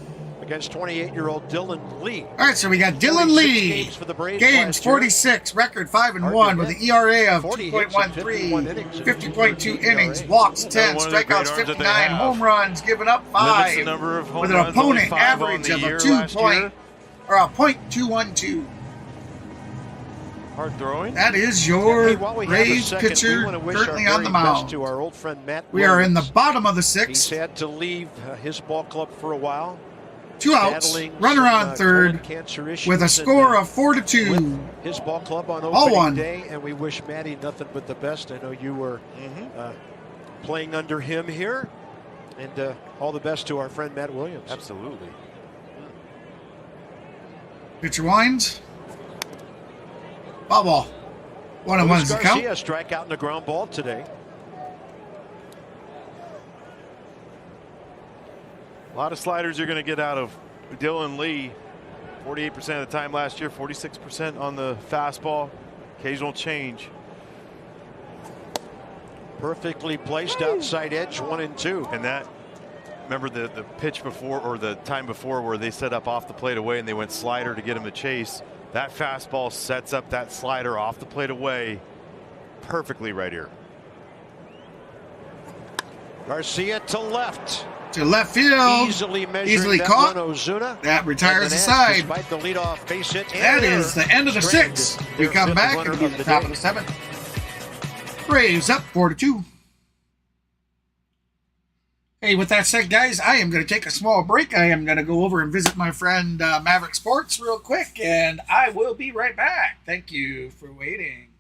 against 28-year-old Dylan Lee. All right, so we got Dylan Lee. Games for the Braves Games last year. 46, record 5-1 with an ERA of 2.13, 50.2 innings, walks 10, strikeouts 59, home runs given up 5, with an opponent average of a 0.212. Hard throwing. That is your Hey, while we have a Rays second, pitcher we want to wish currently our on the very best mound. to our old friend Matt We are in the Williams. bottom of the He's 6th. had to leave his ball club for a while. 2 outs, Battling runner some, on third, colon cancer issues with a and, score of 4-2. with his ball club on All opening one. day, and we wish Matty nothing but the best. I know you were playing under him here, and all the best to our friend Matt Williams. Absolutely. Pitcher winds. Foul ball. 1-1 is the count. Garcia strikeout in the ground ball today. A lot of sliders you're going to get out of Dylan Lee. 48% of the time last year, 46% on the fastball. Occasional change. Perfectly placed outside edge, 1-2. And that, remember the pitch before, or the time before, where they set up off the plate away and they went slider to get him to chase. That fastball sets up that slider off the plate away perfectly right here. Garcia to left. To left field. Easily caught. Ozuna. That retires the side. Despite the leadoff base hit. That is the end of the 6th. We come back and be at the top of the 7th. Braves up 4-2. Hey, with that said, guys, I am going to take a small break. I am going to go over and visit my friend Maverick Sports real quick, and I will be right back. Thank you for waiting.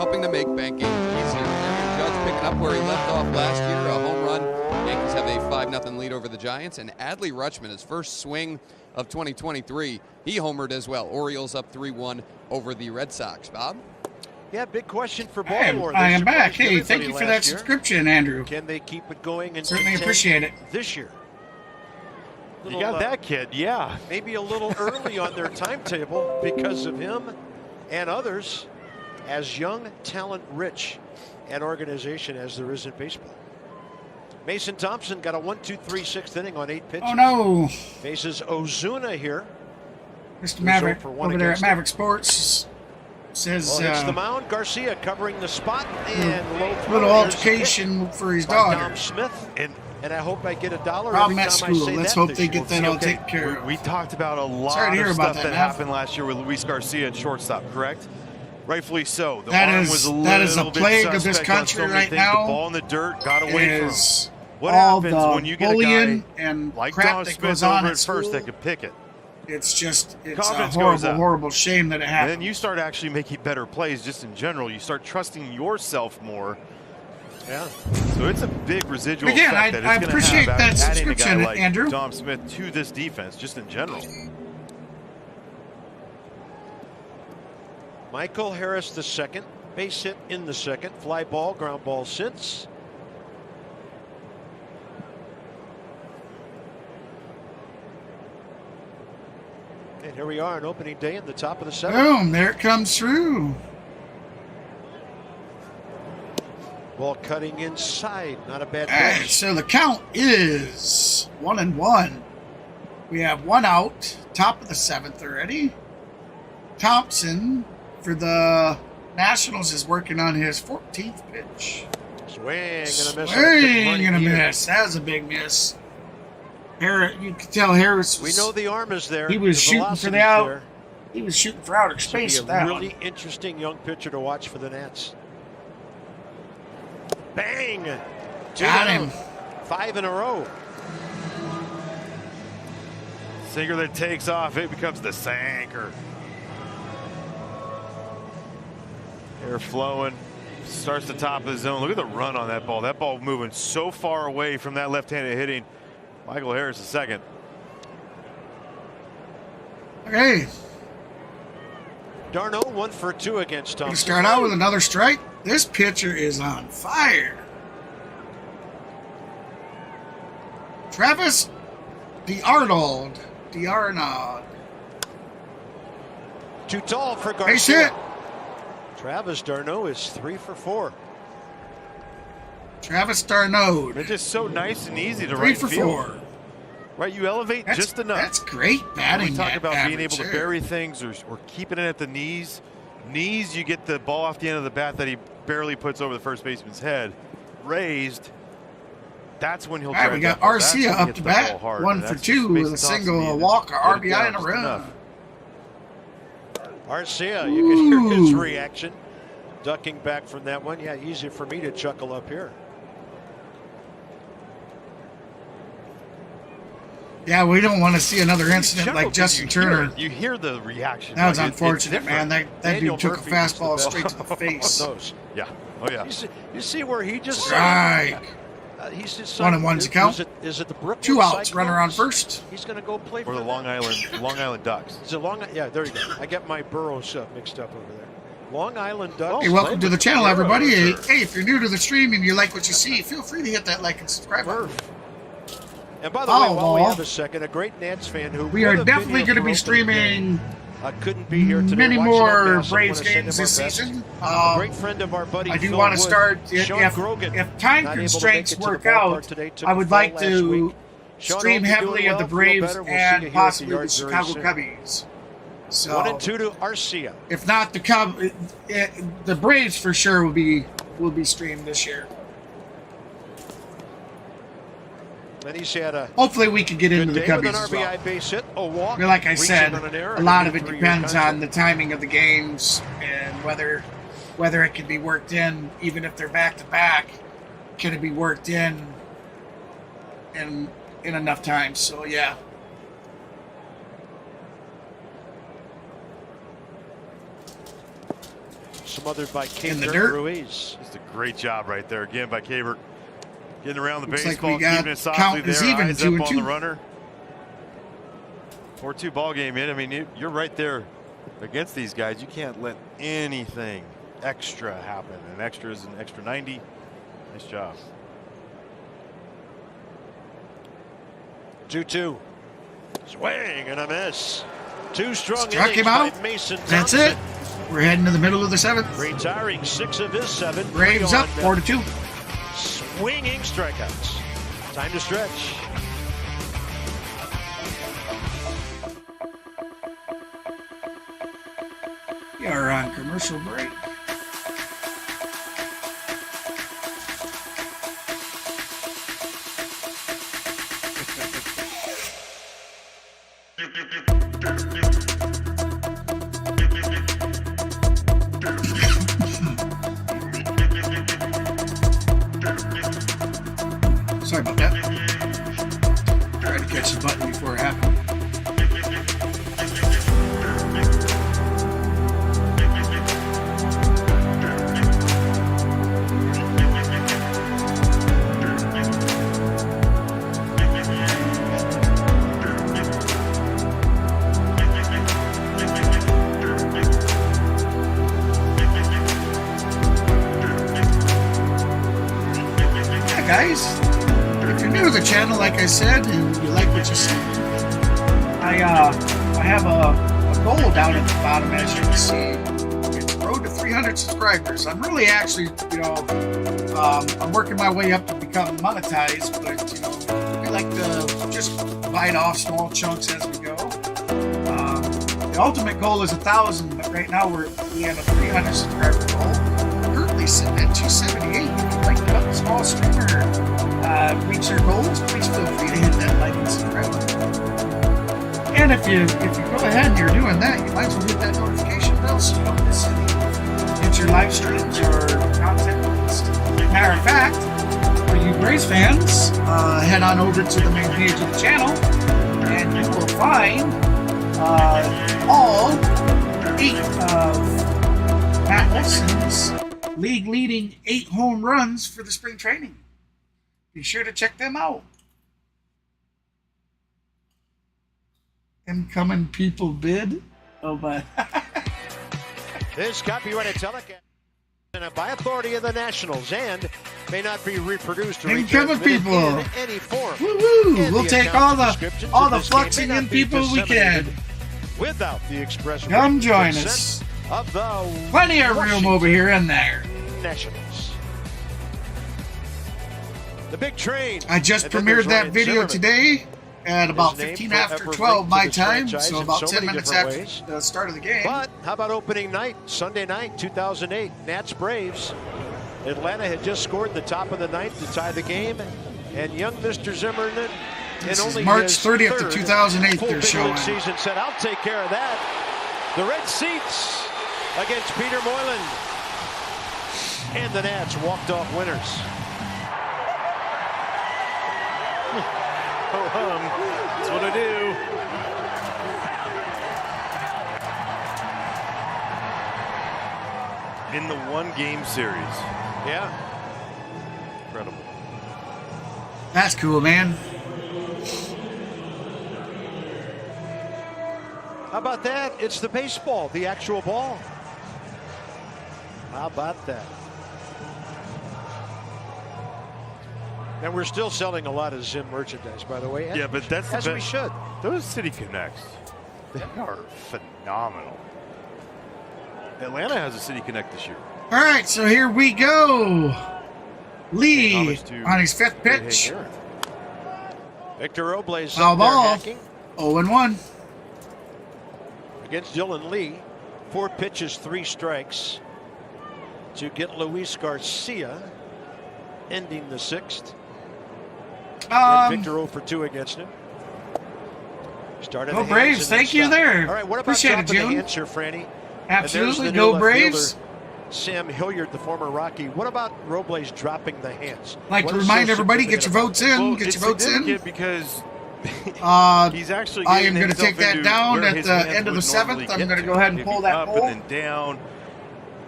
helping to make banking easier. Aaron Judge picking up where he left off last year, a home run. Yankees have a 5-0 lead over the Giants, and Adley Rutschman, his first swing of 2023, he homered as well. Orioles up 3-1 over the Red Sox. Bob? Yeah, big question for Baltimore. I am back. Surprised Hey, thank everybody you for last that year. subscription, Andrew. Can they keep it going and Certainly contend appreciate it. this year? You got that kid, yeah. Maybe a little early on their timetable because of him and others, as young, talent-rich an organization as there is in baseball. Mason Thompson got a 1-2-3-6th inning on 8 pitches. Oh, no. Faces Ozuna here. Mr. Maverick for one over there at against Maverick Sports says Well, hits the mound. Garcia covering the spot and low throw. little Here's the altercation for his pitch by daughter. Dom Smith. And and I hope I get $1 Problem every at time I school. say Let's that hope this they year. get that all taken care of. We talked about a lot Sorry to hear of about stuff that, that Matt. happened last year with Luis Garcia at shortstop, correct? Rightfully so. The That arm is- was a that is a little bit plague of this suspect on country so many right things. now. The ball in the dirt got away from him. Is What all happens the when you get a bullying guy and like crap Dom that Smith goes on over at at first school? that could pick it? It's a Confidence goes horrible, up. horrible shame that it And happened. then you start actually making better plays just in general. You start trusting yourself more. Yeah. So it's a big residual Again, effect that I it's going to appreciate have that adding a guy subscription, like Andrew. Dom Smith to this defense just in general. Michael Harris the second, base hit in the second, fly ball, ground ball since. And here we are on opening day in the top of the seventh. Boom, there it comes through. Ball cutting inside, not a bad All right, pitch. so the count is 1-1. We have one out, top of the seventh already. Thompson for the Nationals is working on his 14th pitch. Swing and a miss. Swing and a miss. That was a big miss. Harris, you can tell Harris We was, know the arm is there. he was the shooting for velocity's the out. there. He was shooting for outer This will space be with a that really one. interesting young pitcher to watch for the Nats. Bang! Two Got down. him. 5 in a row. Sinker that takes off, it becomes the sinker. Air flowing, starts the top of the zone. Look at the run on that ball. That ball moving so far away from that left-handed hitting. Michael Harris the second. Okay, Darno 1 for 2 against we Thompson. start out with another strike. This pitcher is on fire. Travis D'Arnaud. Too tall for Base Garcia. hit. Travis Darno is 3 for 4. Travis D'Arnaud. It's just so nice and easy to 3 right for field. 4. Right, you elevate That's, just enough. That's great batting. We talk about being able average to there. bury things or keeping it at the knees. Knees, you get the ball off the end of the bat that he barely puts over the first baseman's head. Raised, that's when he'll All right, drive we got that ball. That's Arcia when he up hits to the ball bat. hard, 1 and for that's 2 Mason with a Thompson single, needed a to walk, a get it RBI, down and a just run. enough. Arcia, you can hear his Ooh. reaction. Ducking back from that one. Yeah, easy for me to chuckle up here. Yeah, we don't want to see another You incident chuckle like 'cause Justin Turner. You hear the reaction. That was Like, it's unfortunate, man. different. That Daniel dude took Murphy a was the fastball best. straight to the face. Those. Yeah. Oh, yeah. You see where he just Strike. he's just 1-1's the count. Is it the Brooklyn 2 outs, Cyclones? runner on first. He's going to go play Or for the Long Island Ducks. Is it Long? Yeah, there you go. I got my Burrows mixed up over there. Long Island Ducks. Hey, welcome to the channel, everybody. Hey, Burrows. if you're new to the stream and you like what you see, feel free to hit that like and subscribe button. And by the Follow way, while we ball. have a second, a great Nats fan who We would are have been definitely here going to for be opening streaming day, couldn't be here today. many Watching on more Mass. I Braves wanna send games him this our best. season. A great friend of our buddy I do Phil want to Wood, start, Sean Grogan, if time not able to constraints make it to the work ballpark out, today, took I the would fall like last to week. Sean, stream hope you're heavily doing of the well, feel Braves better. We'll see you here and at the possibly the yard very Chicago soon. Cubbies. So 1-2 to Arcia. if not the Braves for sure will be streamed this year. And he's had a Hopefully we can get good into the day with an Cubbies as well. RBI base hit, a walk. But like I reaching said, on an error, a lot of it 3-year depends contract. on the timing of the games and whether it can be worked in, even if they're back to back. Can it be worked in enough time? So yeah. Smothered by In the Kater dirt. Ruiz. Just a great job right there again by Cabert. Getting around the Looks like baseball, we got keeping it softly count is there, even, eyes 2 up and on the 2. runner. 4-2 ball game in. I mean, you're right there against these guys. You can't let anything extra happen. An extra is an extra 90. Nice job. 2-2. Swing and a miss. 2 strong Struck innings him out. by Mason That's Thompson. it. We're heading to the middle of the 7th. Retiring 6 of his 7. Braves up 4-2. Swinging strikeouts. Time to stretch. We are on commercial break. Sorry about that. Tried to catch the button before it happened. Guys, if you're new to the channel, like I said, and you like what you see, I have a goal down at the bottom, as you can see. It's road to 300 subscribers. I'm really actually, I'm working my way up to become monetized, but we like to just bite off small chunks as we go. The ultimate goal is 1,000, but right now we have a 300 subscriber goal. Currently sitting at 278. Like to help a small streamer reach their goals, please feel free to hit that like and subscribe button. And if you go ahead and you're doing that, you might as well hit that notification bell so you don't miss any future live streams or content released. Matter of fact, for you Braves fans, head on over to the main page of the channel and you will find all 8 of Matt Olson's league-leading 8 home runs for the spring training. Be sure to check them out. Incoming people bid. Oh my! This copyrighted telecast by authority of the Nationals and may not be reproduced or incoming people in any form. Woo-hoo. We'll take all the fluxing in people we can. Without the express. Come join us. Of the plenty of room over here and there. Nationals. The big train. I just premiered that video today at about 15 after 12 my time, so about 10 minutes after the start of the game. But how about opening night, Sunday night, 2008, Nats Braves. Atlanta had just scored the top of the ninth to tie the game, and young Mr. Zimmerman, this is March 30th of 2008 they're showing. Season said, I'll take care of that. The red seats against Peter Moylan. And the Nats walked off winners. Ho-hum. That's what I do. In the one-game series. Yeah. Incredible. That's cool, man. How about that? It's the baseball, the actual ball. How about that? And we're still selling a lot of Zim merchandise, by the way. Yeah, but that's the as we should. Those City Connects, they are phenomenal. Atlanta has a City Connect this year. All right, so here we go. Lee on his 5th pitch. Victor Robles Foul ball. 0-1 against Dylan Lee. 4 pitches, 3 strikes to get Luis Garcia, ending the 6th. Victor 0 for 2 against him. Started go Braves, thank you there. All right, what about appreciate it, June. The answer, Franny? Absolutely, go Braves. Fielder, Sam Hilliard, the former Rocky. What about Robles dropping the hands? Like to remind everybody, get your votes in. Well, get your votes in. Because he's actually I am going to take that down at the end of the 7th. I'm going to go ahead and pull that poll. And then down.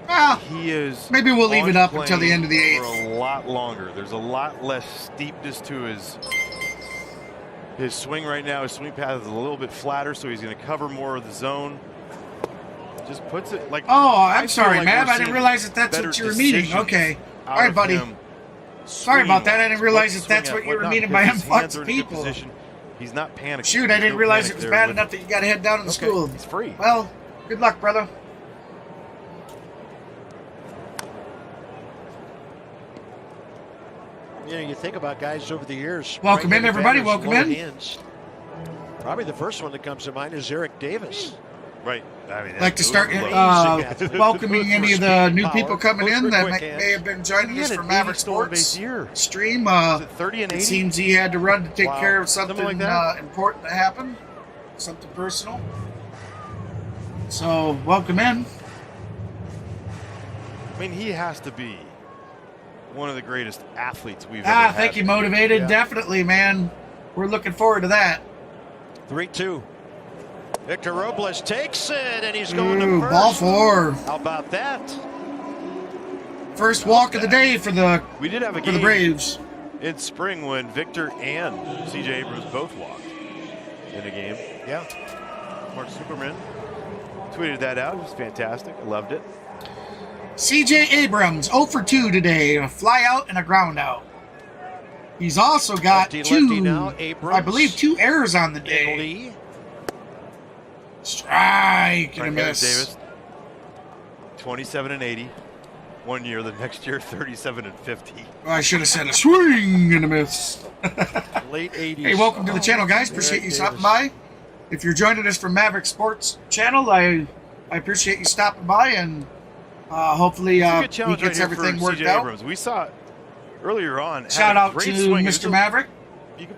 Well, he is. Maybe we'll leave it up until the end of the 8th. For a lot longer. There's a lot less steepness to his swing right now. His swing path is a little bit flatter, so he's going to cover more of the zone. Just puts it like. Oh, I'm sorry, like Matt. I didn't realize that's what you were meaning. Okay. All right, buddy. Sorry about that. I didn't realize that's what you were meaning by influx of people. He's not panicking. Shoot, I didn't realize it was bad enough that you got to head down to the school. He's free. Well, good luck, brother. You know, you think about guys over the years. Welcome in, everybody. Welcome in. Hands. Probably the first one that comes to mind is Eric Davis. Right. I mean, I'd like to start welcoming any of the new people coming in that may have been joining us from Maverick Sports stream. 30 and 80? It seems he had to run to take care of something important to happen. something personal. So, welcome in. I mean, he has to be one of the greatest athletes we've ever had. Thank you, Motivated. Yeah. Definitely, man. We're looking forward to that. 3-2. Victor Robles takes it, and he's going to Ooh, first. ball 4. How about that? First walk of the day for the We did have a for the game Braves. in spring when Victor and CJ Abrams both walked in a game. Yeah. Mark Superman tweeted that out. It was fantastic. I loved it. CJ Abrams 0 for 2 today. A fly out and a ground out. He's also got Lefty now. Abrams, I believe 2 errors on the day. Lee. Strike and a Frank miss. Davis, 27 and 80. 1 year. The next year, 37 and 50. I should have said a swing and a miss. Late 80s. Hey, welcome to the channel, guys. Appreciate you stopping by. If you're joining us from Maverick Sports channel, I appreciate you stopping by, and hopefully It's a he good challenge gets right here everything for worked CJ out. Abrams. We saw it earlier on. Shout Had a out great to swing. Mr. Maverick.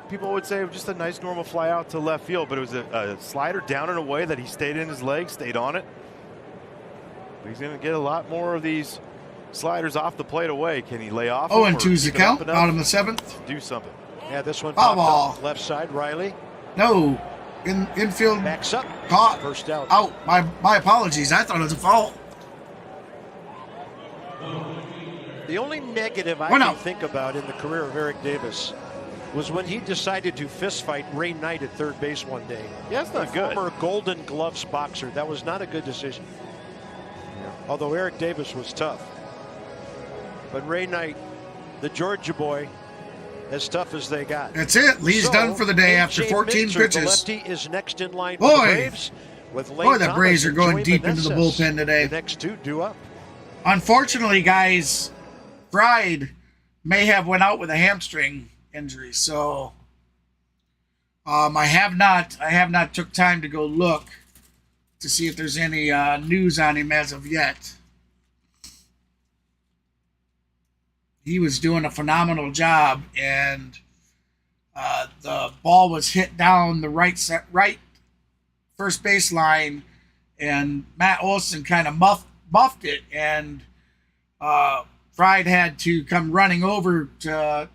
People would say just a nice normal fly out to left field, but it was a slider down and away that he stayed in his leg, stayed on it. He's going to get a lot more of these sliders off the plate away. Can he lay off? 0 and 2's the count. Bottom of the 7th. Do something. Yeah, this one Foul popped ball. up left side. Riley No, infield backs up. caught. First out. Out. My apologies. I thought it was a fault. The only negative I One can out. think about in the career of Eric Davis was when he decided to fist fight Ray Knight at third base one day. Yeah, that's not good. Former Golden Gloves boxer. That was not a good decision. Although Eric Davis was tough. But Ray Knight, the Georgia boy, as tough as they got. That's it. Lee's So, done for the day after AJ 14 Minter, the pitches. lefty, is next in line Boy. for the Braves. With Lane Boy, the Thomas Braves are and going Joey deep into the Meneses. bullpen today. The next 2 due up. Unfortunately, guys, Fried may have went out with a hamstring injury, so I have not took time to go look to see if there's any news on him as of yet. He was doing a phenomenal job, and the ball was hit down the right first baseline, and Matt Olson kind of muffed it, and Fried had to come running over to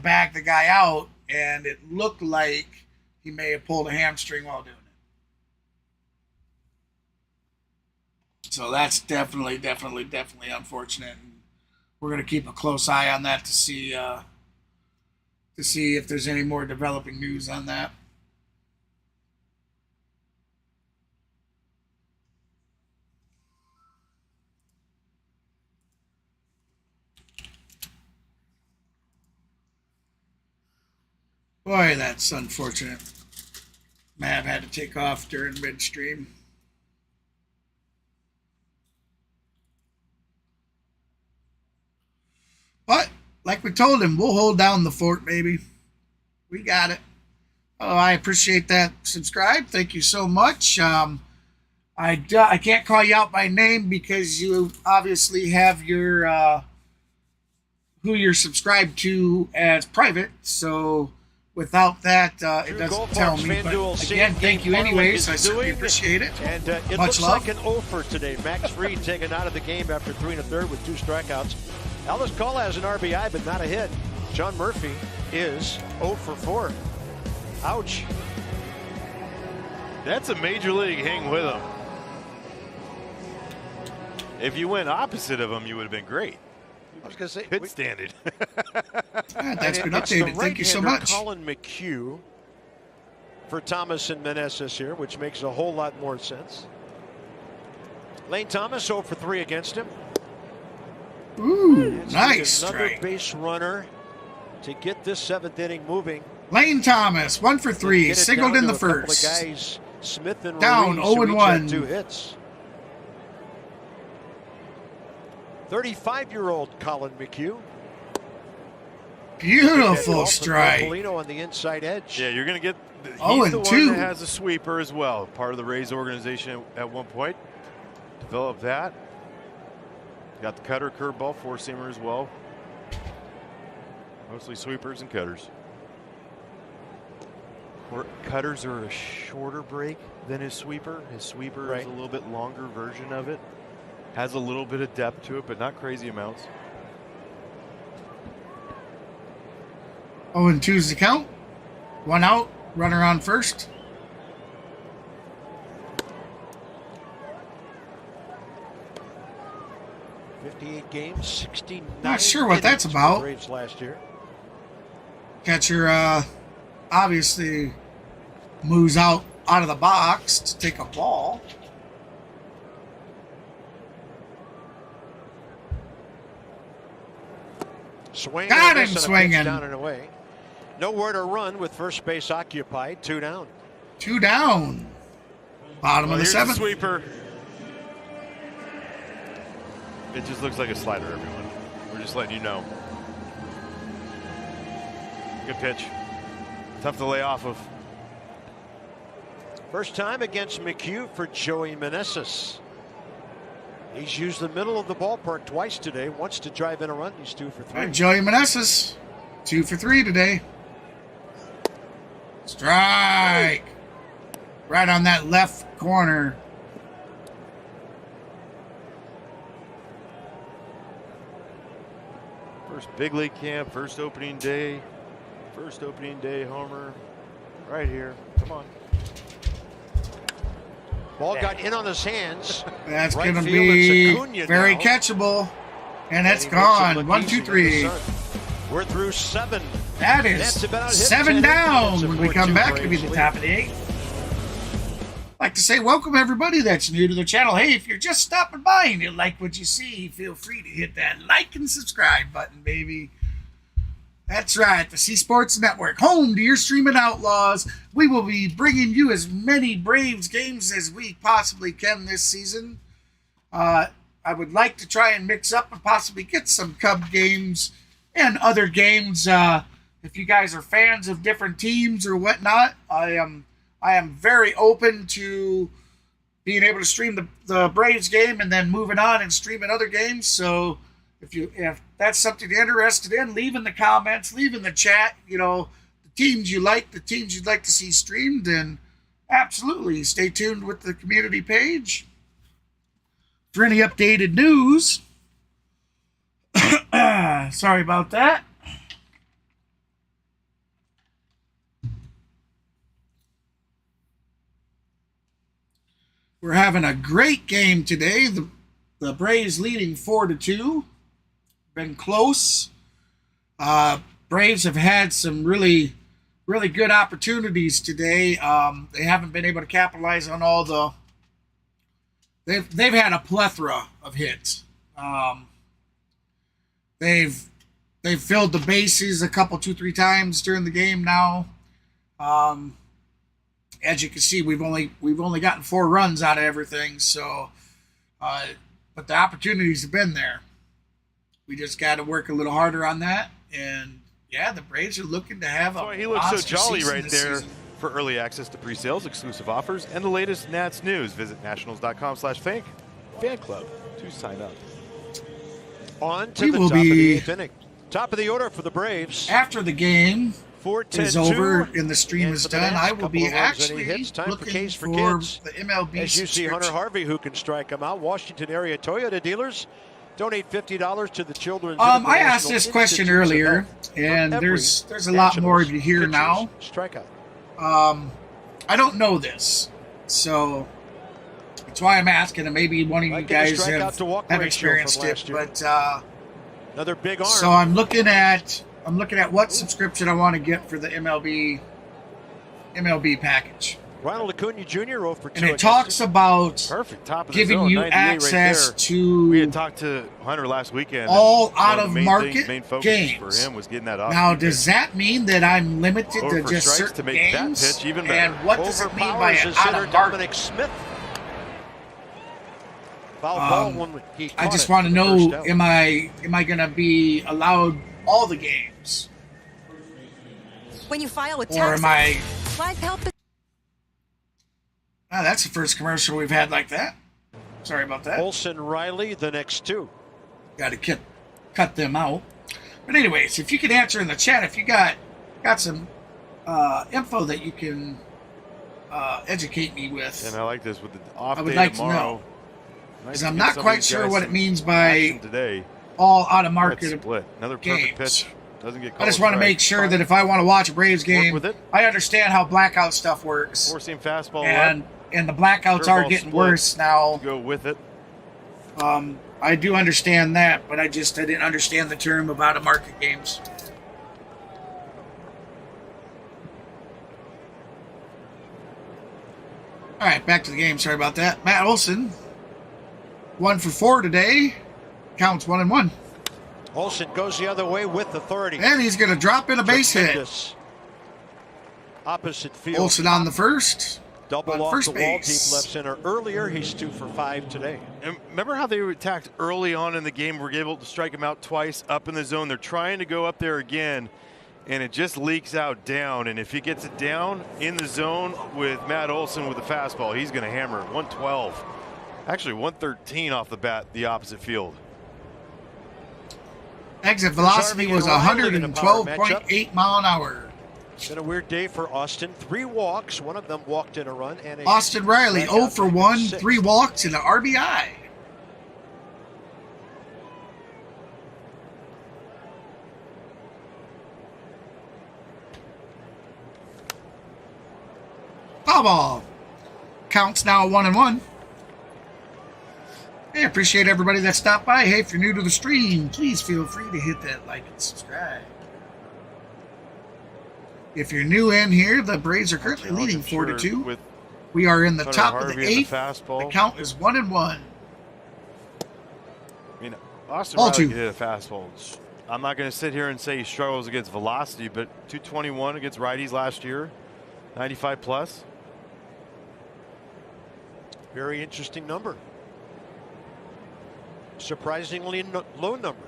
back the guy out, and it looked like he may have pulled a hamstring while doing it. So that's definitely unfortunate. We're going to keep a close eye on that to see if there's any more developing news on that. Boy, that's unfortunate. Mav had to take off during midstream. But, like we told him, we'll hold down the fort, baby. We got it. Oh, I appreciate that. Subscribe. Thank you so much. I can't call you out by name because you obviously have your who you're subscribed to as private. So without that, it doesn't tell me. But again, thank you anyways. I certainly appreciate it. And it Much looks love. like an 0 for today. Max Fried taken out of the game after 3 1/3 with 2 strikeouts. Elvis Cola has an RBI, but not a hit. John Murphy is 0 for 4. Ouch. That's a major league hang with him. If you went opposite of him, you would have been great. I was going to say, Pit standard. That's been it's the updated. Thank you so right-hander much. Colin McHugh for Thomas and Meneses here, which makes a whole lot more sense. Lane Thomas 0 for 3 against him. Ooh, nice Another strike. base runner to get this 7th inning moving. Lane Thomas, 1 for 3, Get it singled down in to the a couple of first. guys, Smith and Down, Ruiz, who 0 and each 1. had 2 hits. 35-year-old Colin McHugh. Beautiful strike. Polino on the inside edge. Yeah, you're going to get. He's 0 and the one 2. that has a sweeper as well. Part of the Rays organization at one point. Developed that. Got the cutter, curveball, four-seamer as well. Mostly sweepers and cutters. cutters are a shorter break than his sweeper. His sweeper is a little bit longer version of it. Has a little bit of depth to it, but not crazy amounts. 0-2 is the count. 1 out, runner on first. '58 games, 69. Not sure what that's about. Braves last year. Catcher obviously moves out of the box to take a ball. Swing. Got him and a pitch swinging. Down and away. Nowhere to run with first base occupied. 2 down. 2 down. Bottom of the Here's 7th. sweeper. It just looks like a slider, everyone. We're just letting you know. Good pitch. Tough to lay off of. First time against McHugh for Joey Meneses. He's used the middle of the ballpark twice today. Once to drive in a run. He's 2 for 3. All right, Joey Meneses, 2 for 3 today. Strike. Right on that left corner. First big league camp, first opening day homer. Right here. Come on. Ball got in on his hands. That's Right going to field, it's be Acuna very now. catchable. And it's And he makes it gone. look 1, easy 2, in the 3. sun. We're through 7. That is That's about it. 7 10 down. minutes When we of come 4-2 back, it'll be Braves the lead. top of the 8th. I'd like to say welcome everybody that's new to the channel. Hey, if you're just stopping by and you like what you see, feel free to hit that like and subscribe button, baby. That's right, the CSports Network, home to your streaming outlaws. We will be bringing you as many Braves games as we possibly can this season. I would like to try and mix up and possibly get some Cub games and other games. If you guys are fans of different teams or whatnot, I am very open to being able to stream the Braves game and then moving on and streaming other games. So if that's something you're interested in, leave in the comments, leave in the chat, the teams you like, the teams you'd like to see streamed, and absolutely stay tuned with the community page for any updated news. Sorry about that. We're having a great game today. The Braves leading 4-2. Been close. Braves have had some really, really good opportunities today. They haven't been able to capitalize on all the. They've had a plethora of hits. They've filled the bases a couple, 2-3 times during the game now. As you can see, we've only gotten 4 runs out of everything. So, but the opportunities have been there. We just got to work a little harder on that. And yeah, the Braves are looking to have That's a. why he looks so monster jolly season right this there. season. For early access to pre-sales, exclusive offers, and the latest Nats news, visit nationals.com/fan club to sign up. On to We the will top of the be 8th inning. Top of the order for the Braves. After the game 4-10-2. is over and the stream And is for the done, Nats, I will couple be of runs, any actually hits. Time for looking Case for for Kids. the MLB As you see Hunter subscription. Harvey, who can strike them out. Washington area Toyota dealers donate $50 to the Children's I International asked this question Institutes of earlier, Health and for every there's a lot more of you here Nationals now. pitcher's Strikeout. I don't know this, so that's why I'm asking, and maybe one of you Like getting guys strikeout have to walk ratio experienced from it. last year. But Another big arm. so I'm looking at what subscription I want to get for the MLB package, Ronald Acuna Jr. 0 for 2. and it talks about Perfect. Top of the giving zone, you 98 right access there. to We had talked to Hunter last weekend. all and one out the of main market main focus games. for him was getting that off. Now, does that mean that I'm limited Over to for just strikes certain to make that games? pitch even better. And what does it mean by Overpowers an his out hitter of market? Dominic Smith. Foul ball when he I caught just it want to for the know: first out. am I going to be allowed all the games, When you file with or am taxes, I? live help is Oh, that's the first commercial we've had like that. Sorry about that. Olson Riley, the next 2. Got to cut them out. But anyways, if you can answer in the chat, if you got some info that you can educate me with. And I like this with the off I would day like tomorrow. to know. Nice Because to I'm get not some of quite these sure guys what it some means action by today. all out of Let's market split. Another perfect games. pitch. Doesn't get I called just want to strike. make sure that if I want to watch a Braves game, with it. I understand how blackout stuff works. Four-seam fastball And the blackouts are Curveball getting split. worse now. Go with it. I do understand that, but I didn't understand the term of out of market games. All right, back to the game. Sorry about that. Matt Olson, 1 for 4 today. Counts 1-1. Olsen goes the other way with authority. And he's going to drop in a base hit. Tremendous opposite field. Olson on the first. Double on off first the wall, deep base. left center earlier. He's 2 for 5 today. And remember how they were attacked early on in the game? Were able to strike him out twice up in the zone. They're trying to go up there again, and it just leaks out down. And if he gets it down in the zone with Matt Olson with the fastball, he's going to hammer it. 112. Actually, 113 off the bat, the opposite field. Exit velocity was 112.8 mile an hour. It's been a weird day for Austin. 3 walks. One of them walked in a run. And Austin Riley, 0 for 1, 3 walks, and an RBI. Foul ball. Counts now 1-1. Hey, appreciate everybody that stopped by. Hey, if you're new to the stream, please feel free to hit that like and subscribe. If you're new in here, the Braves are currently leading 4-2. We are in the top of the 8th. The count is 1-1. I mean, Austin Ball Riley 2. can hit a fastball. I'm not going to sit here and say he struggles against velocity, but 221 against righties last year, 95 plus. Very interesting number. Surprisingly low number.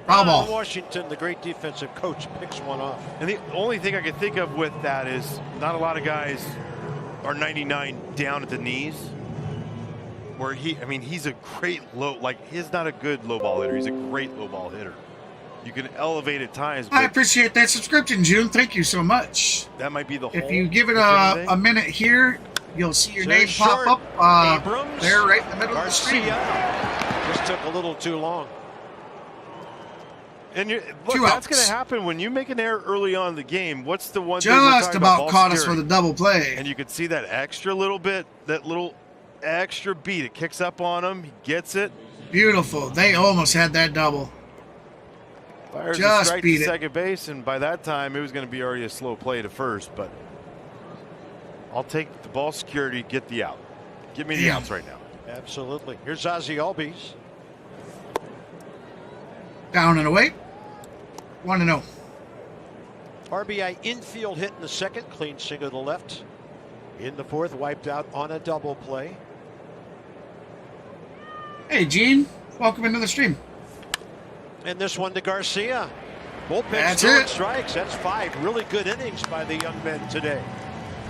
Foul ball. Washington, the great defensive coach, picks one off. And the only thing I can think of with that is not a lot of guys are 99 down at the knees. Where he's a great he's not a good low ball hitter. He's a great low ball hitter. You can elevate at times. I appreciate that subscription, June. Thank you so much. That might be the whole. If you give it a minute here, you'll see your name pop up there right in the middle of the screen. Just took a little too long. And that's going to happen when you make an error early on in the game. What's the one thing just about caught us with a double play? And you could see that extra little bit, that little extra beat. It kicks up on him. He gets it. Beautiful. They almost had that double. Fires just a strike beat to it. Second base, and by that time, it was going to be already a slow play to first. But I'll take the ball security, get the out. Give me the outs right now. Absolutely. Here's Ozzie Albies. Down and away. 1-0. RBI infield hit in the second. Clean single to the left. In the fourth, wiped out on a double play. Hey, Gene. Welcome into the stream. And this one to Garcia. Bullpen That's throwing it. strikes. That's 5 really good innings by the young men today.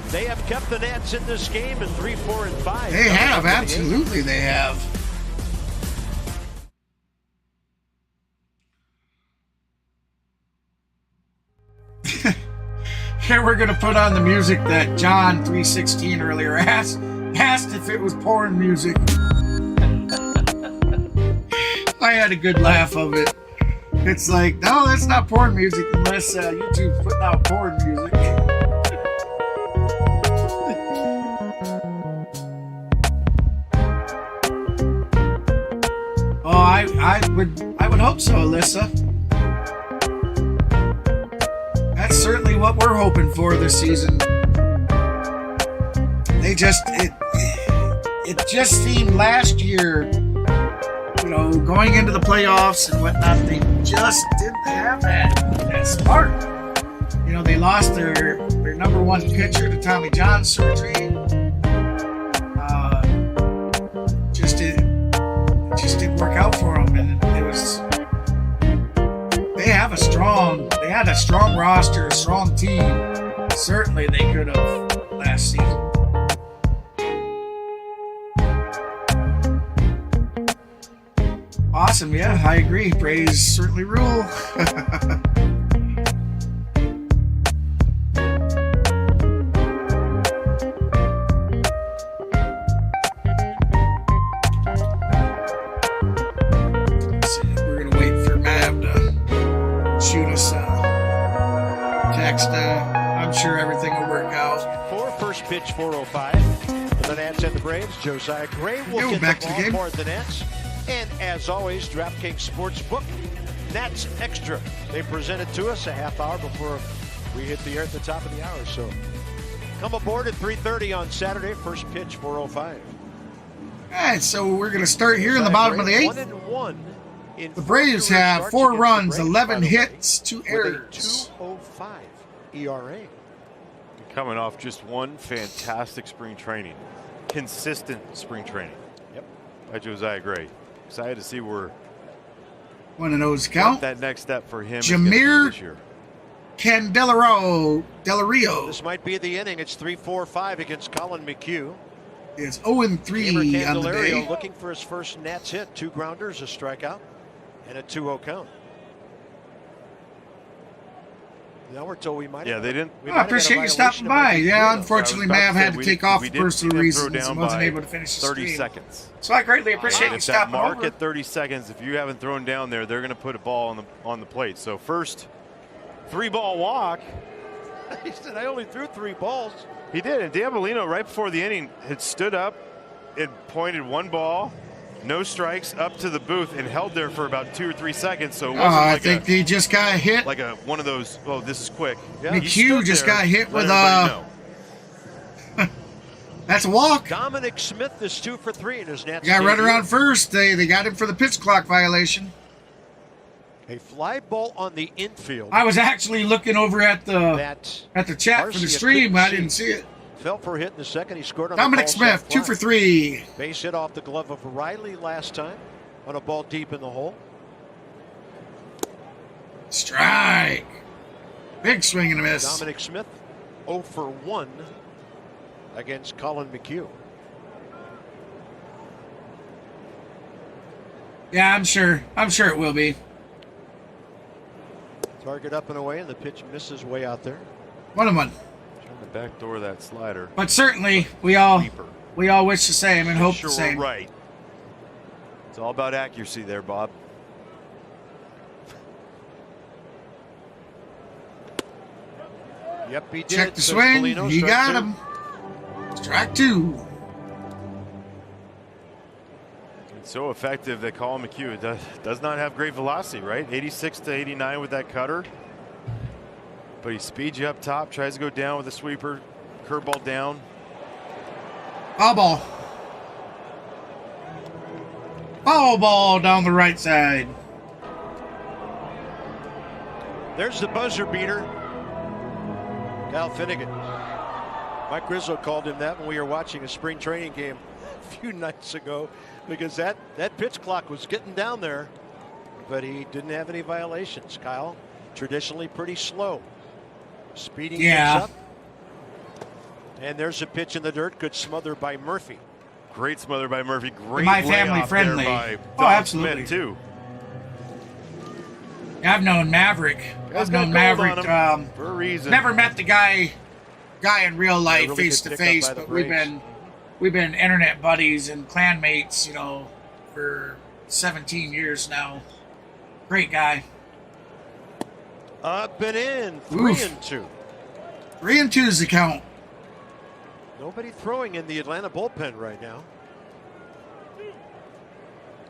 They have kept the Nats in this game in 3, 4, and 5. They have. Absolutely, they have. Here we're going to put on the music that John 316 earlier asked if it was porn music. I had a good laugh of it. It's like, no, that's not porn music unless YouTube's putting out porn music. Oh, I would hope so, Alyssa. That's certainly what we're hoping for this season. It just seemed last year, going into the playoffs and whatnot, they just didn't have that spark. They lost their number 1 pitcher to Tommy John surgery. Just didn't work out for them, and they had a strong roster, a strong team. Certainly they could have last season. Awesome, yeah, I agree. Braves certainly rule. shoot us a text. I'm sure everything will work out. For first pitch, 4:05. For the Nats and the Braves, Josiah Gray will get back the to the ball game. for the Nats. And as always, DraftKings Sportsbook, Nats Extra. They present it to us a half hour before we hit the air at the top of the hour. So come aboard at 3:30 on Saturday. First pitch, 4:05. All right, so we're going to start here in the bottom of the 8th. 1-1 in The Braves career have starts 4 against the runs, Braves, 11 by the way, hits, 2 with a errors. 2.05 ERA. Coming off just one fantastic spring training. Consistent spring training. Yep. By Josiah Gray. Excited to see where 1-0's what count. that next step for him is gonna be Jameer this year. Del Rio This might be the inning. It's 3-4-5 against Colin McHugh. is 0-3 Gamer on the Candelario day. looking for his first Nats hit. 2 grounders, a strikeout, and a 2-0 count. Now we're told we might. Yeah, they didn't. I appreciate you stopping by. Yeah, unfortunately, Mav had to take off for personal reasons and wasn't able to finish the 30 stream. seconds. So I greatly appreciate And you if that stopping mark over. at 30 seconds, if you haven't thrown down there, they're going to put a ball on the plate. So first 3-ball walk. He said, I only threw 3 balls. He did. And Diabolino, right before the inning, had stood up and pointed 1 ball, no strikes, up to the booth and held there for about 2 or 3 seconds. So it wasn't I like think he just got hit. like one of those, oh, this is quick. Yeah, He McHugh stood just there, got hit let with everybody know. that's a walk. Dominic Smith is 2 for 3 in his Nats. Got right debut. around first. They got him for the pitch clock violation. A fly ball on the infield. I was actually looking over at the That chat for the Garcia stream. couldn't I see. didn't see it. fell for a hit in the second. He scored on Dominic the Smith, 2 for 3. Base hit off the glove of Riley last time on a ball deep in the hole. Strike. Big swing and a miss. Dominic Smith 0 for 1 against Colin McHugh. Yeah, I'm sure it will be. Target up and away, and the pitch misses way out there. 1-1. Trying to backdoor that slider. But certainly, we all Sweeper. wish the same and hope Sure, the same. we're right. It's all about accuracy there, Bob. Yep, he did. Check the Says swing. Polino, He strike got 2. him. Strike 2. It's so effective that Colin McHugh does not have great velocity, right? 86 to 89 with that cutter. But he speeds you up top, tries to go down with a sweeper, curveball down. Foul ball. Foul ball down the right side. There's the buzzer beater. Kyle Finnegan. Mike Rizzo called him that when we were watching a spring training game a few nights ago, because that pitch clock was getting down there, but he didn't have any violations. Kyle, traditionally pretty slow. Speeding things up. And there's a pitch in the dirt. Good smother by Murphy. Great smother by Murphy. Great My family layoff friendly. there by Oh, Don absolutely. Smith, too. I've known Maverick. Guy's I've got known gold Maverick. on him for a reason. Never met the guy in real life, really face good to pickup face, by the but Braves. we've been internet buddies and clanmates, for 17 years now. Great guy. Up and in. Oof. 3-2. 3-2 is the count. Nobody throwing in the Atlanta bullpen right now.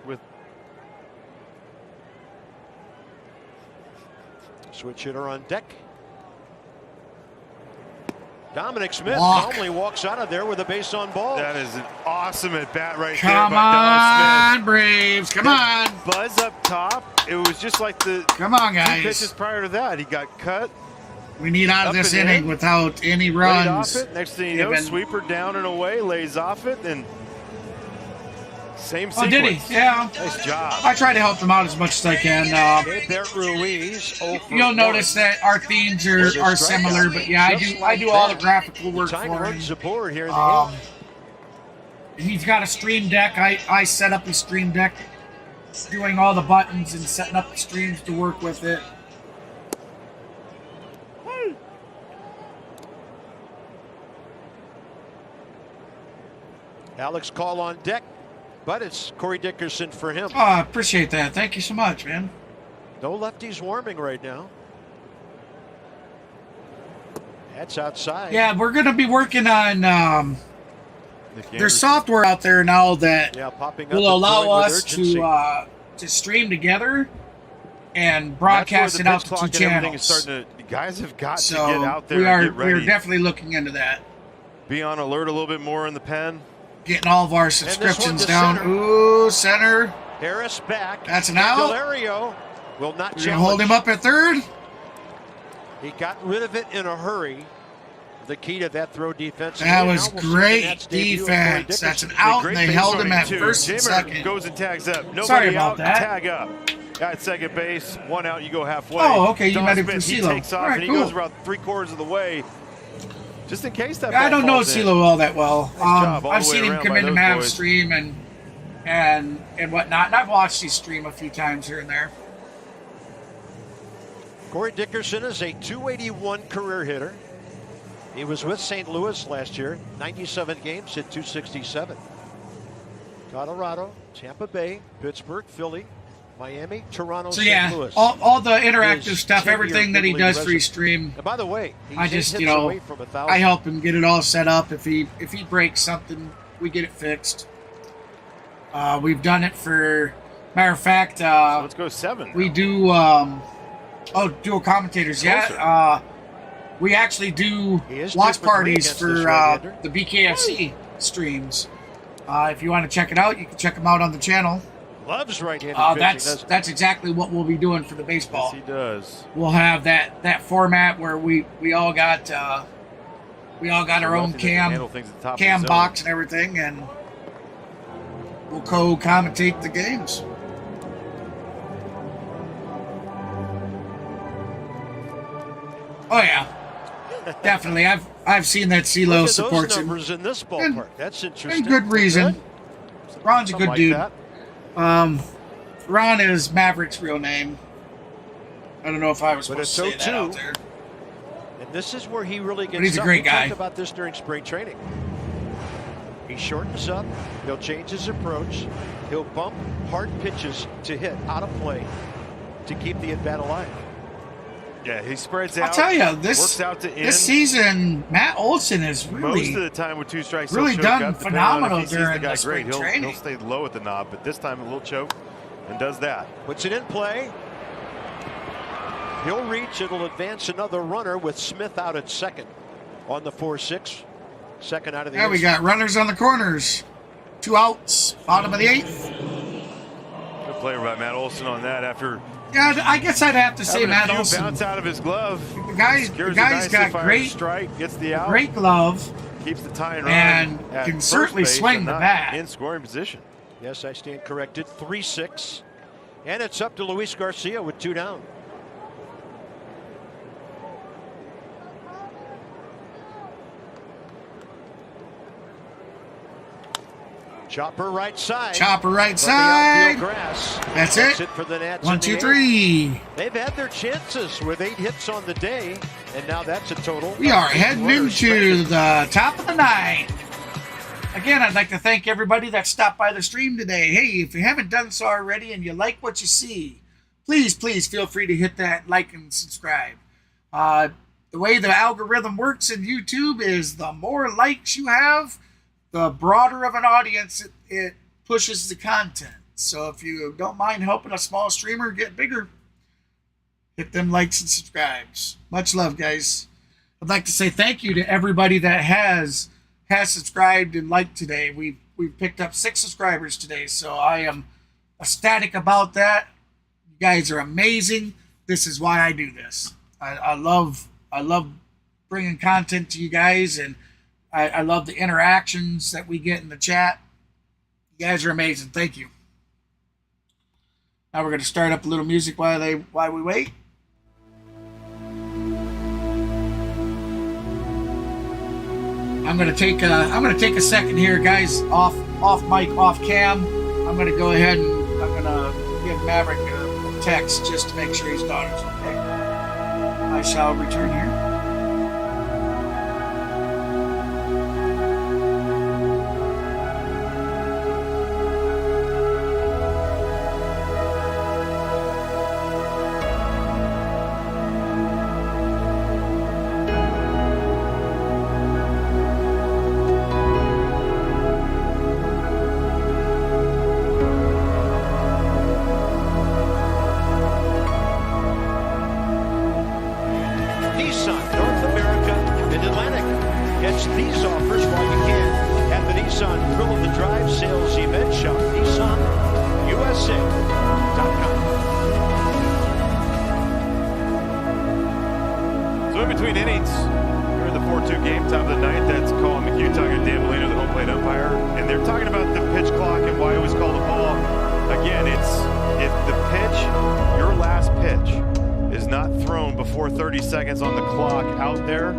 With Switch hitter on deck. Dominic Smith Walk. calmly walks out of there with a base on ball. that is an awesome at bat right Come there by Don on, Braves. Come on. Smith. Buzz up top. It was just like the Come on, 2 pitches guys. prior to that. He got cut, We need out of Up this and inning in. without any laid runs. off it. Next thing you know, Given. sweeper down and away, lays off it, and same Oh, sequence. did he? Yeah. Nice job. I try to help them out as much as I can. Bert Ruiz. 0 for You'll 1. notice that our themes are similar, but yeah, I do all the graphical work Time for him. runs the board here in the eighth. He's got a stream deck. I set up his stream deck, doing all the buttons and setting up the streams to work with it. Alex Call on deck, but it's Corey Dickerson for him. Oh, I appreciate that. Thank you so much, man. No lefties warming right now. That's outside. Yeah, we're going to be working on there's software out there now that popping up will and allow throwing with us urgency. to stream together and broadcast it out to 2 channels. Guys have got So to get out there and get ready. we are definitely looking into that. Be on alert a little bit more in the pen. Getting all of our subscriptions down. Center. Ooh, center. Harris back. That's an out. Candelario will not We're going to hold him up at third. He got rid of it in a hurry. The key to that throw defense. That was great defense. That's an out, and they held him at first and second. Goes and tags up. Nobody Sorry about out, that. Tag up. At second base, 1 out, you go halfway. Oh, okay, you meant it for He CeeLo. takes off, All right, and he cool. goes about 3/4 of the way. Just in case that I don't know falls in. CeeLo all that well. job all I've the way seen him around come by into those Mavs boys. stream and whatnot, and I've watched his stream a few times here and there. Corey Dickerson is a .281 career hitter. He was with St. Louis last year, 97 games, hit .267. Colorado, Tampa Bay, Pittsburgh, Philly, Miami, Toronto, So St. Louis. all the interactive His stuff, 10-year everything that he big does league for his resume. stream, And by the way, he's I just, hits you know, away from 1,000. I help him get it all set up. If he breaks something, we get it fixed. We've done it for, matter of fact, So let's go 7. we do dual commentators. Closer. Yeah, we actually do He is watch 2 for 3 parties against for this right-hander. the BKFC streams. If you want to check it out, you can check them out on the channel. Loves right-handed pitching. That's exactly what we'll be doing for the baseball. Yes, he does. We'll have that format where we all got our own Nothing that can handle cam things at the top of the zone. box and everything, and we'll co-commentate the games. Oh yeah, definitely. I've seen that CeeLo Look at supports those him. numbers in this ballpark. That's interesting. And good reason. Ron's a Something good like dude. that. Ron is Maverick's real name. I don't know if I was But supposed it's to say that 0-2. out there. And this is where he really gets he's a up. great We guy. talked about this during spring training. He shortens up. He'll change his approach. He'll bump hard pitches to hit out of play to keep the at-bat alive. Yeah, he spreads out. I'll tell you, works out to end. this season, Matt Olson has Most of really the time with 2 strikes, really he'll choke done up, depending on phenomenal if he sees during the guy the spring great. training. He'll stay low at the knob, but this time a little choke and does that. Puts it in play. He'll reach. It'll advance another runner with Smith out at second on the 4-6. Second out of the we inning. got runners on the corners. 2 outs, bottom of the 8th. Good play by Matt Olson on that after Yeah, I guess I'd have to say having Matt a few Olson. bounce out of his glove. The guy's Secures got a nice great strike, gets the out, great glove. keeps the tying run, and at can first certainly base, swing but the not bat. in scoring position. Yes, I stand corrected. 3-6. And it's up to Luis Garcia with 2 down. Chopper right side. Chopper right From the outfield side. grass. That's it. For the Nats. 1, in 2, the 3. eighth. They've had their chances with 8 hits on the day, and now that's a total. We are of 8 heading runners into stranded. the top of the 9th. Again, I'd like to thank everybody that stopped by the stream today. Hey, if you haven't done so already and you like what you see, please feel free to hit that like and subscribe. The way the algorithm works in YouTube is the more likes you have, the broader of an audience it pushes the content. So if you don't mind helping a small streamer get bigger, hit them likes and subscribes. Much love, guys. I'd like to say thank you to everybody that has subscribed and liked today. We've picked up 6 subscribers today, so I am ecstatic about that. You guys are amazing. This is why I do this. I love bringing content to you guys, and I love the interactions that we get in the chat. You guys are amazing. Thank you. Now we're going to start up a little music while we wait. I'm gonna take a second here, guys. Off mic, off cam. I'm gonna go ahead and I'm gonna give Maverick a text just to make sure his daughter's okay. I shall return here. Nissan, North America, Mid-Atlantic. Catch these offers while you can at the Nissan Thrill of the Drive sales event shop. NissanUSA.com. So in between innings, we're in the 4-2 game, top of the ninth. That's Colin McHugh talking to Dan Molino, the home plate umpire. And they're talking about the pitch clock and why it was called a ball. Again, it's if the pitch, your last pitch, is not thrown before 30 seconds on the clock out there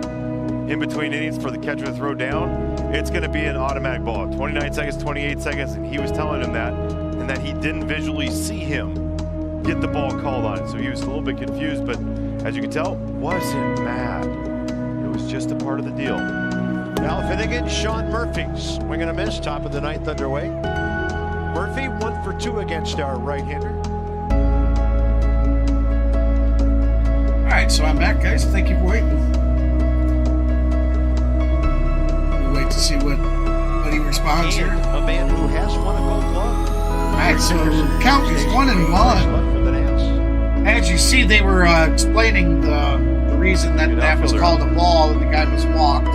in between innings for the catcher to throw down, it's going to be an automatic ball. 29 seconds, 28 seconds, and he was telling him that, and that he didn't visually see him get the ball called on it. So he was a little bit confused, but as you can tell, wasn't mad. It was just a part of the deal. Al Finnegan, Sean Murphy, swing and a miss, top of the ninth underway. Murphy 1 for 2 against our right-hander. All right, so I'm back, guys. Thank you for waiting. We'll wait to see what he responds here. A man who has won a Gold Glove. All right, so count is 1-1. As you see, they were explaining the reason that was called a ball and the guy was walked.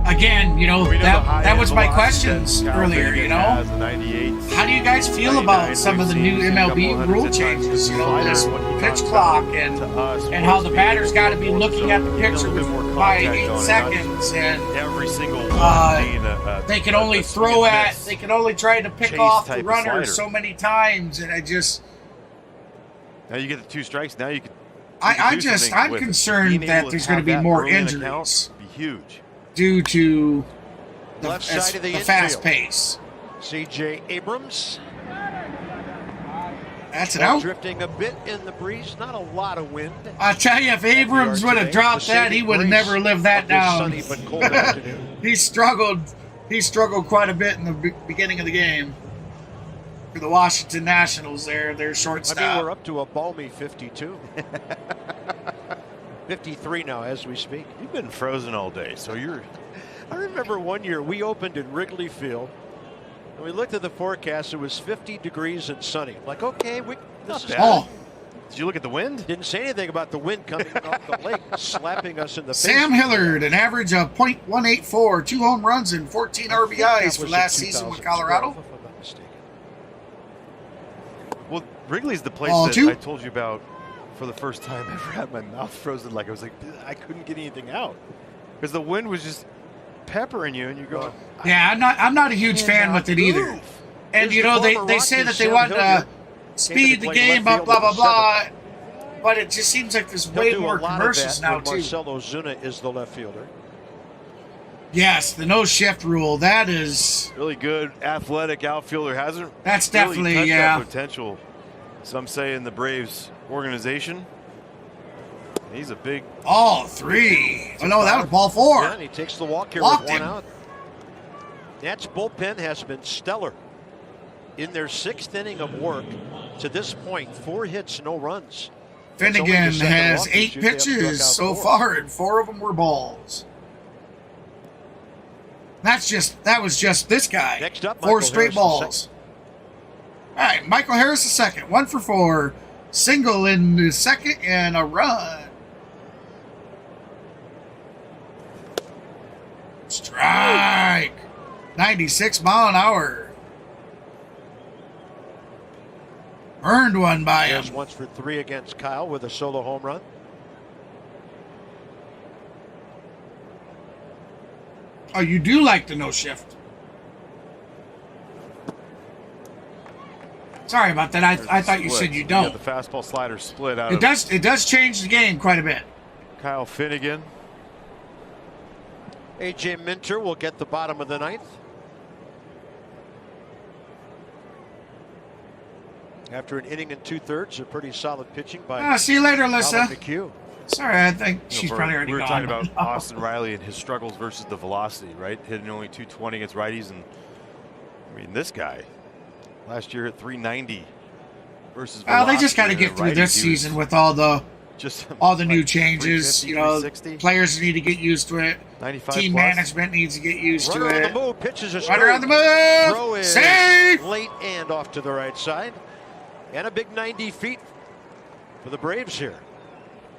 Again, that was my questions earlier, How do you guys feel about some of the new MLB rule changes? This pitch clock and how the batter's got to be looking at the pitcher by 8 seconds, and every single they can only they can only try to pick off the runner so many times, and now you get the 2 strikes. Now you can. I'm concerned that there's going to be more injuries. Be huge. Due to the left side of the fast pace. C.J. Abrams. That's an out. Drifting a bit in the breeze, not a lot of wind. I tell you, if Abrams would have dropped that, he would have never lived that down. Sunny but cold afternoon. He struggled quite a bit in the beginning of the game for the Washington Nationals. Their shortstop. I mean, we're up to a balmy 52. 53 now as we speak. You've been frozen all day, so you're. I remember one year we opened in Wrigley Field, and we looked at the forecast. It was 50 degrees and sunny. Like, okay, this is bad. Did you look at the wind? Didn't say anything about the wind coming off the lake, slapping us in the face. Sam Hillard, an average of .184, 2 home runs and 14 RBIs for last season with Colorado. If I'm not mistaken. Well, Wrigley's the place that I told you about. For the first time ever, had my mouth frozen. I couldn't get anything out because the wind was just peppering you, and you're going. Yeah, I'm not a huge fan with it either. And they say that they want to speed the game up, blah blah blah. But it just seems like there's way more commercials now too. Marcelo Zuna is the left fielder. Yes, the no shift rule. That is really good, athletic outfielder. Hasn't. That's really definitely touched that potential. Some say in the Braves organization. He's a big. All 3. Oh no, that was ball 4. Yeah, and he takes the walk here Walked with 1 him. out. Nats bullpen has been stellar in their 6th inning of work to this point. 4 hits, no runs. Finnegan has 8 pitches so far, and 4 of them were balls. That was just this guy. Next up, 4 straight balls. All right, Michael Harris the second, 1 for 4, single in the second and a run. Strike, 96 mile an hour. Earned one by him. There's 1 for 3 against Kyle with a solo home run. Oh, you do like the no shift. Sorry about that. I thought you said you don't. The fastball slider split out. It does change the game quite a bit. Kyle Finnegan. A.J. Minter will get the bottom of the 9th. After an inning and 2/3, a pretty solid pitching by. See you later, Alyssa. McHugh. Sorry, I think she's probably already gone. We were talking about Austin Riley and his struggles versus the velocity, right? Hitting only 220 against righties, and I mean this guy last year at 390 versus velocity. Well, they just got to get through this season with all the Just all the new like changes. 350, You know, 360. players need to get used to it. 95 Team plus. management needs to get used Runner to on it. the move, pitches a Runner on the Throw move. is Safe. late and off to the right side. And a big 90 feet for the Braves here.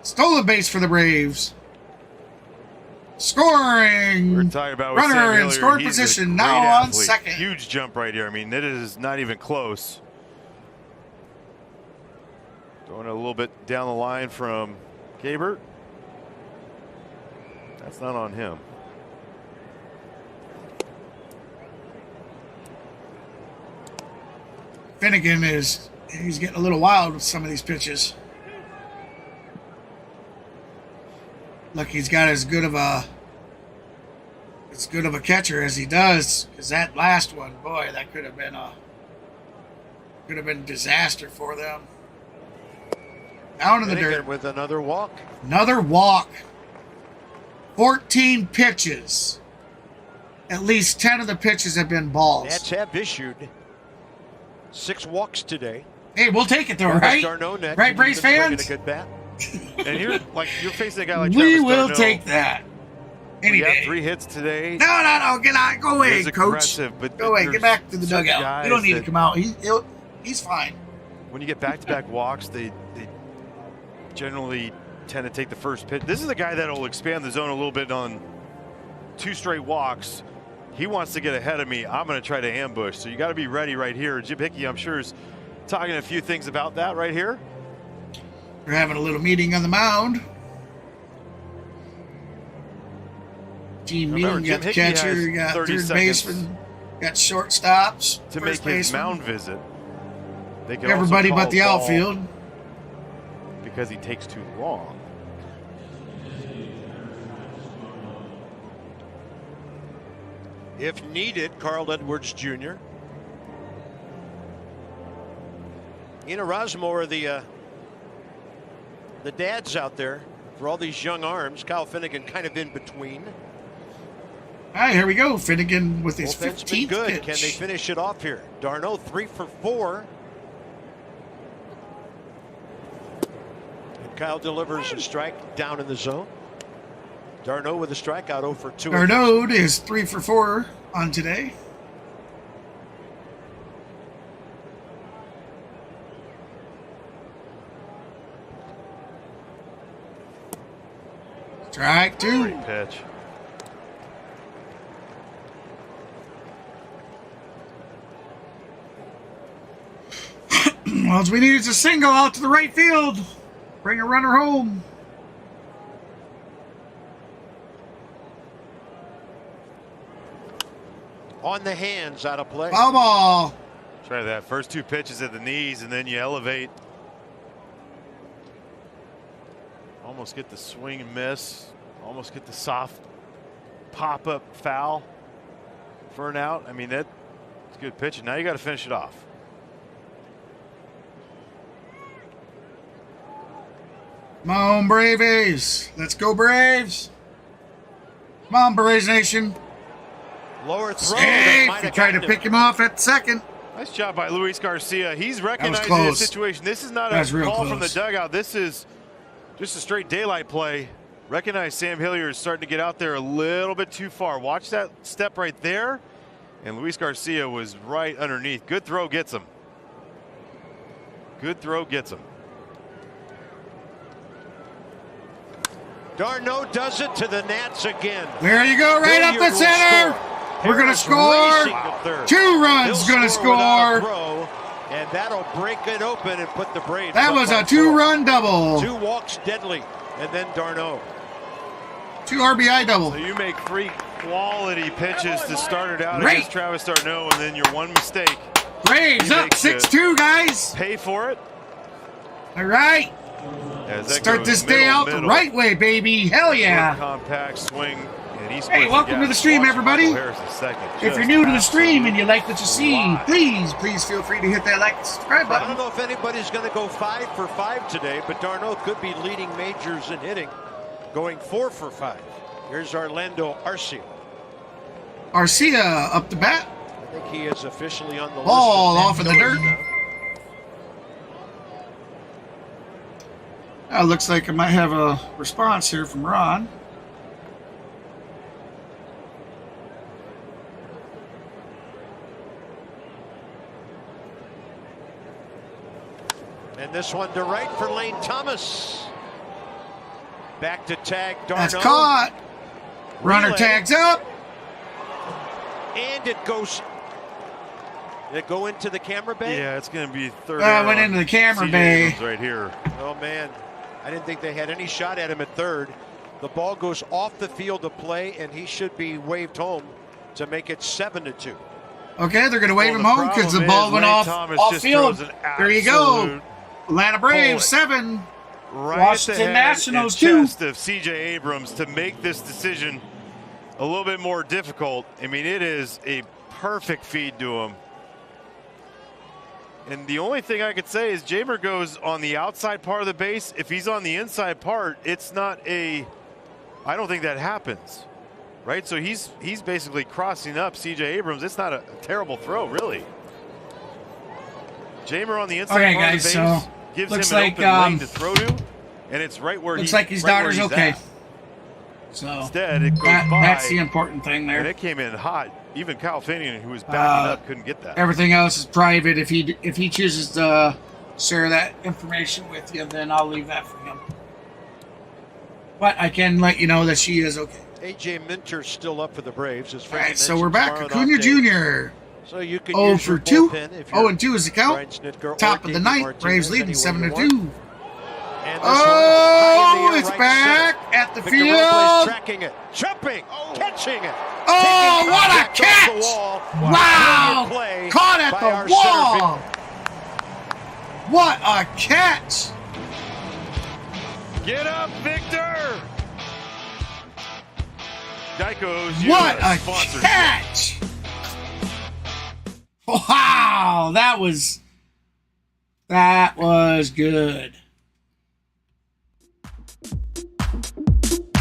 Stolen base for the Braves. Scoring. We're talking about with runner Sam in Hilliard. scoring He's a position great now on athlete. second. Huge jump right here. I mean, it is not even close. Going a little bit down the line from Gabert. That's not on him. Finnegan he's getting a little wild with some of these pitches. Look, he's got as good of a catcher as he does, because that last one, boy, that could have been a disaster for them. Down in the Finnegan dirt. with another walk. Another walk. 14 pitches. At least 10 of the pitches have been balls. Nats have issued 6 walks today. Hey, we'll take it though, right? D'Arnaud next, Right, and Braves he's been swinging fans? a good bat. And you're facing a guy like We Travis will d'Arnaud. take that. Any He got day. 3 hits today. No, get out. Go away, He's coach. aggressive, but Go away. there's Get back to the certain dugout. You don't guys need to that- come out. He's fine. When you get back-to-back walks, they generally tend to take the first pitch. This is a guy that will expand the zone a little bit on 2 straight walks. He wants to get ahead of me. I'm going to try to ambush. So you got to be ready right here. Jim Hickey, I'm sure, is talking a few things about that right here. We're having a little meeting on the mound. Team Remember, meeting. You got the Jim Hickey catcher. has You got 30 third seconds baseman. Got shortstops. to make first his baseman. mound visit. They can also Everybody call but the a ball outfield. because he takes too long. If needed, Carl Edwards Jr. Ina Rosmo are the dads out there for all these young arms. Kyle Finnegan kind of in between. All right, here we go. Finnegan with his Bullpen's 15th been good. pitch. Can they finish it off here? D'Arnaud 3 for 4. And Kyle delivers a strike down in the zone. D'Arnaud with a strikeout 0 for 2. D'Arnaud is 3 for 4 on today. Strike 2. Great pitch. All we need is a single out to the right field. Bring a runner home. On the hands, out of play. Foul ball. Try that. First 2 pitches at the knees, and then you elevate. Almost get the swing and miss. Almost get the soft pop-up foul for an out. I mean, that's good pitching. Now you got to finish it off. Come on, Braves. Let's go, Braves. Come on, Braves Nation. Lower throw. Safe. He tried to pick him off at second. Nice job by Luis Garcia. He's recognizing close. the situation. This is not That was a real call from the close. dugout. This is just a straight daylight play. Recognize Sam Hilliard is starting to get out there a little bit too far. Watch that step right there. And Luis Garcia was right underneath. Good throw gets him. Good throw gets him. D'Arnaud does it to the Nats again. There you go, right up the Hilliard will center. score. We're going to Harris score. racing to third. 2 runs He'll going to without a score. throw, and that'll break it open and put the Braves That up was by a 4. 2-run double. 2 walks deadly, and then D'Arnaud. 2 RBI double. So you make 3 quality pitches to start it out Great. against Travis d'Arnaud, and then your one mistake. Braves He up makes it. 6-2, guys. Pay for it. All right. As that Start goes this day middle, out the right way, baby. Hell yeah. Compact swing, and he Hey, welcome to the stream, everybody. If you're new to the stream and you like what you see, please feel free to hit that like and subscribe I don't button. know if anybody's going to go 5 for 5 today, but D'Arnaud could be leading majors in hitting, going 4 for 5. Here's Orlando Arcia. Arcia up the bat. I think he is officially on the Ball list. off in the dirt. Looks like I might have a response here from Ron. And this one to right for Lane Thomas. Back to tag Darno. That's caught. Runner Relay. tags up. And it goes. Did it go into the camera bay? Yeah, it's going to be third. Went into the camera CJ bay. Abrams right here. Oh, man. I didn't think they had any shot at him at third. The ball goes off the field of play, and he should be waved home to make it 7-2. Okay, they're going to wave him the home because the problem ball is went Lane off Thomas just field. throws an There you go. absolute Atlanta Braves, bullet 7. right Washington at the head Nationals, and 2. chest of CJ Abrams to make this decision a little bit more difficult. I mean, it is a perfect feed to him. And the only thing I could say is Jamer goes on the outside part of the base. If he's on the inside part, it's not a, I don't think that happens, right? So he's basically crossing up CJ Abrams. It's not a terrible throw, really. Jamer on the inside part of the base so gives looks him an like, open lane to throw to, and it's right where looks he's like his right where daughter's he's okay. at. So Instead, it goes by. that's the important thing there. And it came in hot. Even Kyle Finian, who was backing up, couldn't get that. Everything else is private. If he chooses to share that information with you, then I'll leave that for him. But I can let you know that she is okay. A.J. Minter's still up for the Braves. As All right, so we're back. tomorrow Acuna off day. Jr. So you can 0 use for your 2. bullpen if you're 0 and 2 is the count. Brian Snitker or Top of the Davey ninth. Martinez, Braves leading any way 7-2. you want. And this Oh, one, high in the air, it's right back center. at the Victor Robles field. tracking it, jumping, catching it. Oh, taking what a contact off catch! the wall. Wow! Brilliant play Caught at by our the center, wall. What a catch! Get up, Victor! Geico's What a sponsorship. catch! Wow, that was good.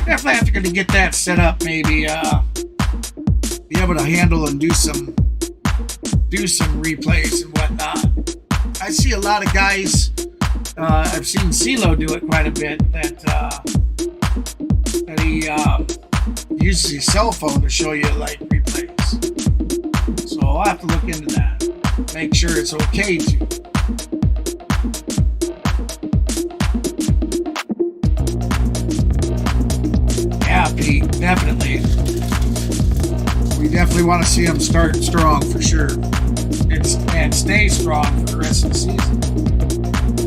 Definitely have to get that set up. Maybe be able to handle and do some replays and whatnot. I see a lot of guys. I've seen CeeLo do it quite a bit. That he uses his cell phone to show you like replays. So I'll have to look into that. Make sure it's okay to. Yeah, Pete, definitely. We definitely want to see him start strong for sure. And stay strong for the rest of the season.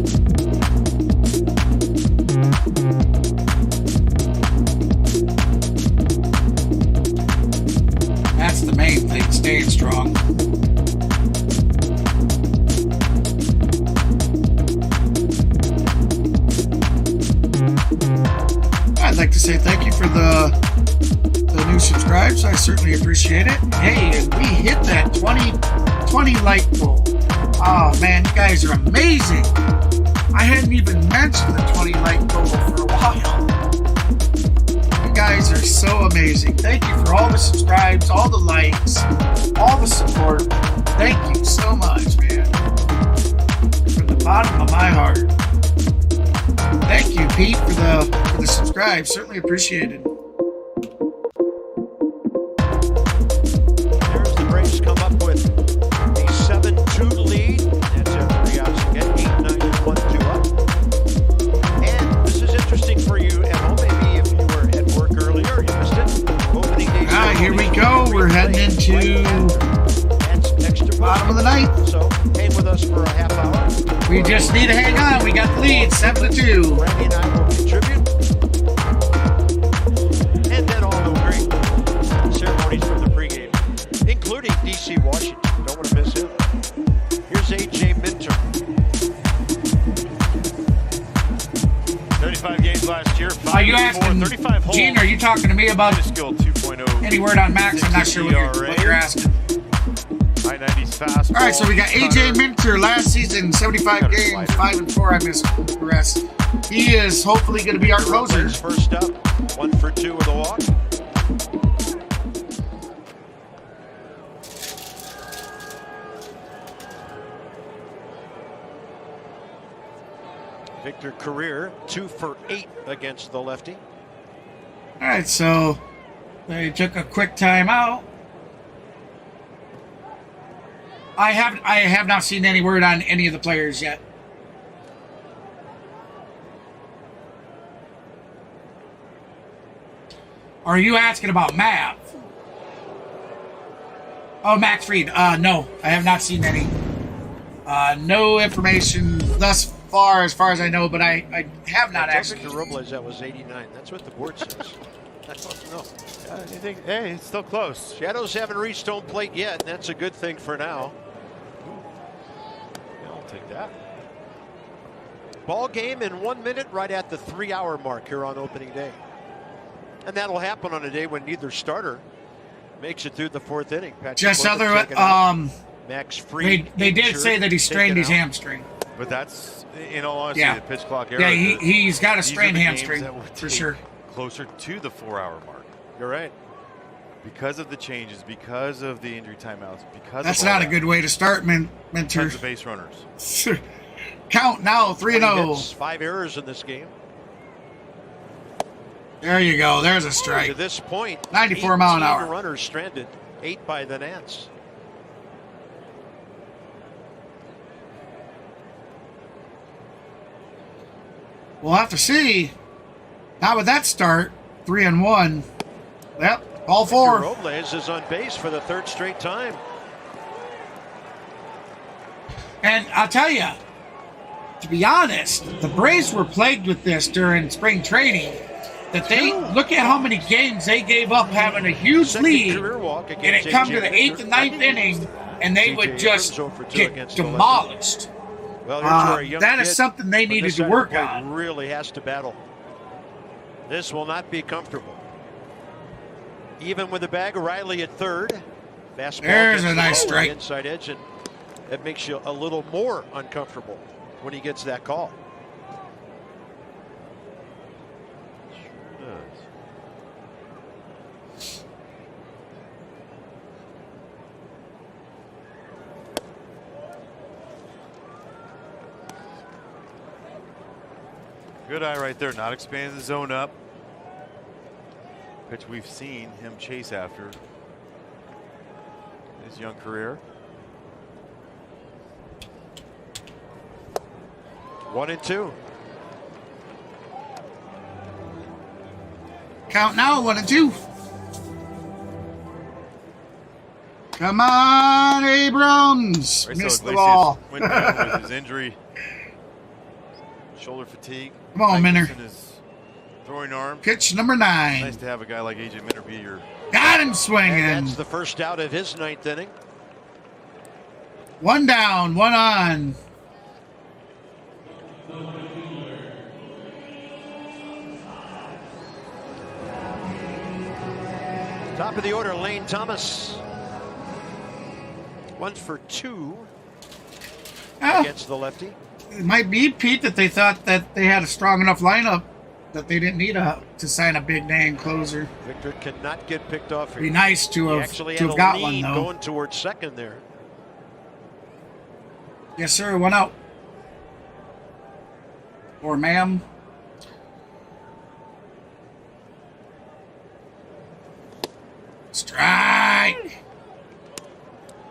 That's the main thing, staying strong. I'd like to say thank you for the new subscribes. I certainly appreciate it. Hey, and we hit that 20 like goal. Oh man, you guys are amazing. I hadn't even mentioned the 20 like goal for a while. You guys are so amazing. Thank you for all the subscribes, all the likes, all the support. Thank you so much, man. From the bottom of my heart. Thank you, Pete, for the subscribe. Certainly appreciated. There's the Braves come up with a 7-2 lead. That's after 3 outs again. 8-9 and 1-2 up. And this is interesting for you at home. Maybe if you were at work earlier, you missed it. Opening day. Here we go. We're heading into bottom of the ninth. So hang with us for a half hour. We just need to hang on. We got the lead, 7-2. Randy and I will contribute. And then all the great ceremonies from the pregame, including D.C. Washington. Don't want to miss him. Here's A.J. Minter. 35 games last year. Are you asking, 35 holes. Gene, are you talking to me about Skill 2.0. any word on Max? I'm not sure what you're asking. High 90s fastball. All right, so we got A.J. Minter last season, 75 games, 5-4. I missed the rest. He is hopefully going to be our closer. First up, 1 for 2 with a walk. Victor career 2 for 8 against the lefty. All right, so they took a quick timeout. I have not seen any word on any of the players yet. Are you asking about Matt? Oh, Max Fried. No, I have not seen any. No information thus far, as I know, but I have not actually. Victor Robles, that was 89. That's what the board says. I don't know. You think, hey, it's still close. Shadows haven't reached home plate yet, and that's a good thing for now. Yeah, I'll take that. Ball game in 1 minute, right at the 3-hour mark here on opening day. And that'll happen on a day when neither starter makes it through the 4th inning. Just other, Max Fried. they did say that he strained his hamstring. But that's, in all honesty, the pitch clock era. Yeah, he's got a strained hamstring for sure. Closer to the 4-hour mark. You're right. Because of the changes, because of the injury timeouts, because that's of all not a good way to start, Mentor. Tons of base runners. Count now, 3-0. 5 errors in this game. There you go. There's a strike. To this point, 94 mile an hour. Runners stranded, 8 by the Nats. We'll have to see. Not with that start. 3-1. Yep, all 4. Robles is on base for the 3rd straight time. And I'll tell you, to be honest, the Braves were plagued with this during spring training. That they look at how many games they gave up having a huge lead, and it come to the 8th and 9th inning, and they would just get demolished. Well, that is something they needed to work on. Really has to battle. This will not be comfortable. Even with the bag, O'Reilly at 3rd. Fastball. There's a nice strike. Inside edge, and that makes you a little more uncomfortable when he gets that call. Good eye right there, not expanding the zone up. Pitch we've seen him chase after in his young career. 1-2. Count now, 1-2. Come on, Abrams. Missed the ball. Went down with his injury. Shoulder fatigue. Come on, Minner. His throwing arm. Pitch number 9. Nice to have a guy like AJ Minner be your. Got him swinging. And that's the first out of his 9th inning. 1 down, 1 on. Top of the order, Lane Thomas. 1 for 2 against the lefty. It might be, Pete, that they thought that they had a strong enough lineup that they didn't need to sign a big name closer. Victor cannot get picked off here. Be nice to have got one, though. Going towards 2nd there. Yes, sir. 1 out. Or ma'am. Strike.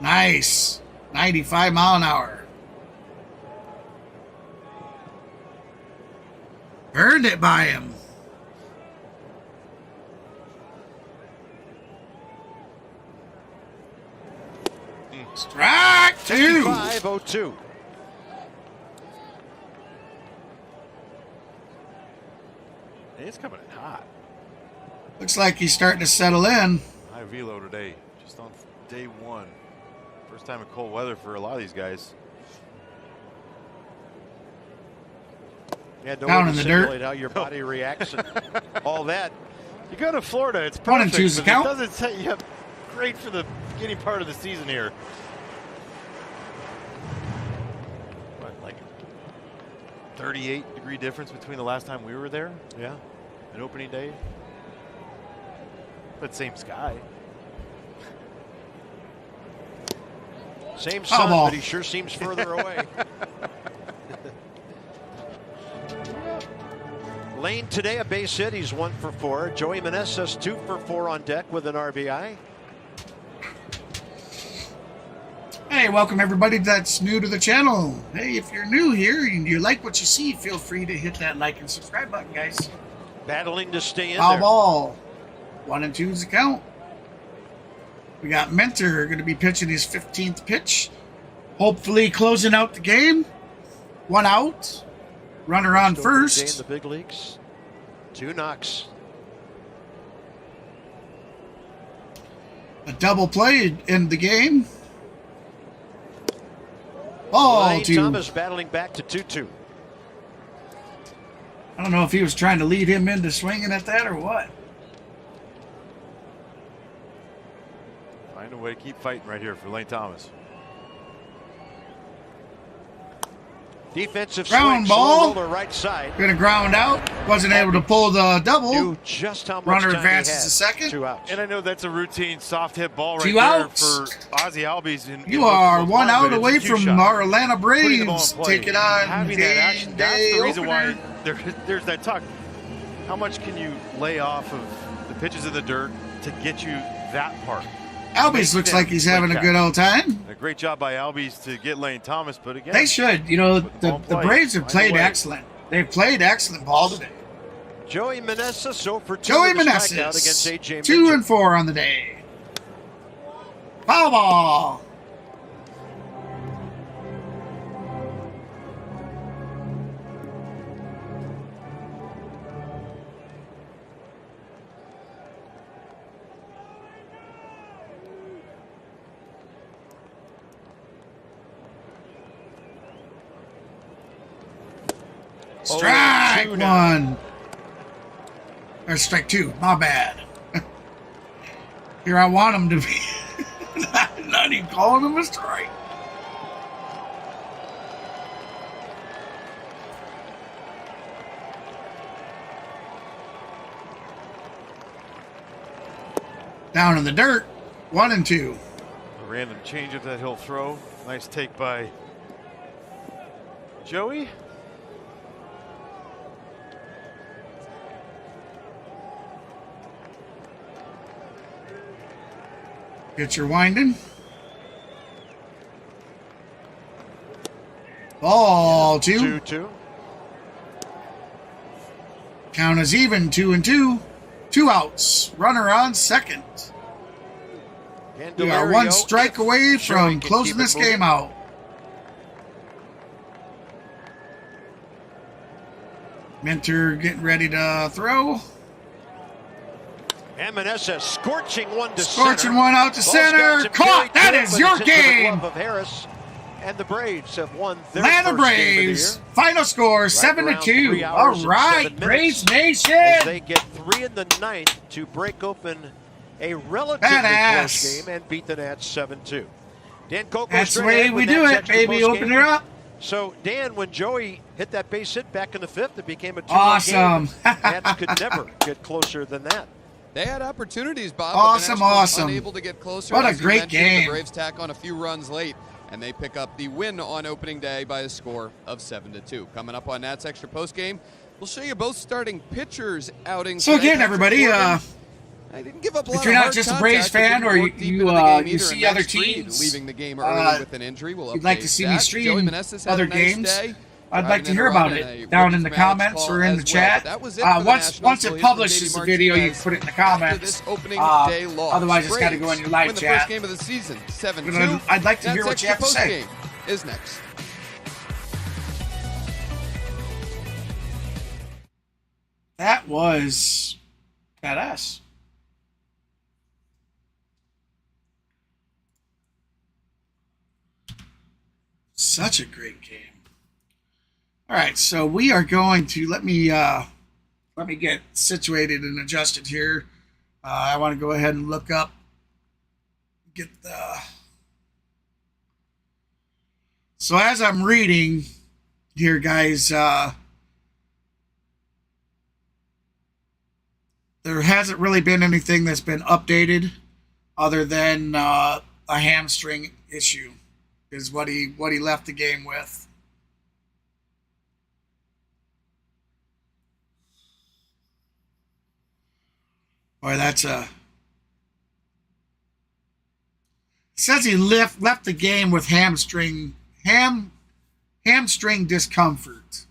Nice. 95 mile an hour. Earned it by him. Strike 2. 55-0-2. It's coming in hot. Looks like he's starting to settle in. High velo today, just on day 1. First time in cold weather for a lot of these guys. Yeah, down in the dirt. How your body reacts and all that. You go to Florida, it's perfect. 1 and 2's the count. It doesn't set you up great for the beginning part of the season here. What, like 38-degree difference between the last time we were there? Yeah. And opening day. But same sky. Same sun, but he sure seems further away. Lane today a base hit. He's 1 for 4. Joey Meneses 2 for 4 on deck with an RBI. Hey, welcome everybody that's new to the channel. Hey, if you're new here and you like what you see, feel free to hit that like and subscribe button, guys. Battling to stay in Foul there. ball. 1 and 2 is the count. We got Mentor going to be pitching his 15th pitch. Hopefully closing out the game. 1 out. Runner on first. In the big leagues. 2 knocks. A double play in the game. Ball Lane to Thomas battling back to 2-2. I don't know if he was trying to lead him into swinging at that or what. Find a way to keep fighting right here for Lane Thomas. Defensive Ground swing, ball. slow roller right side. Going to ground out. Wasn't able to pull the double. Knew just how much Runner time advances he had. to second. 2 outs. And I know that's a routine soft hit ball right 2 there outs. for Ozzie Albies. You are multiple 1 times, out but it's a away cue from shot. our Atlanta Putting the ball Braves in play, taking on having that action. That's day the reason opener. why there's that talk. How much can you lay off of the pitches in the dirt to get you that part? Albies looks like he's having a good old time. A great job by Albies to get Lane Thomas, but again, They should. You know, Put the ball the in play. Braves have Find a played way. excellent. They've played excellent ball today. Joey Meneses so for 2 Joey with a strikeout against Meneses, AJ 2 Mitchell. and 4 on the day. Foul ball. Strike 2 now. 1. Or strike 2. My bad. Here I want him to be. Not even calling him a strike. Down in the dirt. 1 and 2. a random changeup that he'll throw. Nice take by Joey. Get your winding. Ball 2. 2-2. Count is even. 2 and 2. 2 outs. Runner on second. We are 1 strike away from closing this game out. Mentor getting ready to throw. And Meneses scorching 1 to Scorching center. 1 out to Ball's center. got some Caught. carry That to it, is but your it's into the game. glove of Harris, and the Braves have won their Atlanta first game of the Braves. year. Final score Right 7 to around 2. 3 All hours and right, 7 Braves minutes As Nation. they get 3 in the 9th to break open a relatively Badass. close game and beat the Nats 7-2. Dan Coco That's the straight way ahead we with do Nats it, extra baby. post Open game. her up. So, Dan, when Joey hit that base hit back in the 5th, it became a 2-1 Awesome. game. Nats could never get closer than that. They had opportunities, Bob. Awesome, but the Nationals awesome. unable to get closer. What a As you great mentioned, game. The Braves tack on a few runs late, and they pick up the win on opening day by a score of 7-2. Coming up on Nats Extra Post Game, we'll show you both starting pitchers outings. So today. again, everybody, I didn't give up a lot if you're of not hard just a contact, Braves but didn't fan or work deep you, into the game you either, see and other Max Fried teams, leaving the game early with an injury. We'll you'd like update to see me that. stream Joey Meneses had other a nice games, day. I'd like to Driving hear in a about run it and a down Ricky in the Morales comments call or in as the well. chat. But that was it for the Once Nationals. it So here's publishes from the Davey video, you Martinez can put it in the after comments. this opening day loss. Otherwise, it's got to Braves go in your live win the chat. first game of the season, 7-2. I'd like to hear Nats what you have to Extra say. Post Game is next. That was badass. Such a great game. All right, so we are going to let me get situated and adjusted here. I want to go ahead and look up, get the. So as I'm reading here, guys, there hasn't really been anything that's been updated other than a hamstring issue is what he left the game with. Boy, that's a... Says he left the game with hamstring discomfort.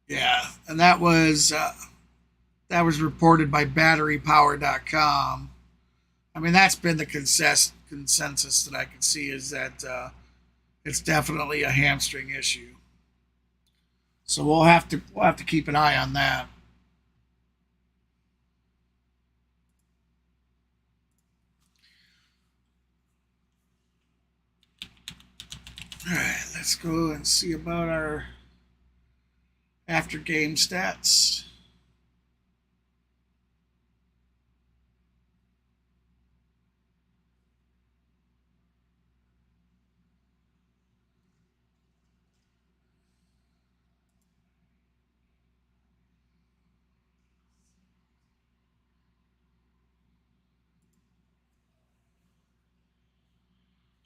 Yeah, and that was reported by BatteryPower.com. I mean, that's been the consensus that I can see, is that it's definitely a hamstring issue. So we'll have to keep an eye on that. All right, let's go and see about our after game stats.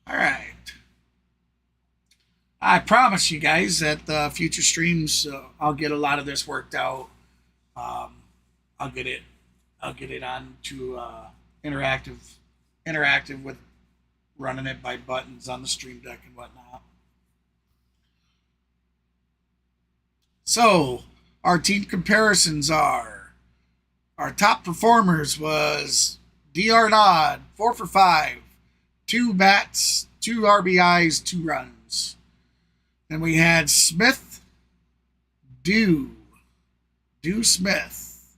All right. I promise you guys that the future streams, I'll get a lot of this worked out. I'll get it on to interactive with running it by buttons on the stream deck and whatnot. So our team comparisons are: our top performers was D.R. Nod, 4 for 5, 2 bats, 2 RBIs, 2 runs. Then we had Smith, Dew Smith,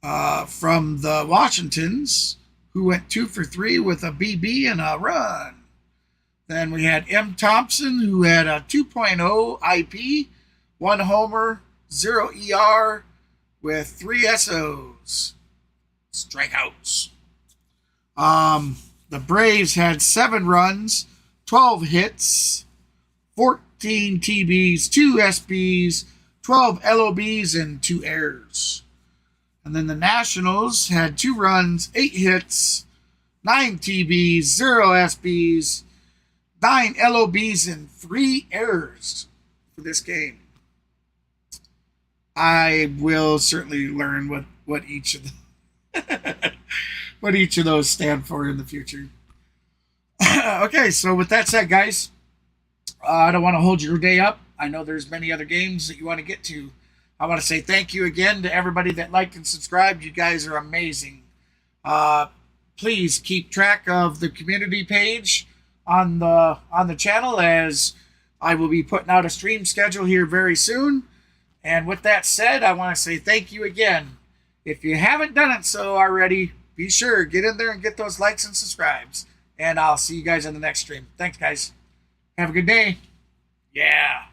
from the Washingtons, who went 2 for 3 with a BB and a run. Then we had M. Thompson, who had a 2.0 IP, 1 homer, 0 ER, with 3 SOs, strikeouts. The Braves had 7 runs, 12 hits, 14 TBs, 2 SBs, 12 LOBs, and 2 errors. And then the Nationals had 2 runs, 8 hits, 9 TBs, 0 SBs, 9 LOBs, and 3 errors for this game. I will certainly learn what each of what each of those stand for in the future. Okay, so with that said, guys, I don't want to hold your day up. I know there's many other games that you want to get to. I want to say thank you again to everybody that liked and subscribed. You guys are amazing. Please keep track of the community page on the channel, as I will be putting out a stream schedule here very soon. And with that said, I want to say thank you again. If you haven't done it so already, be sure, get in there and get those likes and subscribes. And I'll see you guys in the next stream. Thanks, guys. Have a good day. Yeah.